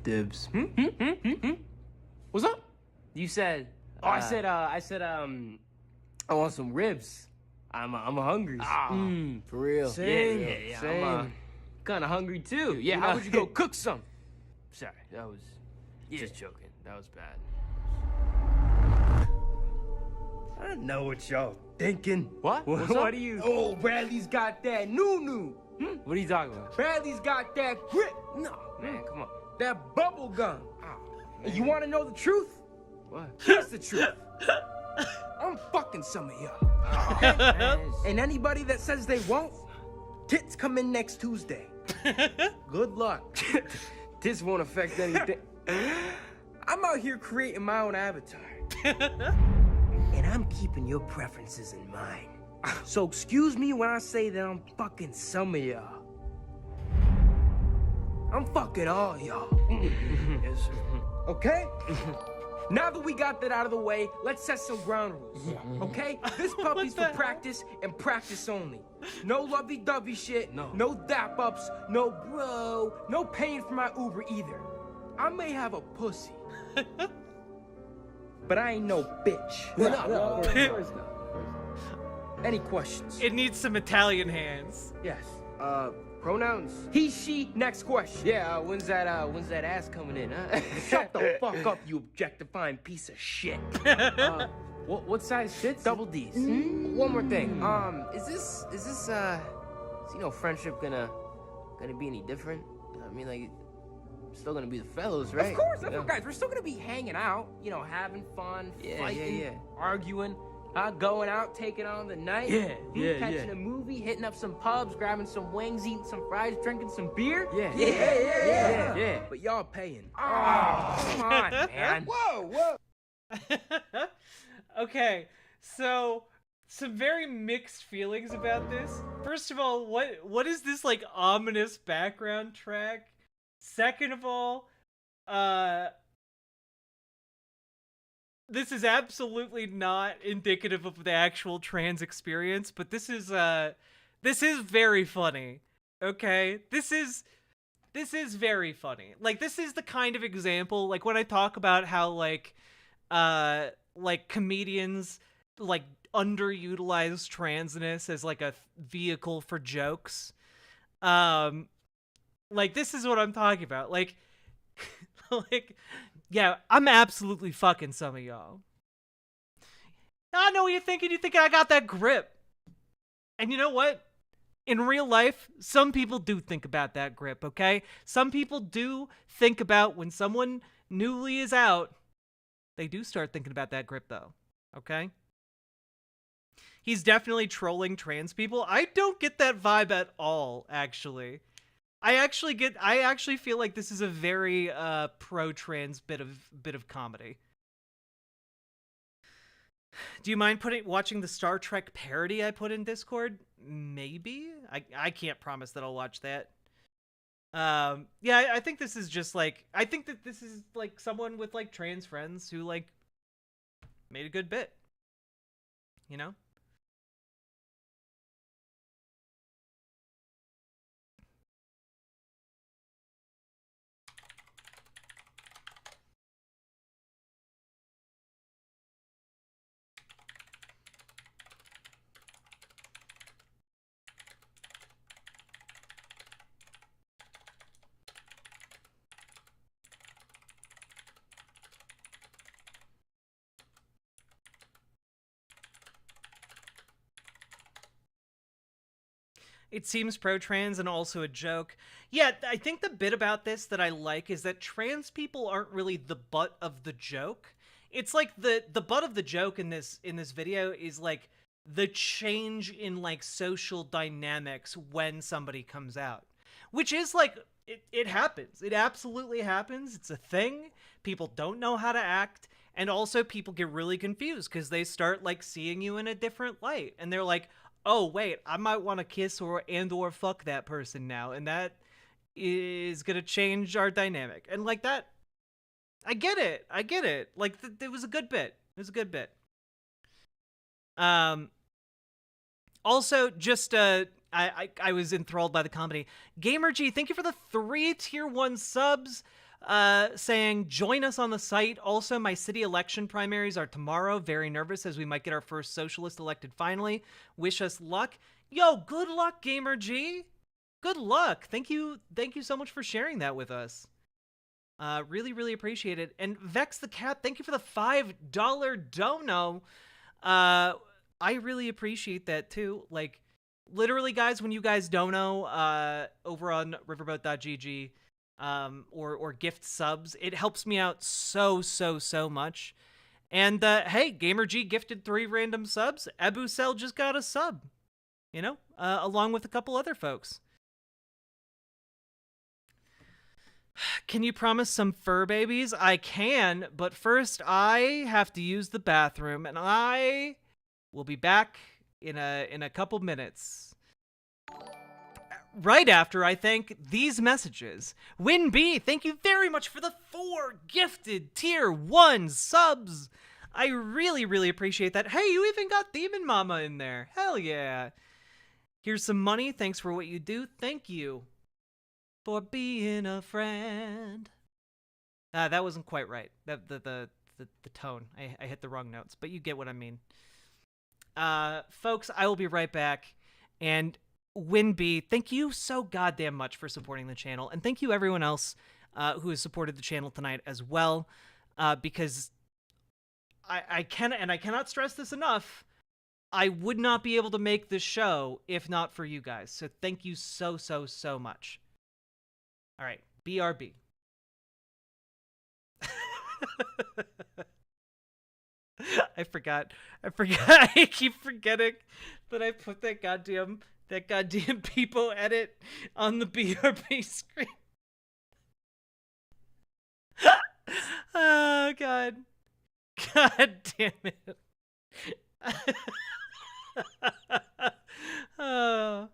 dibs. What's up? You said. Oh, I said. I want some ribs. I'm hungry. For real. Same. Yeah, Same. I'm Kind of hungry too. Yeah, how would you go cook some? Sorry, that was just joking. That was bad. I know what y'all thinking. What? What's What up? do you? Oh, Bradley's got that new. What are you talking about? Bradley's got that grip. No, man, come on. That bubble gum. You want to know the truth? What? Here's the truth. I'm fucking some of y'all. Okay? And anybody that says they won't, tits come in next Tuesday. Good luck. This won't affect anything. I'm out here creating my own avatar. And I'm keeping your preferences in mind. So excuse me when I say that I'm fucking some of y'all. I'm fucking all y'all. Yes, sir. Okay? Now that we got that out of the way, let's set some ground rules. Okay? This puppy's for practice and practice only. No lovey-dovey shit, no dap-ups, no bro, no paying for my Uber either. I may have a pussy, but I ain't no bitch. No, of course not. Any questions? It needs some Italian hands. Yes. Pronouns? He, she, next question. Yeah, when's that ass coming in, huh? Shut the fuck up, you objectifying piece of shit. What size tits? Double D's. One more thing. Is this friendship gonna be any different? I mean, like, still gonna be the fellows, right? Of course, You know? guys, we're still gonna be hanging out, having fun, Yeah, fighting, yeah. arguing, going out, taking on the night, catching a movie, hitting up some pubs, grabbing some wings, eating some fries, drinking some beer. Yeah. But y'all paying. Oh, come on, man. Whoa. Okay, so some very mixed feelings about this. First of all, what is this like ominous background track? Second of all, this is absolutely not indicative of the actual trans experience, but this is very funny. Okay? This is very funny. Like, this is the kind of example, like when I talk about how like comedians like underutilize transness as like a vehicle for jokes. Like, this is what I'm talking about. Like, yeah, I'm absolutely fucking some of y'all. I know what you're thinking. You're thinking I got that grip. And you know what? In real life, some people do think about that grip, okay? Some people do think about when someone newly is out, they do start thinking about that grip, though, okay? He's definitely trolling trans people. I don't get that vibe at all, actually. I actually feel like this is a very pro-trans bit of comedy. Do you mind watching the Star Trek parody I put in Discord? Maybe. I can't promise that I'll watch that. Yeah, I think this is just like, I think that this is like someone with like trans friends who like made a good bit. You know? It seems pro-trans and also a joke. Yeah, I think the bit about this that I like is that trans people aren't really the butt of the joke. It's like the butt of the joke in this video is like the change in like social dynamics when somebody comes out. Which is like, it happens. It absolutely happens. It's a thing. People don't know how to act. And also people get really confused because they start like seeing you in a different light. And they're like, oh wait, I might want to kiss or fuck that person now, and that is gonna change our dynamic. And like that, I get it. Like it was a good bit. Also, just I was enthralled by the comedy. Gamer G, thank you for the 3 tier 1 subs. saying, join us on the site. Also, my city election primaries are tomorrow. Very nervous as we might get our first socialist elected finally. Wish us luck. Yo, good luck, Gamer G. Good luck. Thank you so much for sharing that with us. Really, really appreciate it. And Vex the Cat, thank you for the $5 dono. I really appreciate that too. Like, literally, guys, when you guys dono over on riverboat.gg or gift subs, it helps me out so much. And hey, Gamer G gifted 3 random subs. Abu Cell just got a sub, you know, along with a couple other folks. Can you promise some fur babies? I can, but first I have to use the bathroom, and I will be back in a couple minutes. Right after I thank these messages. Win B, thank you very much for the 4 gifted tier 1 subs. I really appreciate that. Hey, you even got Demon Mama in there. Hell yeah. Here's some money. Thanks for what you do. Thank you for being a friend. That wasn't quite right. The tone. I hit the wrong notes, but you get what I mean. Folks, I will be right back. And Winby, thank you so goddamn much for supporting the channel, and thank you everyone else who has supported the channel tonight as well. Because I cannot stress this enough. I would not be able to make this show if not for you guys. So thank you so much. All right, BRB. I forgot. I keep forgetting that I put that goddamn people edit on the BRB screen. Oh god. God damn it. Oh.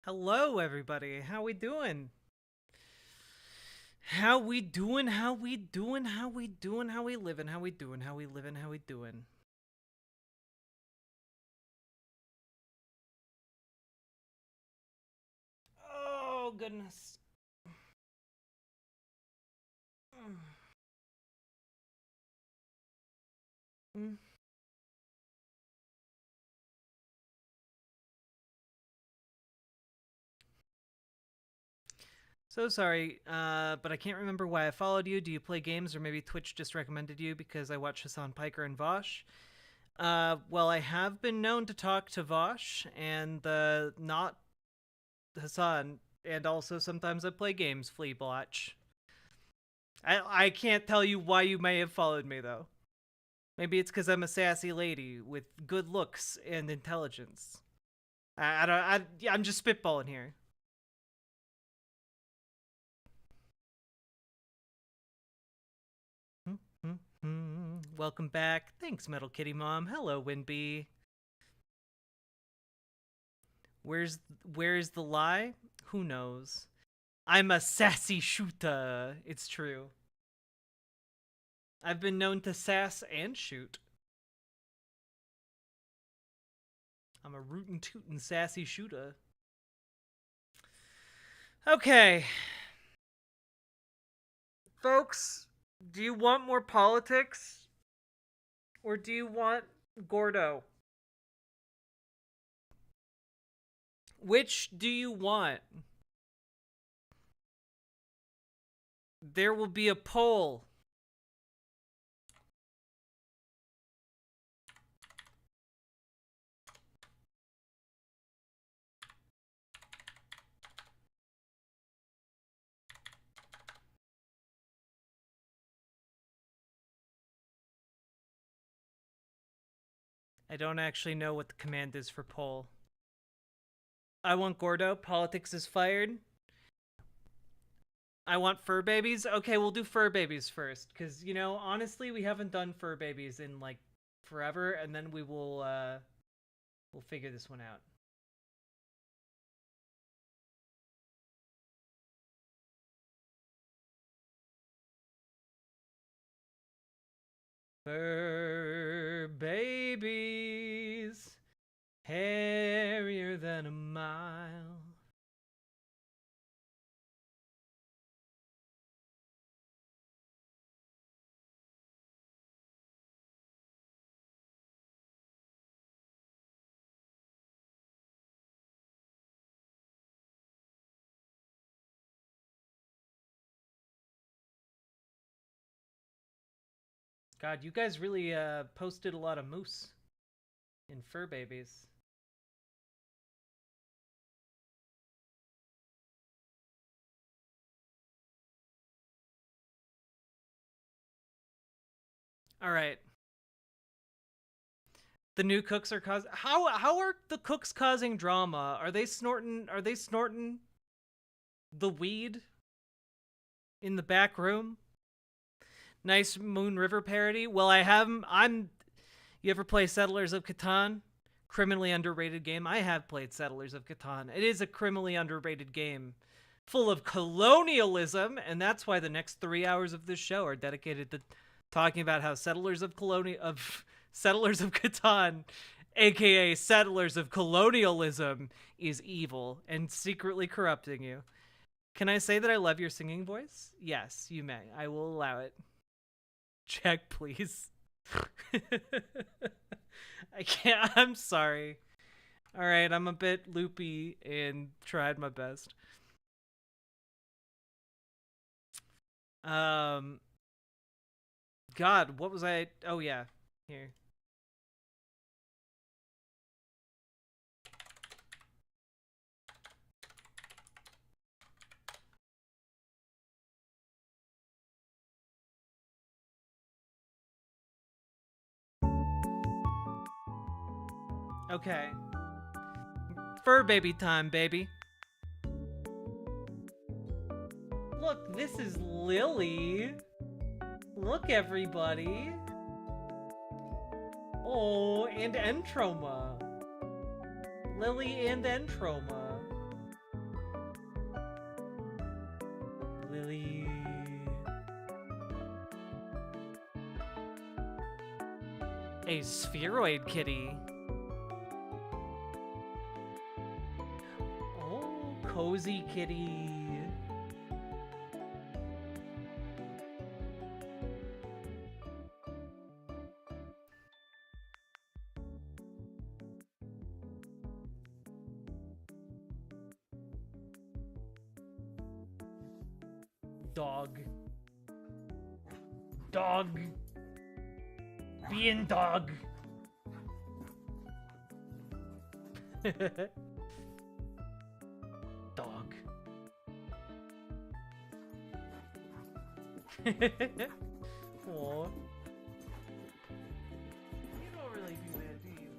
Hello, everybody. How we doing? How we doing? How we doing? How we doing? How we living? How we doing? How we living? How we doing? Oh, goodness. Mm. So sorry, but I can't remember why I followed you. Do you play games, or maybe Twitch just recommended you because I watch Hassan Piker and Vosh? Well, I have been known to talk to Vosh and not Hassan, and also sometimes I play games, Flea Blotch. I can't tell you why you may have followed me, though. Maybe it's because I'm a sassy lady with good looks and intelligence. I'm just spitballing here. Welcome back. Thanks, Metal Kitty Mom. Hello, Winby. Where's the lie? Who knows? I'm a sassy shooter. It's true. I've been known to sass and shoot. I'm a rootin' tootin' sassy shooter. Okay. Folks, do you want more politics? Or do you want Gordo? Which do you want? There will be a poll. I don't actually know what the command is for poll. I want Gordo. Politics is fired. I want fur babies. Okay, we'll do fur babies first. Because, you know, honestly, we haven't done fur babies in, like, forever. And then we'll figure this one out. Fur babies, hairier than a mile. God, you guys really posted a lot of moose in fur babies. All right. The new cooks are causing. How are the cooks causing drama? Are they snorting the weed in the back room? Nice Moon River parody. Well, I'm. You ever play Settlers of Catan? Criminally underrated game. I have played Settlers of Catan. It is a criminally underrated game, full of colonialism, and that's why the next 3 hours of this show are dedicated to talking about how Settlers of Catan, aka Settlers of Colonialism, is evil and secretly corrupting you. Can I say that I love your singing voice? Yes, you may. I will allow it. Check, please. I can't. I'm sorry. All right, I'm a bit loopy and tried my best. God, what was I? Oh yeah, here. Okay. Fur baby time, baby. Look, this is Lily. Look, everybody. Oh, and Entroma. Lily and Entroma. A spheroid kitty. Oh, cozy kitty. Dog. Dog. Being dog. Dog. Aw. You don't really do that, do you?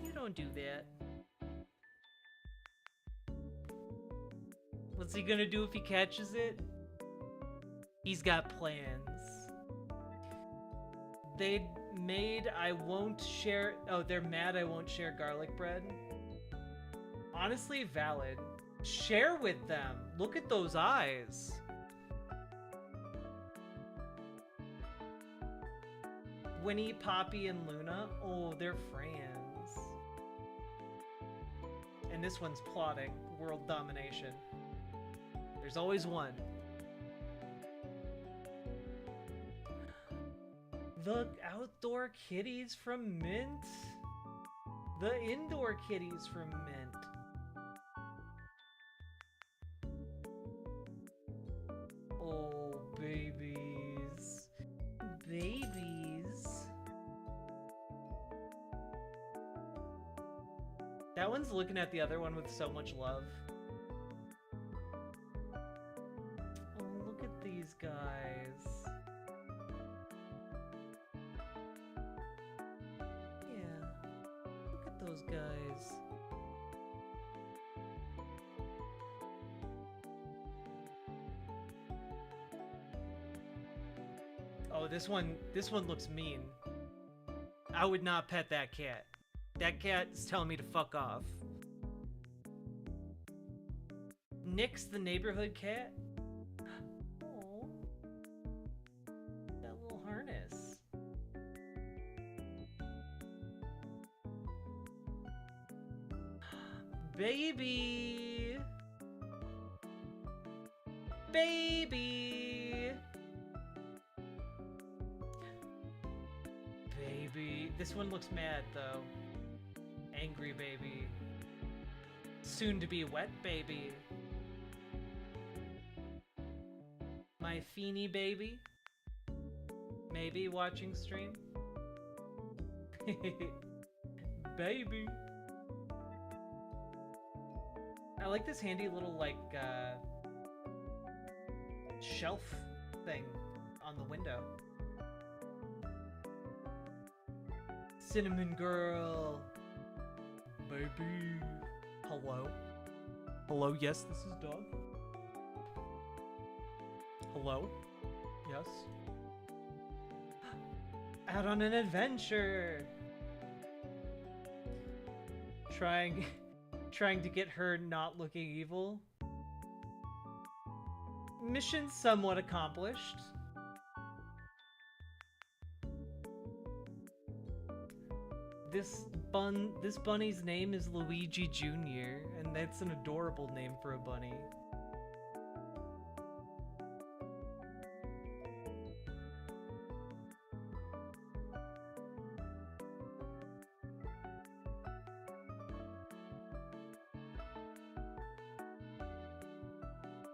You don't do that. What's he gonna do if he catches it? He's got plans. They made I won't share. Oh, they're mad I won't share garlic bread. Honestly, valid. Share with them. Look at those eyes. Winnie, Poppy, and Luna. Oh, they're friends. And this one's plotting world domination. There's always one. The outdoor kitties from Mint. The indoor kitties from Mint. Oh, babies. Babies. That one's looking at the other one with so much love. Oh, look at these guys. Look at those guys. Oh, this one looks mean. I would not pet that cat. That cat is telling me to fuck off. Nick's the neighborhood cat. Oh, that little harness. Baby! Baby! Baby. This one looks mad, though. Angry baby. Soon to be wet baby. My Feeny baby. Maybe watching stream. Baby. I like this handy little, like, shelf thing on the window. Cinnamon girl. Baby. Hello? Hello, yes, this is dog. Hello? Yes? Out on an adventure! Trying to get her not looking evil. Mission somewhat accomplished. This bunny's name is Luigi Jr., and that's an adorable name for a bunny.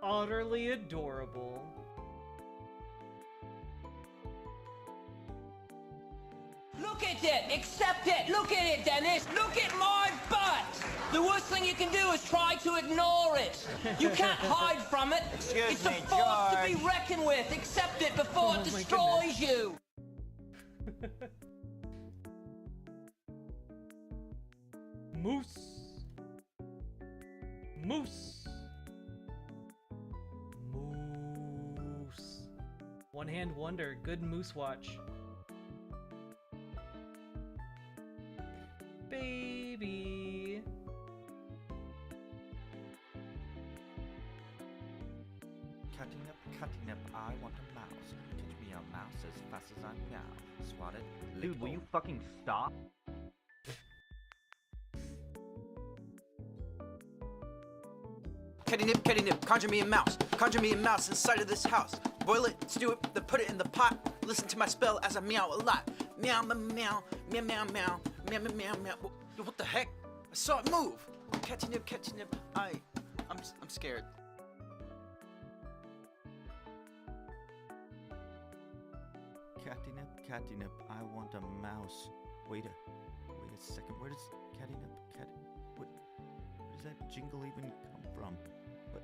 Utterly adorable. Look at it! Accept it! Look at it, Dennis! Look at my butt! The worst thing you can do is try to ignore it. You can't hide from it. It's a force to be reckoned with. Accept it before it destroys you. Moose. Moose. Moose. One hand wonder. Good moose watch. Baby. cutting up, I want a mouse. Catch me a mouse as fast as I meow. Swat it, lick Dude, will you boom. fucking stop? Catty nip, conjure me a mouse. Conjure me a mouse inside of this house. Boil it, stew it, then put it in the pot. Listen to my spell as I meow a lot. Meow, meow, meow, meow, meow, meow, meow, meow, meow, meow. What the heck? I saw it move. Catty nip, I'm scared. Catnip, I want a mouse. Wait a second. Where does where does that jingle even come from? But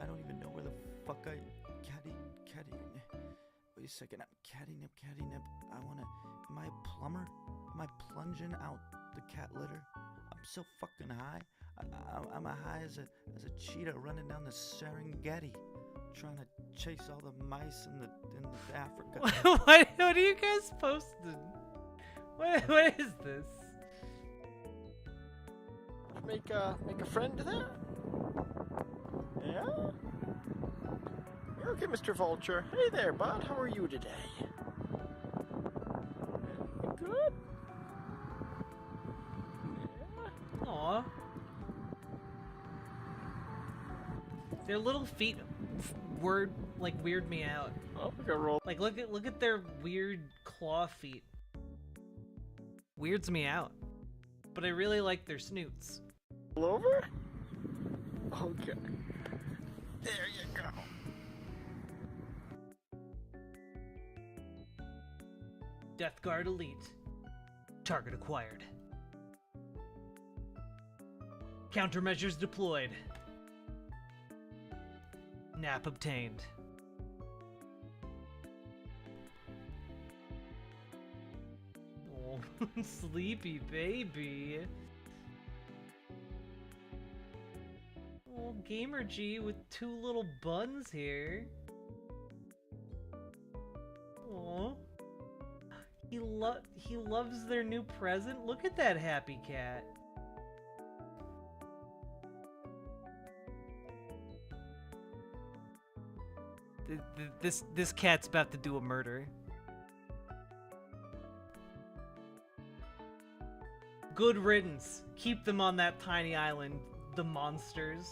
I don't even know where the fuck catty. Wait a second. Catnip. Am I a plumber? Am I plunging out the cat litter? I'm so fucking high. I'm as high as a cheetah running down the Serengeti, trying to chase all the mice in Africa. what are you guys posting? What is this? Make a friend there? Yeah? You're okay, Mr. Vulture. Hey there, bud. How are you today? Good? Yeah. Aw. Their little feet weird me out. Oh, we got roll. Like look at their weird claw feet. Weirds me out. But I really like their snoots. Over? Okay. There you go. Death Guard Elite. Target acquired. Countermeasures deployed. Nap obtained. Oh, sleepy baby. Oh, Gamer G with two little buns here. Oh, he loves their new present. Look at that happy cat. This cat's about to do a murder. Good riddance. Keep them on that tiny island, the monsters.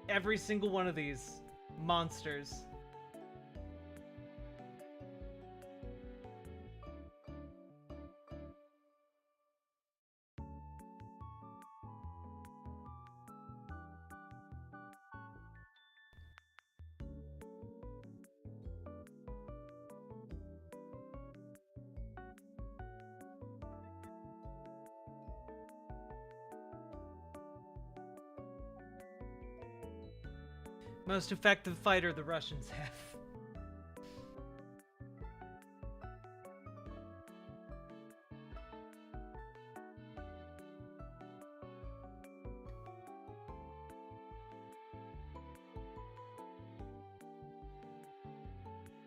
Every single one of these monsters. Most effective fighter the Russians have.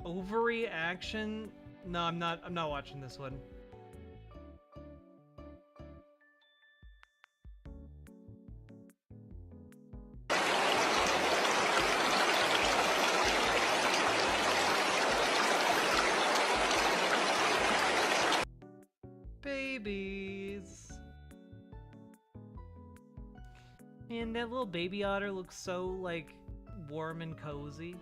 Overreaction? No, I'm not watching this one. Babies. And that little baby otter looks so, like, warm and cozy.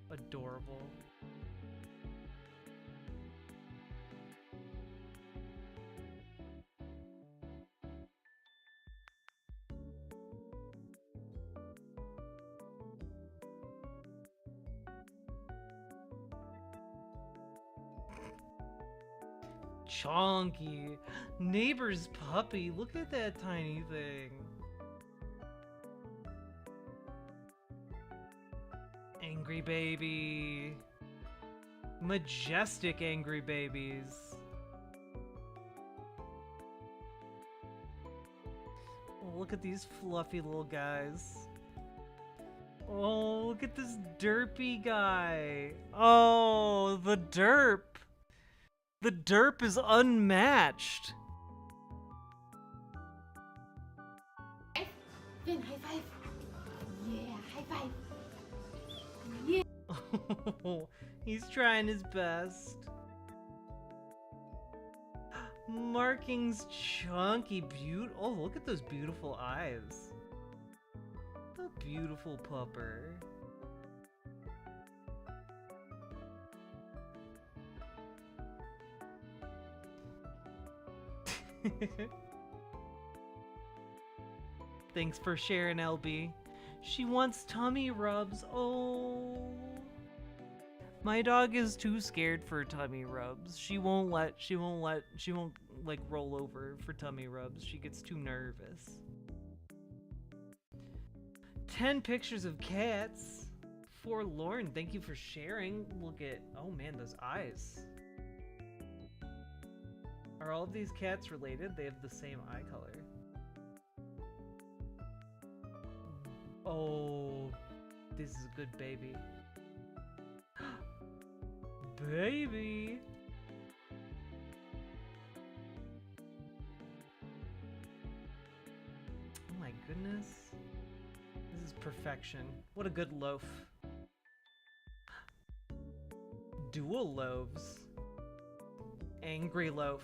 Adorable. Chonky. Neighbor's puppy. Look at that tiny thing. Angry baby. Majestic angry babies. Oh, look at these fluffy little guys. Oh, look at this derpy guy. Oh, the derp. The derp is unmatched. Finn, high five. Yeah, high five. Yeah. He's trying his best. Marking's chunky, oh, look at those beautiful eyes. A beautiful pupper. Thanks for sharing, LB. She wants tummy rubs. Oh. My dog is too scared for tummy rubs. She won't like roll over for tummy rubs. She gets too nervous. 10 pictures of cats. Forlorn, thank you for sharing. Look at, oh man, those eyes. Are all of these cats related? They have the same eye color. Oh, this is a good baby. Baby! Oh my goodness. This is perfection. What a good loaf. Dual loaves. Angry loaf.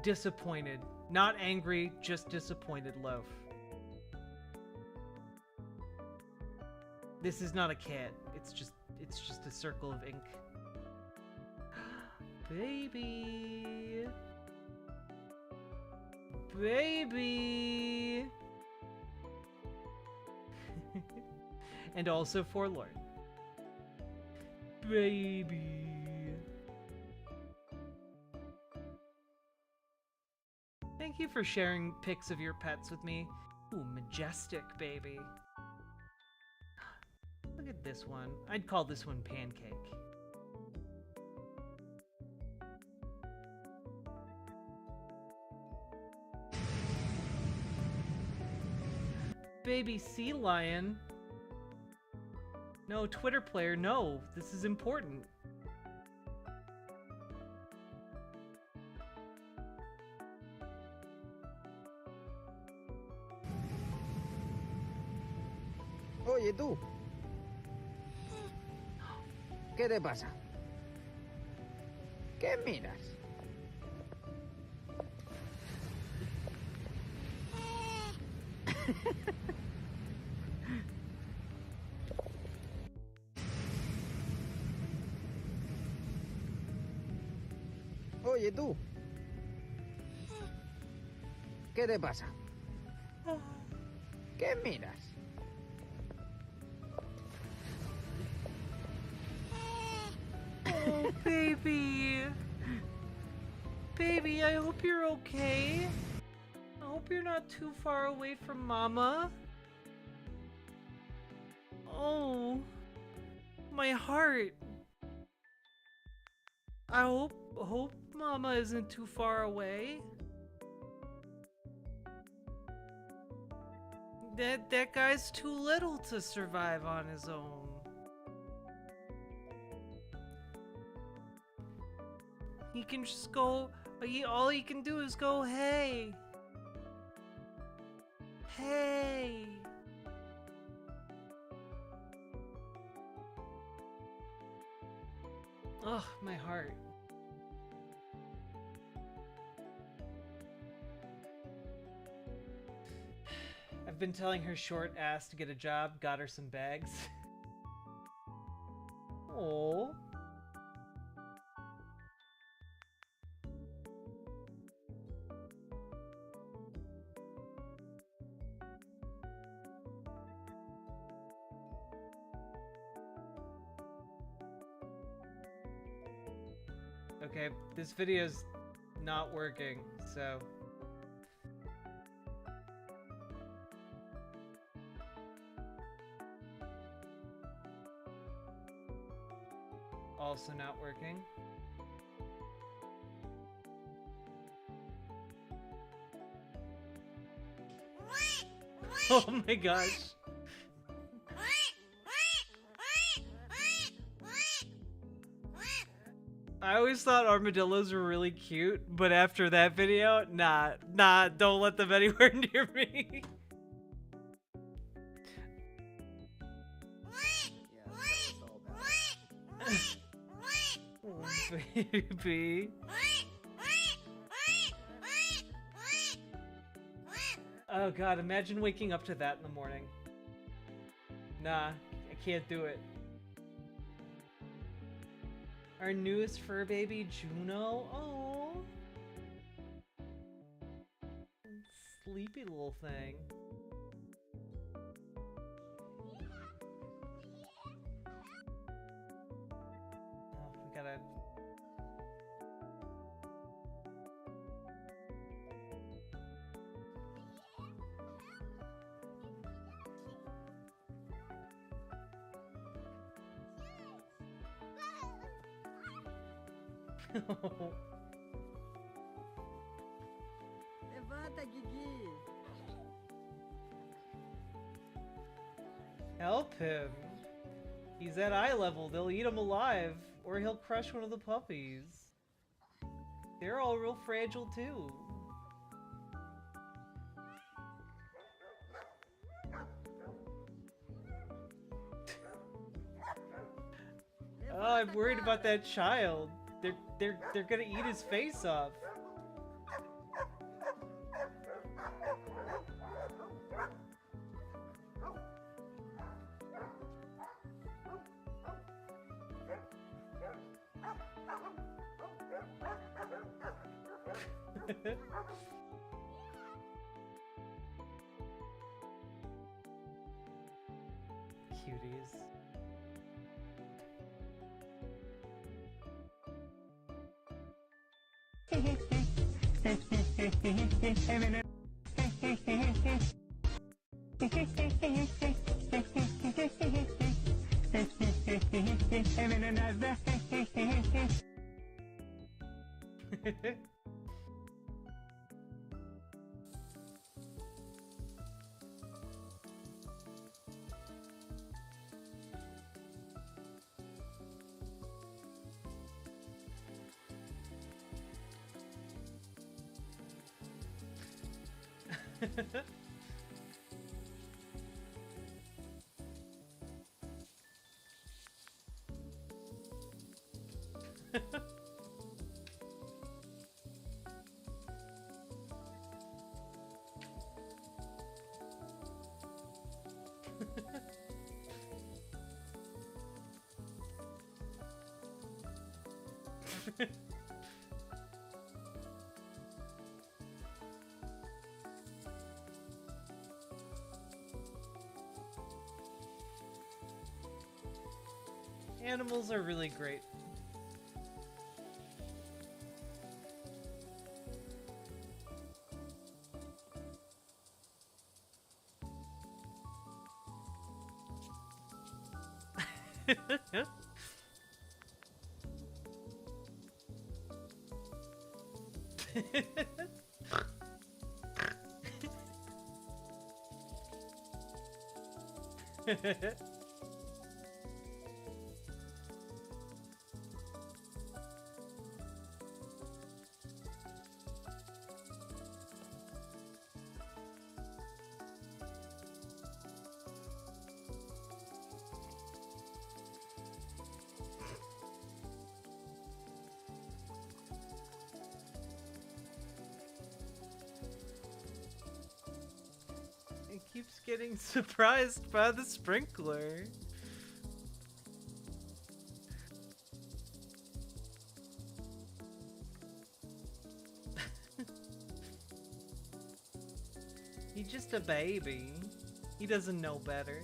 Disappointed. Not angry, just disappointed loaf. This is not a cat. It's just a circle of ink. Baby. Baby. And also forlorn. Baby. Thank you for sharing pics of your pets with me. Ooh, majestic baby. Look at this one. I'd call this one Pancake. Baby sea lion. No, Twitter player, no. This is important. Oye, tú. ¿Qué te pasa? ¿Qué miras? Oye, tú. ¿Qué te pasa? ¿Qué miras? Oh, baby. Baby, I hope you're okay. I hope you're not too far away from Mama. Oh, my heart. I hope Mama isn't too far away. That guy's too little to survive on his own. He can just go, all he can do is go, hey. Hey. Ugh, my heart. I've been telling her short ass to get a job, got her some bags. Oh. Okay, this video's not working, so... Also not working. Oh my gosh. I always thought armadillos were really cute, but after that video, nah, don't let them anywhere near me. Oh, baby. Oh god, imagine waking up to that in the morning. Nah, I can't do it. Our newest fur baby, Juno. Oh, sleepy little thing. Oh, we gotta. Levanta, Gigi. Help him. He's at eye level. They'll eat him alive, or he'll crush one of the puppies. They're all real fragile too. Oh, I'm worried about that child. They're gonna eat his face off. Cuties. Animals are really great. It keeps getting surprised by the sprinkler. He's just a baby. He doesn't know better.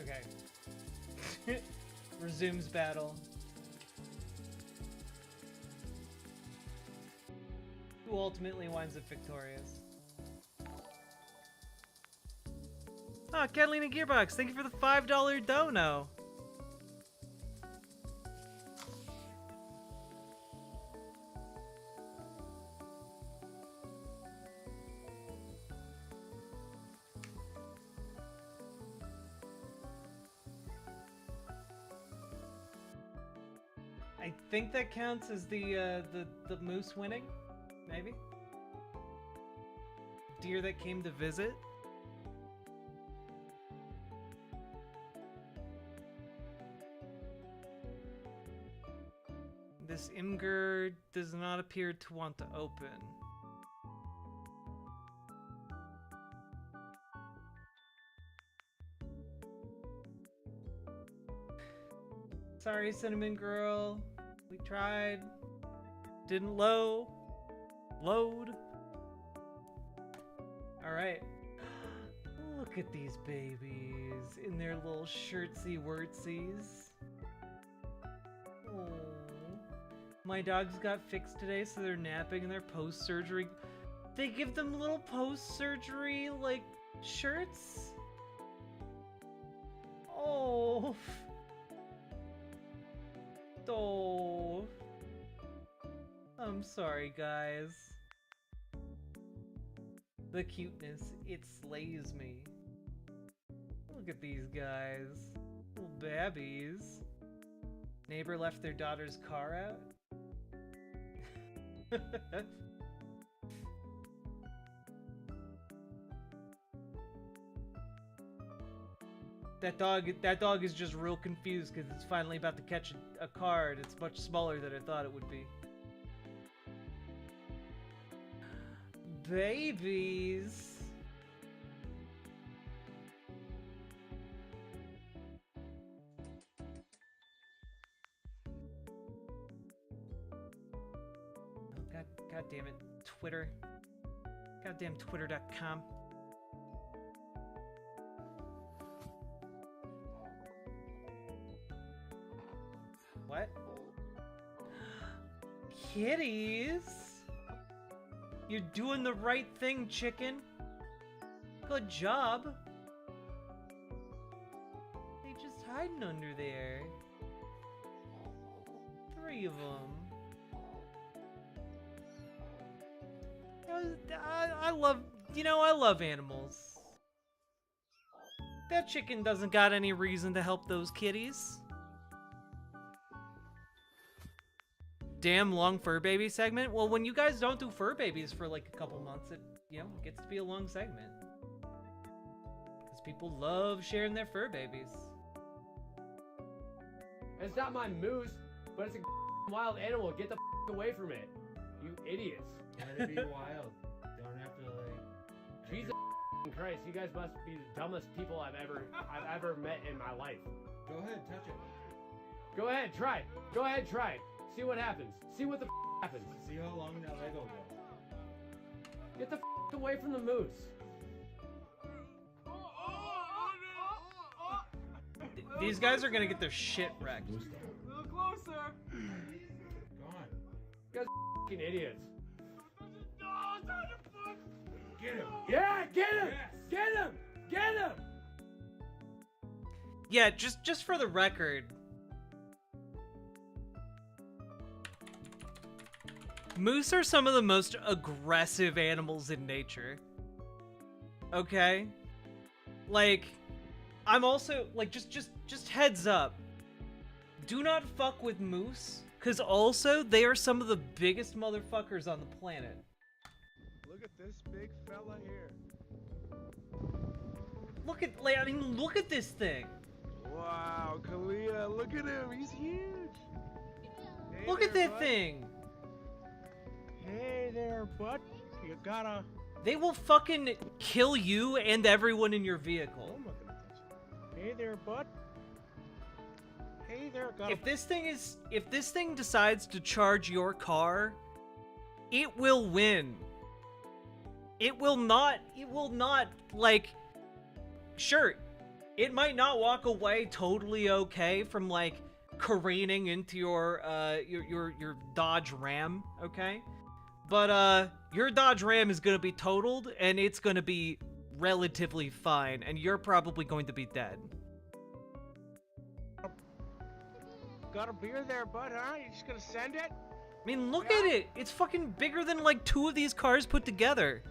Okay. Resumes battle. Who ultimately winds up victorious? Ah, Catalina Gearbox, thank you for the $5 dono. I think that counts as the moose winning, maybe. Deer that came to visit. This Imgur does not appear to want to open. Sorry, Cinnamon Girl. We tried. Didn't load. Alright. Look at these babies in their little shirtsy-wurtsies. My dogs got fixed today, so they're napping and they're post-surgery. They give them little post-surgery, like, shirts? Oh. Oh. I'm sorry, guys. The cuteness, it slays me. Look at these guys. Little babbies. Neighbor left their daughter's car out? That dog is just real confused because it's finally about to catch a car and it's much smaller than I thought it would be. Babies. God damn it, Twitter. Goddamn Twitter.com. What? Kitties? You're doing the right thing, chicken. Good job. They just hiding under there. 3 of them. I love animals. That chicken doesn't got any reason to help those kitties. Damn long fur baby segment. Well, when you guys don't do fur babies for like a couple months, it gets to be a long segment. Because people love sharing their fur babies. It's not my moose, but it's a wild animal. Get the away from it, you idiots. Let it be wild. Don't have to like. Jesus Christ, you guys must be the dumbest people I've ever met in my life. Go ahead, touch it. Go ahead, try. Go ahead, try. See what happens. See what the happens. See how long that leg will go. Get the away from the moose. These guys are gonna get their shit wrecked. A little closer. Go on. You guys are f***ing idiots. Get him. Yeah, get him. Yes. Get him. Get him. Yeah, just for the record. Moose are some of the most aggressive animals in nature. Okay? Like, I'm also, like, just heads up. Do not fuck with moose, because also, they are some of the biggest motherfuckers on the planet. Look at this big fella here. Look at this thing. Wow, Kalia, look at him. He's huge. Hey Look there, at that bud. thing. Hey there, bud. You gotta. They will fucking kill you and everyone in your vehicle. I'm not gonna touch it. Hey there, bud. Hey there, gotta. If this thing decides to charge your car, it will win. It will not, like, sure, it might not walk away totally okay from, like, careening into your Dodge Ram, okay? But, your Dodge Ram is gonna be totaled, and it's gonna be relatively fine, and you're probably going to be dead. Got a beer there, bud, huh? You just gonna send it? I mean, look at it! It's fucking bigger than, like, 2 of these cars put together.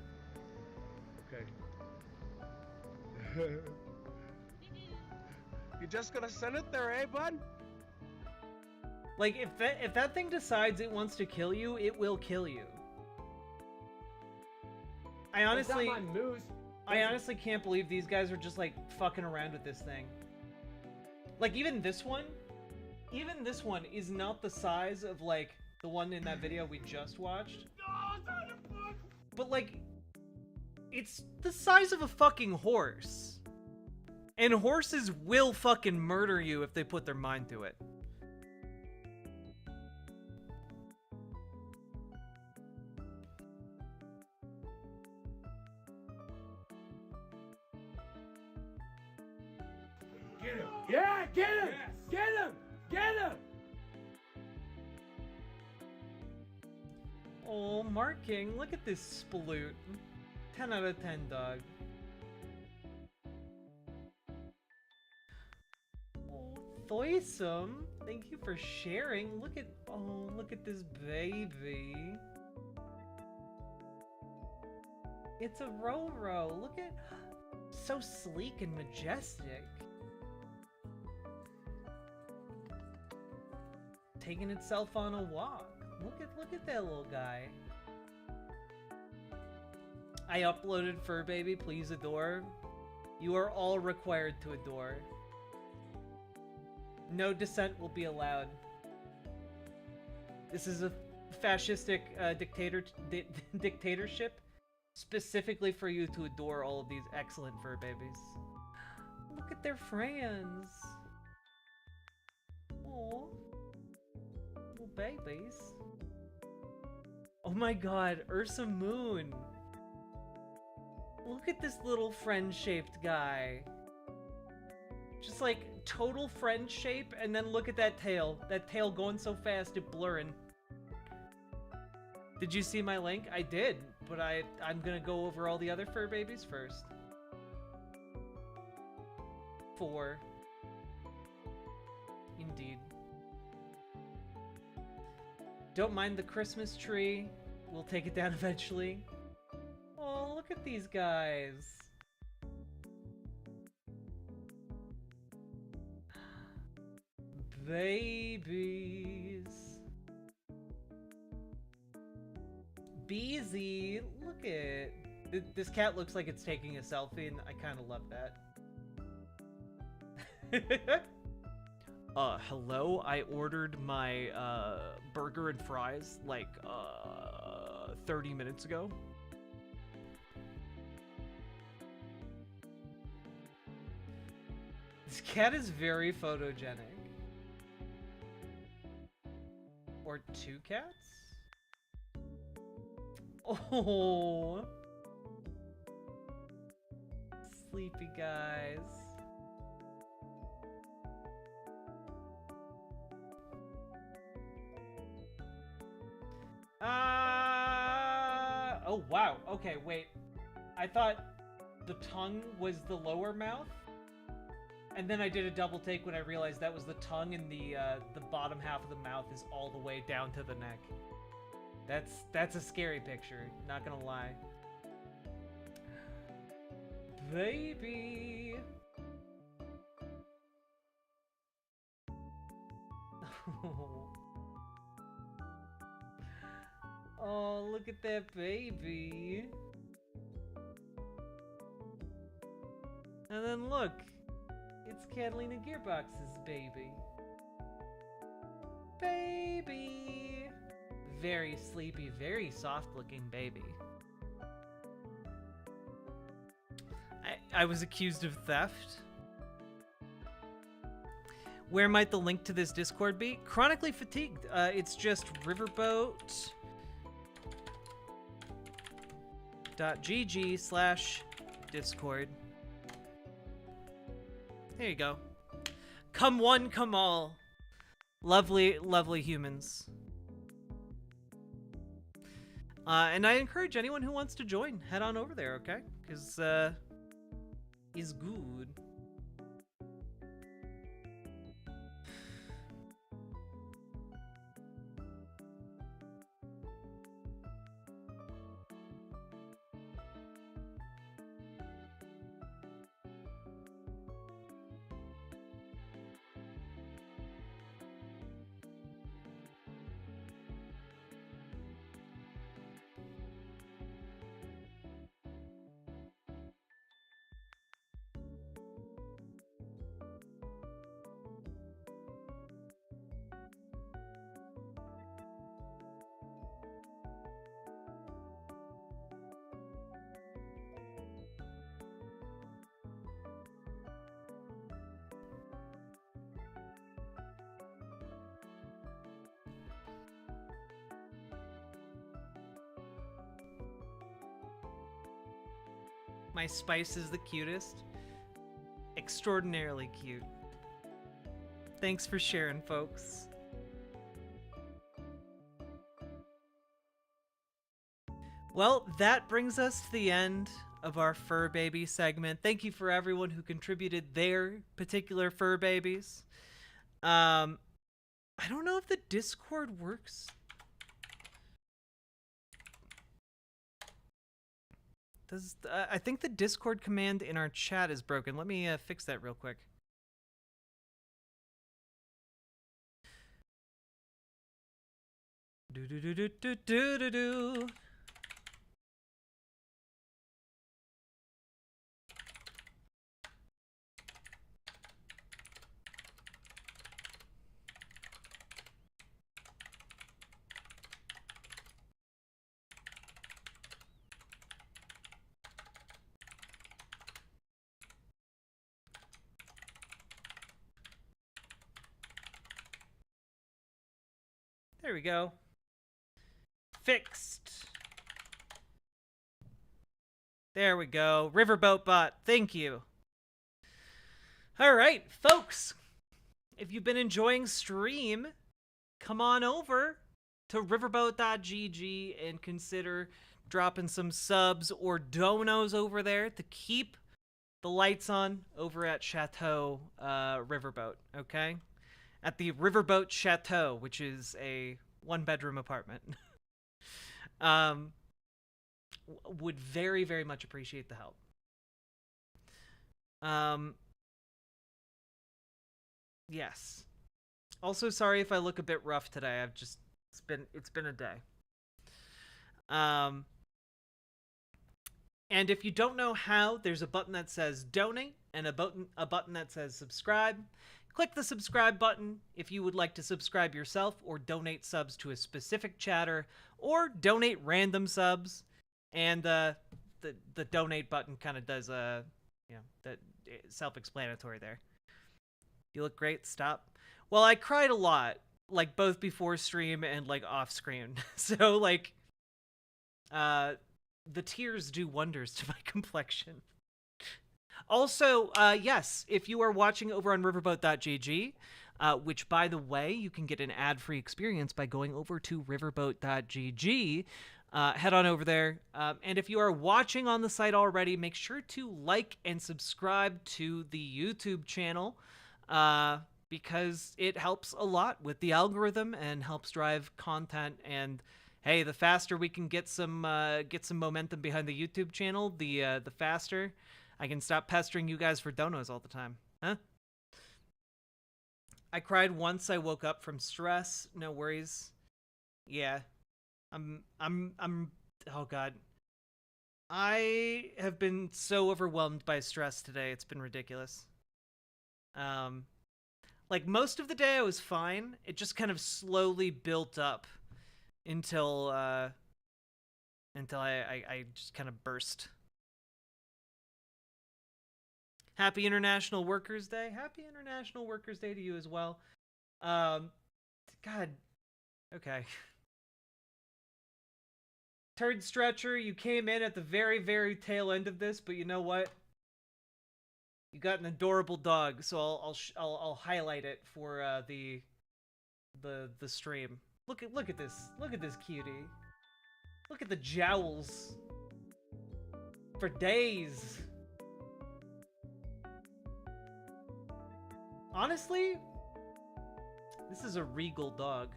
Okay. You just gonna send it there, eh, bud? Like, if that thing decides it wants to kill you, it will kill you. I honestly can't believe these guys are just like fucking around with this thing. Like even this one is not the size of like the one in that video we just watched. But like, it's the size of a fucking horse. And horses will fucking murder you if they put their mind to it. Get him! Yeah, get him! Yes. Get him! Get him! Oh, marking. Look at this sploot. 10 out of 10, dog. Oh, Thoysome. Thank you for sharing. Look at this baby. It's a Roro. Look at... So sleek and majestic. Taking itself on a walk. Look at that little guy. I uploaded Fur Baby, please adore. You are all required to adore. No dissent will be allowed. This is a fascistic dictatorship specifically for you to adore all of these excellent fur babies. Look at their friends. Aww. Little babies. Oh my god, Ursa Moon. Look at this little friend-shaped guy. Just like total friend shape, and then look at that tail. That tail going so fast it blurring. Did you see my link? I did, but I'm gonna go over all the other fur babies first. 4. Indeed. Don't mind the Christmas tree. We'll take it down eventually. Oh, look at these guys. Babies. Beezy, look at... This cat looks like it's taking a selfie, and I kind of love that. Hello? I ordered my, burger and fries, like, 30 minutes ago. This cat is very photogenic. Or 2 cats? Oh, sleepy guys. Oh wow. Okay, wait. I thought the tongue was the lower mouth, and then I did a double take when I realized that was the tongue, and the bottom half of the mouth is all the way down to the neck. That's a scary picture, not gonna lie. Baby. Oh, look at that baby. And then look, it's Catalina Gearbox's baby. Baby. Very sleepy, very soft-looking baby. I was accused of theft. Where might the link to this Discord be? Chronically Fatigued. It's just riverboat.gg/Discord. There you go. Come one, come all. Lovely, lovely humans. And I encourage anyone who wants to join, head on over there, okay? Because, it's good. My Spice is the cutest. Extraordinarily cute. Thanks for sharing, folks. Well, that brings us to the end of our fur baby segment. Thank you for everyone who contributed their particular fur babies. I don't know if the Discord works. I think the Discord command in our chat is broken. Let me fix that real quick. Do do do do do do do do. There we go. Fixed. There we go. Riverboat bot, thank you. All right, folks. If you've been enjoying stream, come on over to riverboat.gg and consider dropping some subs or donos over there to keep the lights on over at Chateau Riverboat, okay? At the Riverboat Chateau, which is a one-bedroom apartment. Would very, very much appreciate the help. Yes. Also, sorry if I look a bit rough today. It's been a day. And if you don't know how, there's a button that says donate and a button that says subscribe. Click the subscribe button if you would like to subscribe yourself or donate subs to a specific chatter or donate random subs. And the donate button kind of does that self-explanatory there. You look great. Stop. Well, I cried a lot, like both before stream and like off screen. So like the tears do wonders to my complexion. Also, yes, if you are watching over on riverboat.gg, which, by the way, you can get an ad-free experience by going over to riverboat.gg, head on over there. And if you are watching on the site already, make sure to like and subscribe to the YouTube channel, because it helps a lot with the algorithm and helps drive content. And hey, the faster we can get some momentum behind the YouTube channel, the faster I can stop pestering you guys for donos all the time. Huh? I cried once I woke up from stress. No worries. Yeah. I'm oh god. I have been so overwhelmed by stress today. It's been ridiculous. Like most of the day I was fine. It just kind of slowly built up until I just kind of burst. Happy International Workers' Day. Happy International Workers' Day to you as well. God. Okay. Turd Stretcher, you came in at the very, very tail end of this, but you know what? You got an adorable dog, so I'll highlight it for the stream. Look at this. Look at this cutie. Look at the jowls. For days. Honestly, this is a regal dog.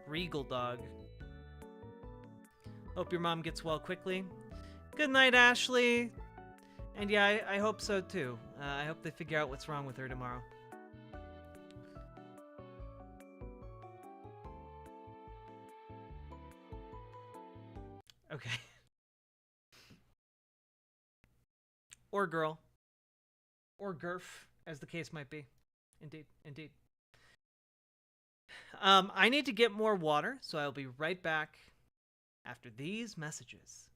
Regal dog. Hope your mom gets well quickly. Good night, Ashley. And yeah, I hope so too. I hope they figure out what's wrong with her tomorrow. Okay. Or girl. Or girf, as the case might be. Indeed, indeed. I need to get more water, so I'll be right back after these messages.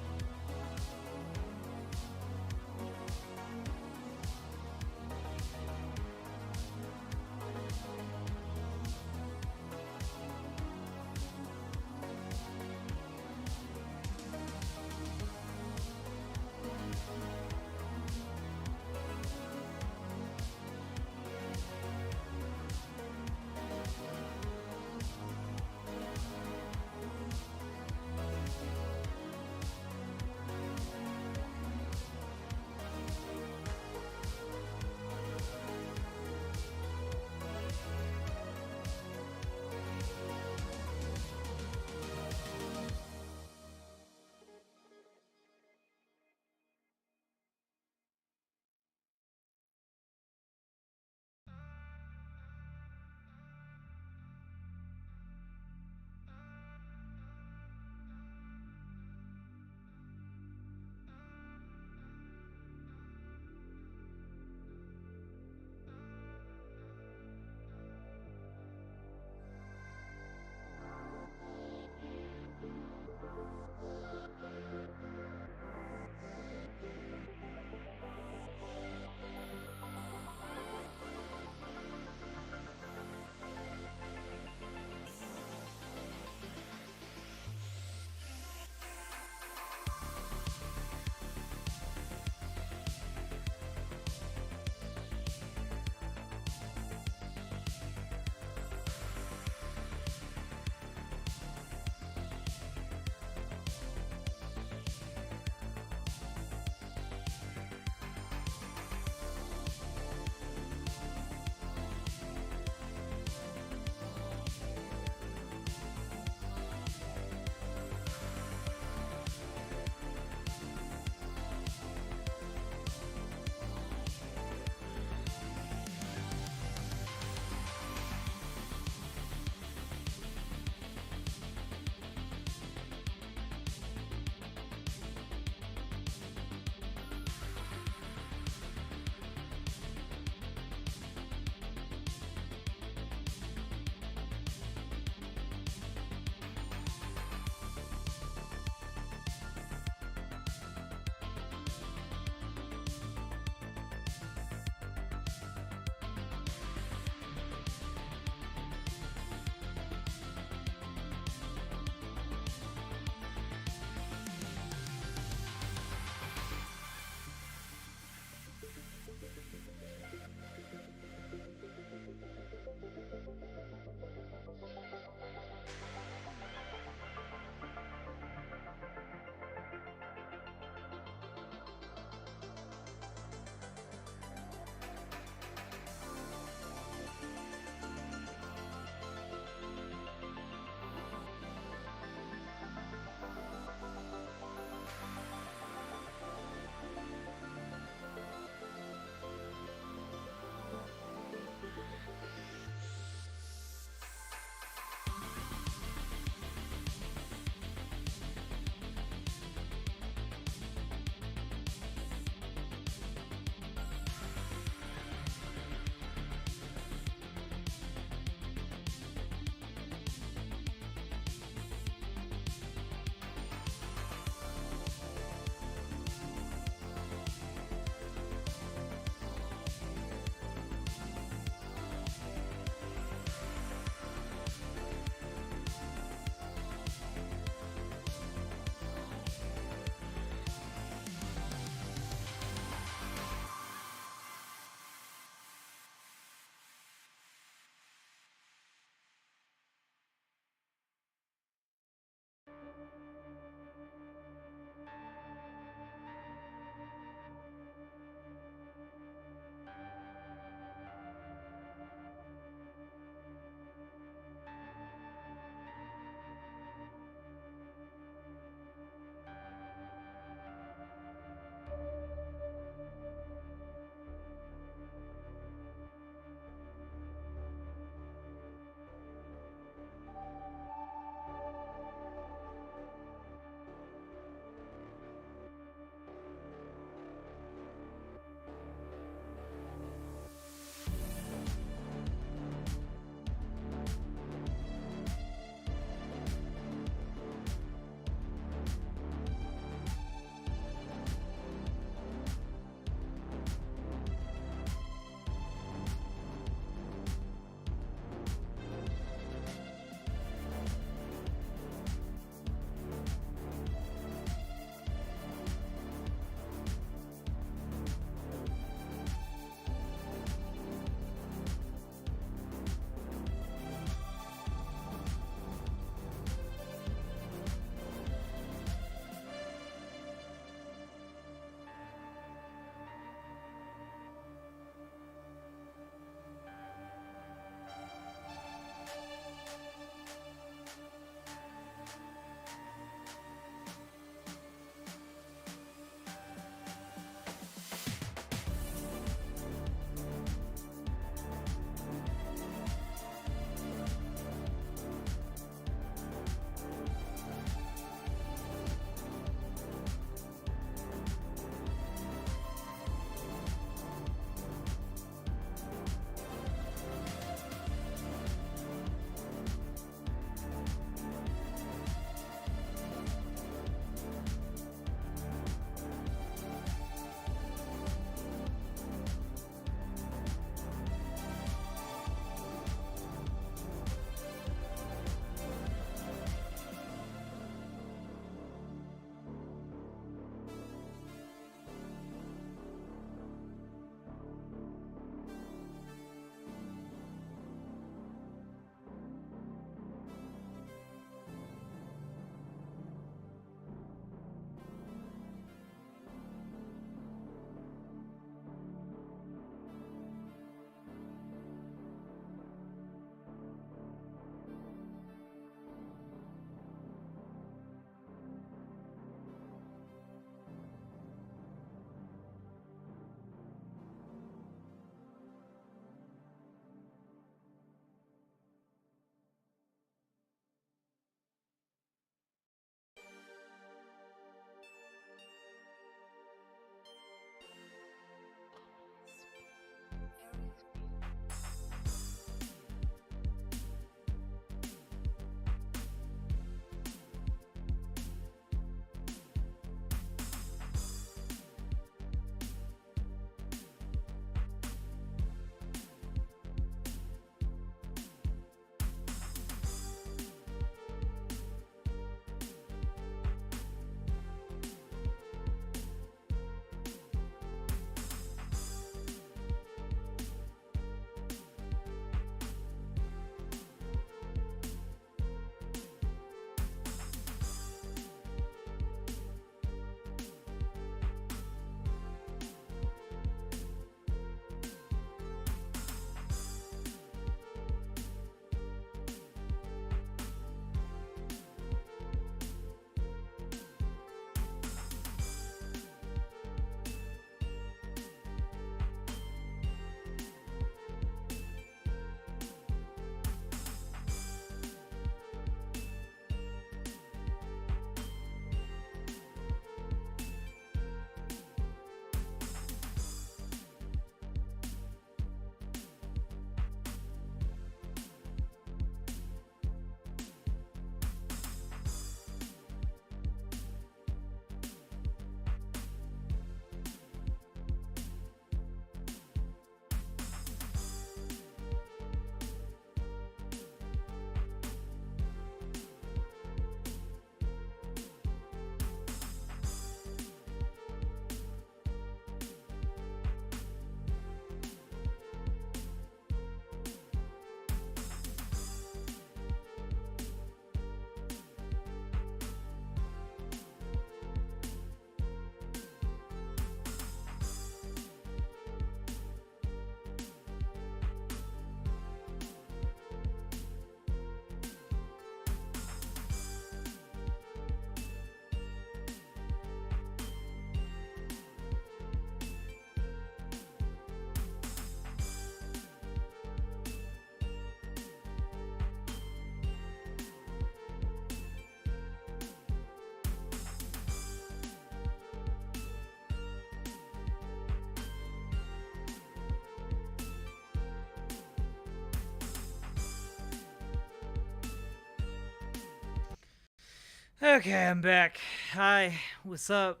Okay, I'm back. Hi, what's up?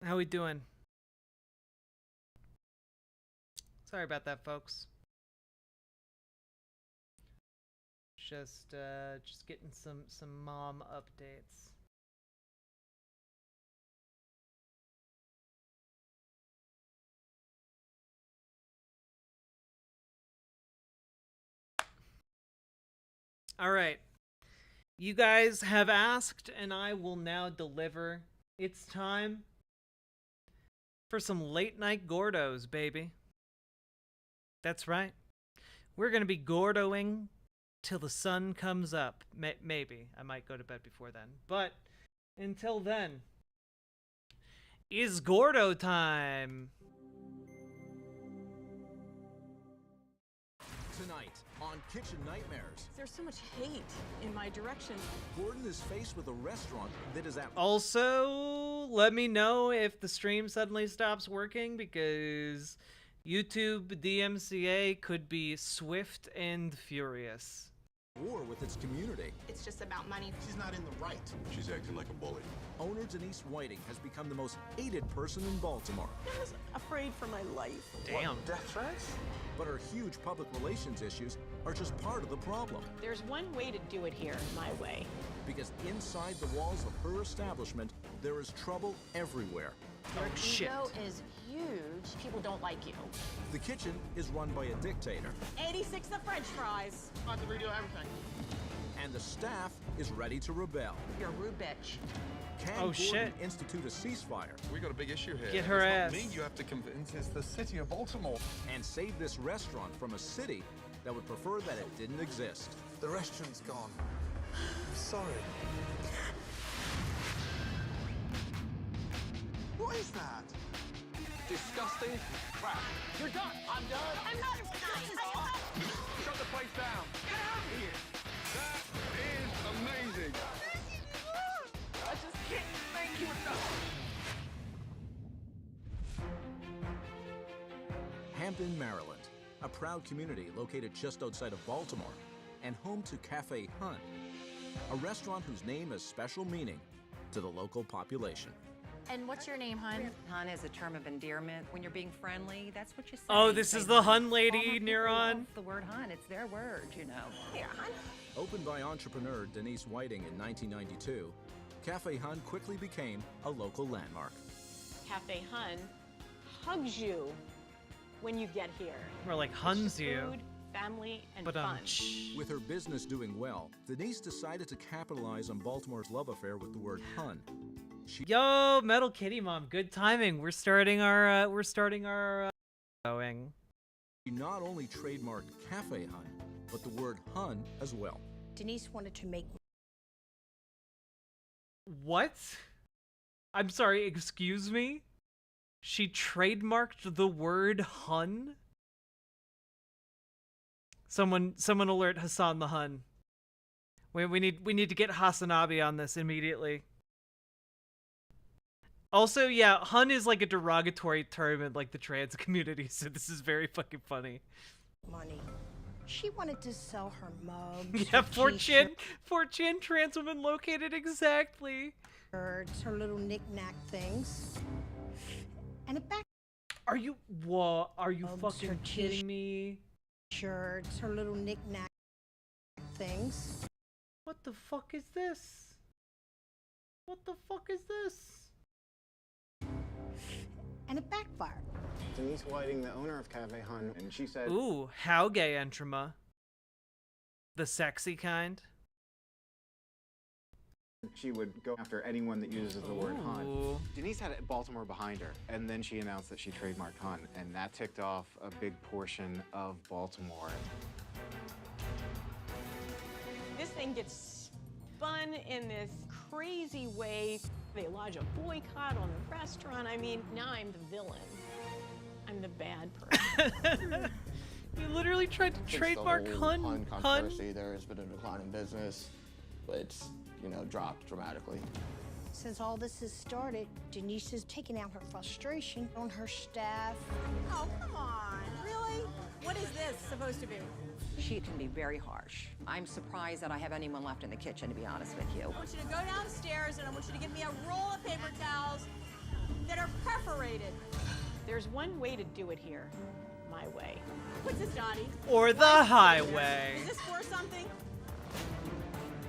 How we doing? Sorry about that, folks. Just getting some mom updates. All right. You guys have asked, and I will now deliver. It's time for some late night Gordos, baby. That's right. We're going to be Gordoing till the sun comes up. Maybe. I might go to bed before then. But until then, is Gordo time. Tonight on Kitchen Nightmares, There's so much hate in my direction. Gordon is faced with a restaurant that is at Also, let me know if the stream suddenly stops working, because YouTube DMCA could be swift and furious. war with its community. It's just about money. She's not in the right. She's acting like a bully. Owner Denise Whiting has become the most hated person in Baltimore. I was afraid for my life. Damn. Death threats? But her huge public relations issues are just part of the problem. There's one way to do it here, my way. Because inside the walls of her establishment, there is trouble everywhere. Your shit. ego is huge. People don't like you. The kitchen is run by a dictator. 86 the French fries. About to redo everything. And the staff is ready to rebel. You're a rude bitch. Can Oh, Gordon shit. institute a ceasefire? We got a big issue here. Get her it's ass. Not me you have to convince, it's the city of Baltimore. And save this restaurant from a city that would prefer that it didn't exist. The restaurant's gone. I'm sorry. What is that? Disgusting crap. You're done. I'm done. I'm not nice. Shut the place down. Get out of here. That is amazing. I just can't thank you enough. Hampton, Maryland, a proud community located just outside of Baltimore and home to Cafe Hun, a restaurant whose name has special meaning to the local population. And what's your name, hun? Hun is a term of endearment. When you're being friendly, that's what you say. Oh, this Say is the Hun All lady, my people Neuron. love the word hun, it's their word, you know. Here, hon. Opened by entrepreneur Denise Whiting in 1992, Cafe Hun quickly became a local landmark. Cafe Hun hugs you when you get here. More like It's huns just you. Food, family, and But fun. With her business doing well, Denise decided to capitalize on Baltimore's love affair with the word Hun. Yo, Metal Kitty Mom, good timing. We're starting our going. She not only trademarked Cafe Hun, but the word Hun as well. Denise wanted to make What? I'm sorry, excuse me? She trademarked the word Hun? Someone alert Hassan the Hun. We need to get Hasanabi on this immediately. Also, yeah, Hun is like a derogatory term in like the trans community, so this is very fucking funny. money. She wanted to sell her mugs. Yeah, her 4chan trans woman located exactly. T-shirts, her little knick-knack things. And a back. Are you Mugs, fucking her kidding me? T-shirts, her little knick-knack things. What the fuck is this? What the fuck is this? And it backfired. Denise Whiting, the owner of Cafe Hun, and she said, Ooh, how gay, Entrama? The sexy kind? she would go after anyone that uses the word Hun. Ooh. Denise had Baltimore behind her, and then she announced that she trademarked Hun, and that ticked off a big portion of Baltimore. This thing gets spun in this crazy way. They lodge a boycott on the restaurant. I mean, now I'm the villain. I'm the bad person. You literally tried to Since trademark the whole Hun. Hun controversy, there has been a decline in business, but it's, dropped dramatically. Since all this has started, Denise is taking out her frustration on her staff. Oh, come on. Really? What is this supposed to be? She can be very harsh. I'm surprised that I have anyone left in the kitchen, to be honest with you. I want you to go downstairs and I want you to give me a roll of paper towels that are perforated. There's one way to do it here. My way. What's this, Johnny? Or the highway. Is this for something?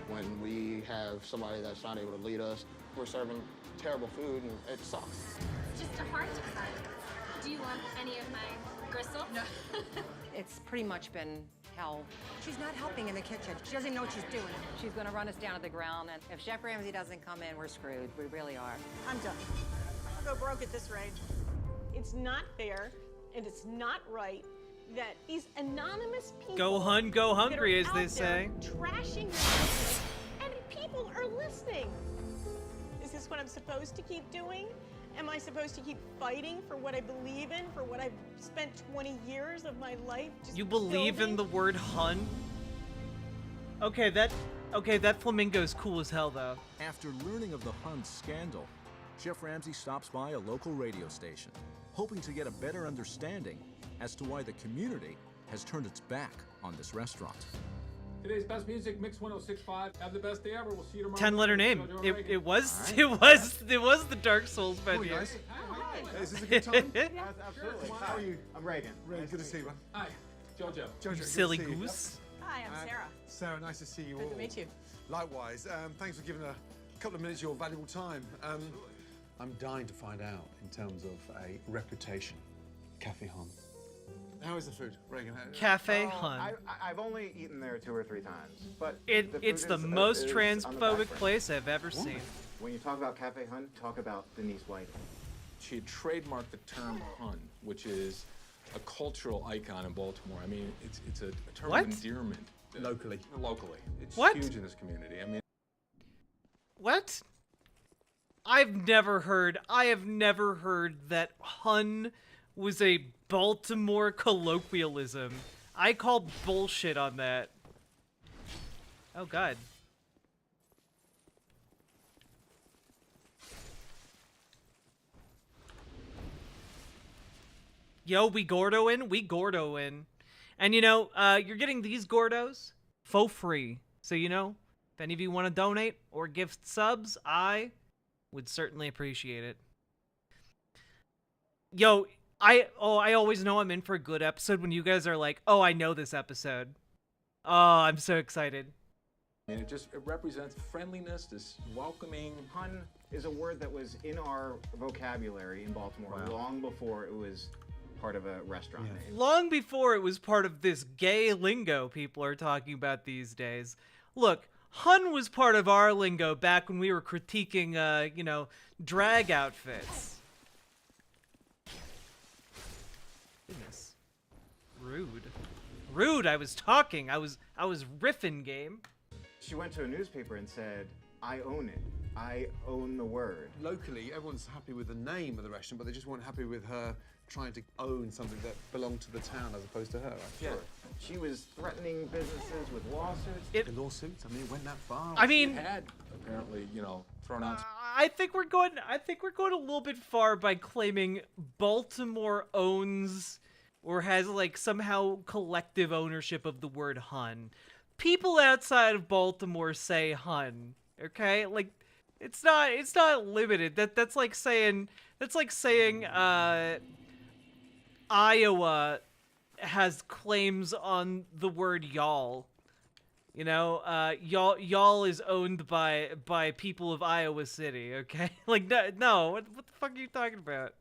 When we have somebody that's not able to lead us, we're serving terrible food and it sucks. Just a heart attack. Do you want any of my gristle? No. It's pretty much been hell. She's not helping in the kitchen. She doesn't even know what she's doing. She's gonna run us down to the ground, and if Chef Ramsay doesn't come in, we're screwed. We really are. I'm done. I'll go broke at this rate. It's not fair, and it's not right that these anonymous people Go Hun, go hungry, that as are they out say. there trashing your business, and people are listening. Is this what I'm supposed to keep doing? Am I supposed to keep fighting for what I believe in, for what I've spent 20 years of my life just You believe building? in the word Hun? Okay, that flamingo's cool as hell, though. After learning of the Hun scandal, Chef Ramsay stops by a local radio station, hoping to get a better understanding as to why the community has turned its back on this restaurant. Today's best music, Mix 106.5. Have the best day ever. We'll see you tomorrow. 10-letter name. It was the Dark Souls menu. Guys. Is this a good time? Absolutely. How are you? I'm Reagan. Reagan, good to see you, man. Hi, Jojo. Jojo, You silly good to see you. goose. Hi, I'm Sarah. Sarah, nice to see you all. Good to meet you. Likewise. Thanks for giving a couple of minutes of your valuable time. I'm dying to find out in terms of a reputation. Cafe Hun. How is the food, Reagan? Cafe Hun. I've only eaten there 2 or 3 times, but It's the most transphobic place I've ever seen. When you talk about Cafe Hun, talk about Denise White. She had trademarked the term Hun, which is a cultural icon in Baltimore. I mean, it's a term What? of endearment. Locally. Locally. It's What? huge in this community. I mean, What? I have never heard that Hun was a Baltimore colloquialism. I call bullshit on that. Oh, God. Yo, we Gordoing? We Gordoing. And, you know, you're getting these Gordos for free. So, you know, if any of you want to donate or gift subs, I would certainly appreciate it. Yo, I always know I'm in for a good episode when you guys are like, oh, I know this episode. Oh, I'm so excited. and it represents friendliness, this welcoming. Hun is a word that was in our vocabulary in Baltimore long before it was part of a restaurant name. Long before it was part of this gay lingo people are talking about these days. Look, Hun was part of our lingo back when we were critiquing, you know, drag outfits. Goodness. Rude. Rude, I was talking. I was riffing, game. She went to a newspaper and said, I own it. I own the word. Locally, everyone's happy with the name of the restaurant, but they just weren't happy with her trying to own something that belonged to the town as opposed to her. I'm sure. She was threatening businesses with lawsuits. The lawsuits? I mean, it went that far. I mean, She had apparently, you know, thrown out. I think we're going a little bit far by claiming Baltimore owns or has like somehow collective ownership of the word Hun. People outside of Baltimore say Hun, okay? Like it's not limited. That's like saying Iowa has claims on the word y'all. You know, y'all is owned by people of Iowa City, okay? Like no, what the fuck are you talking about?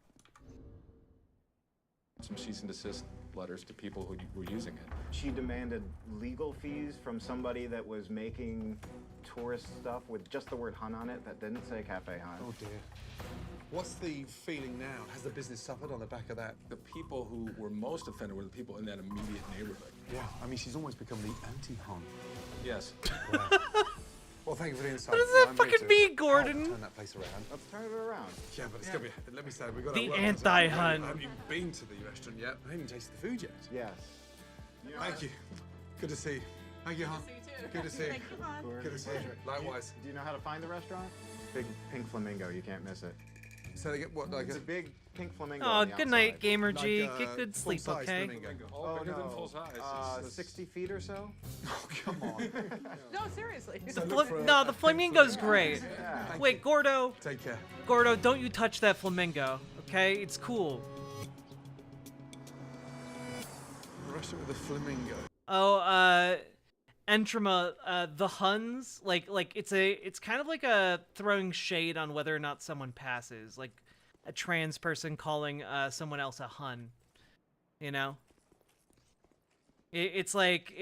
Some cease and desist letters to people who were using it. She demanded legal fees from somebody that was making tourist stuff with just the word Hun on it that didn't say Cafe Hun. Oh dear. What's the feeling now? Has the business suffered on the back of that? The people who were most offended were the people in that immediate neighborhood. Yeah, I mean, she's almost become the anti-Hun. Yes. Well, thank you for the insight. What does that fucking mean, Gordon? Turn that place around. Let's turn it around. Yeah, but it's gonna be. Let me say, we got The our anti-Hun. I haven't even been to the restaurant yet. I haven't tasted the food yet. Yes. Thank you. Good to see you. Thank you, Hun. Good to see you. Thank you, Hon. Good to see you. Likewise. Do you know how to find the restaurant? Big pink flamingo. You can't miss it. So they get what, like It's a big pink flamingo. Oh, on the good night, outside. Gamer G. Get good sleep, full-size okay? flamingo. Oh, bigger than full size. It's 60 feet or so. Oh, come on. No, seriously. No, the flamingo's great. Yeah. Wait, Gordo. Take care. Gordo, don't you touch that flamingo, okay? It's cool. Rush it with a flamingo. Oh, Entrama, the Huns, like it's kind of like a throwing shade on whether or not someone passes, like a trans person calling someone else a Hun, you know? It's like,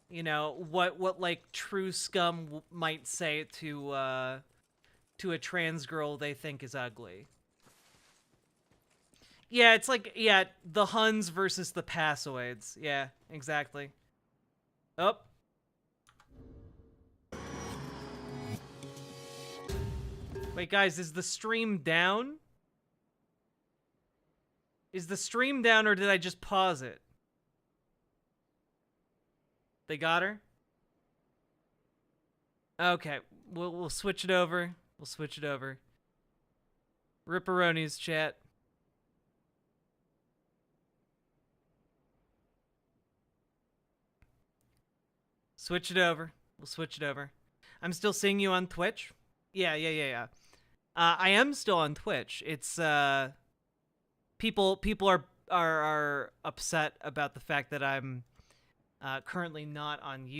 you know, what like true scum might say to a trans girl they think is ugly. Yeah, it's like, yeah, the Huns versus the Passoids. Yeah, exactly. Oh. Wait, guys, is the stream down? Is the stream down, or did I just pause it? They got her? Okay, we'll switch it over. We'll switch it over. Ripperonis, chat. Switch it over. We'll switch it over. I'm still seeing you on Twitch? Yeah. I am still on Twitch. It's people are upset about the fact that I'm currently not on YouTube.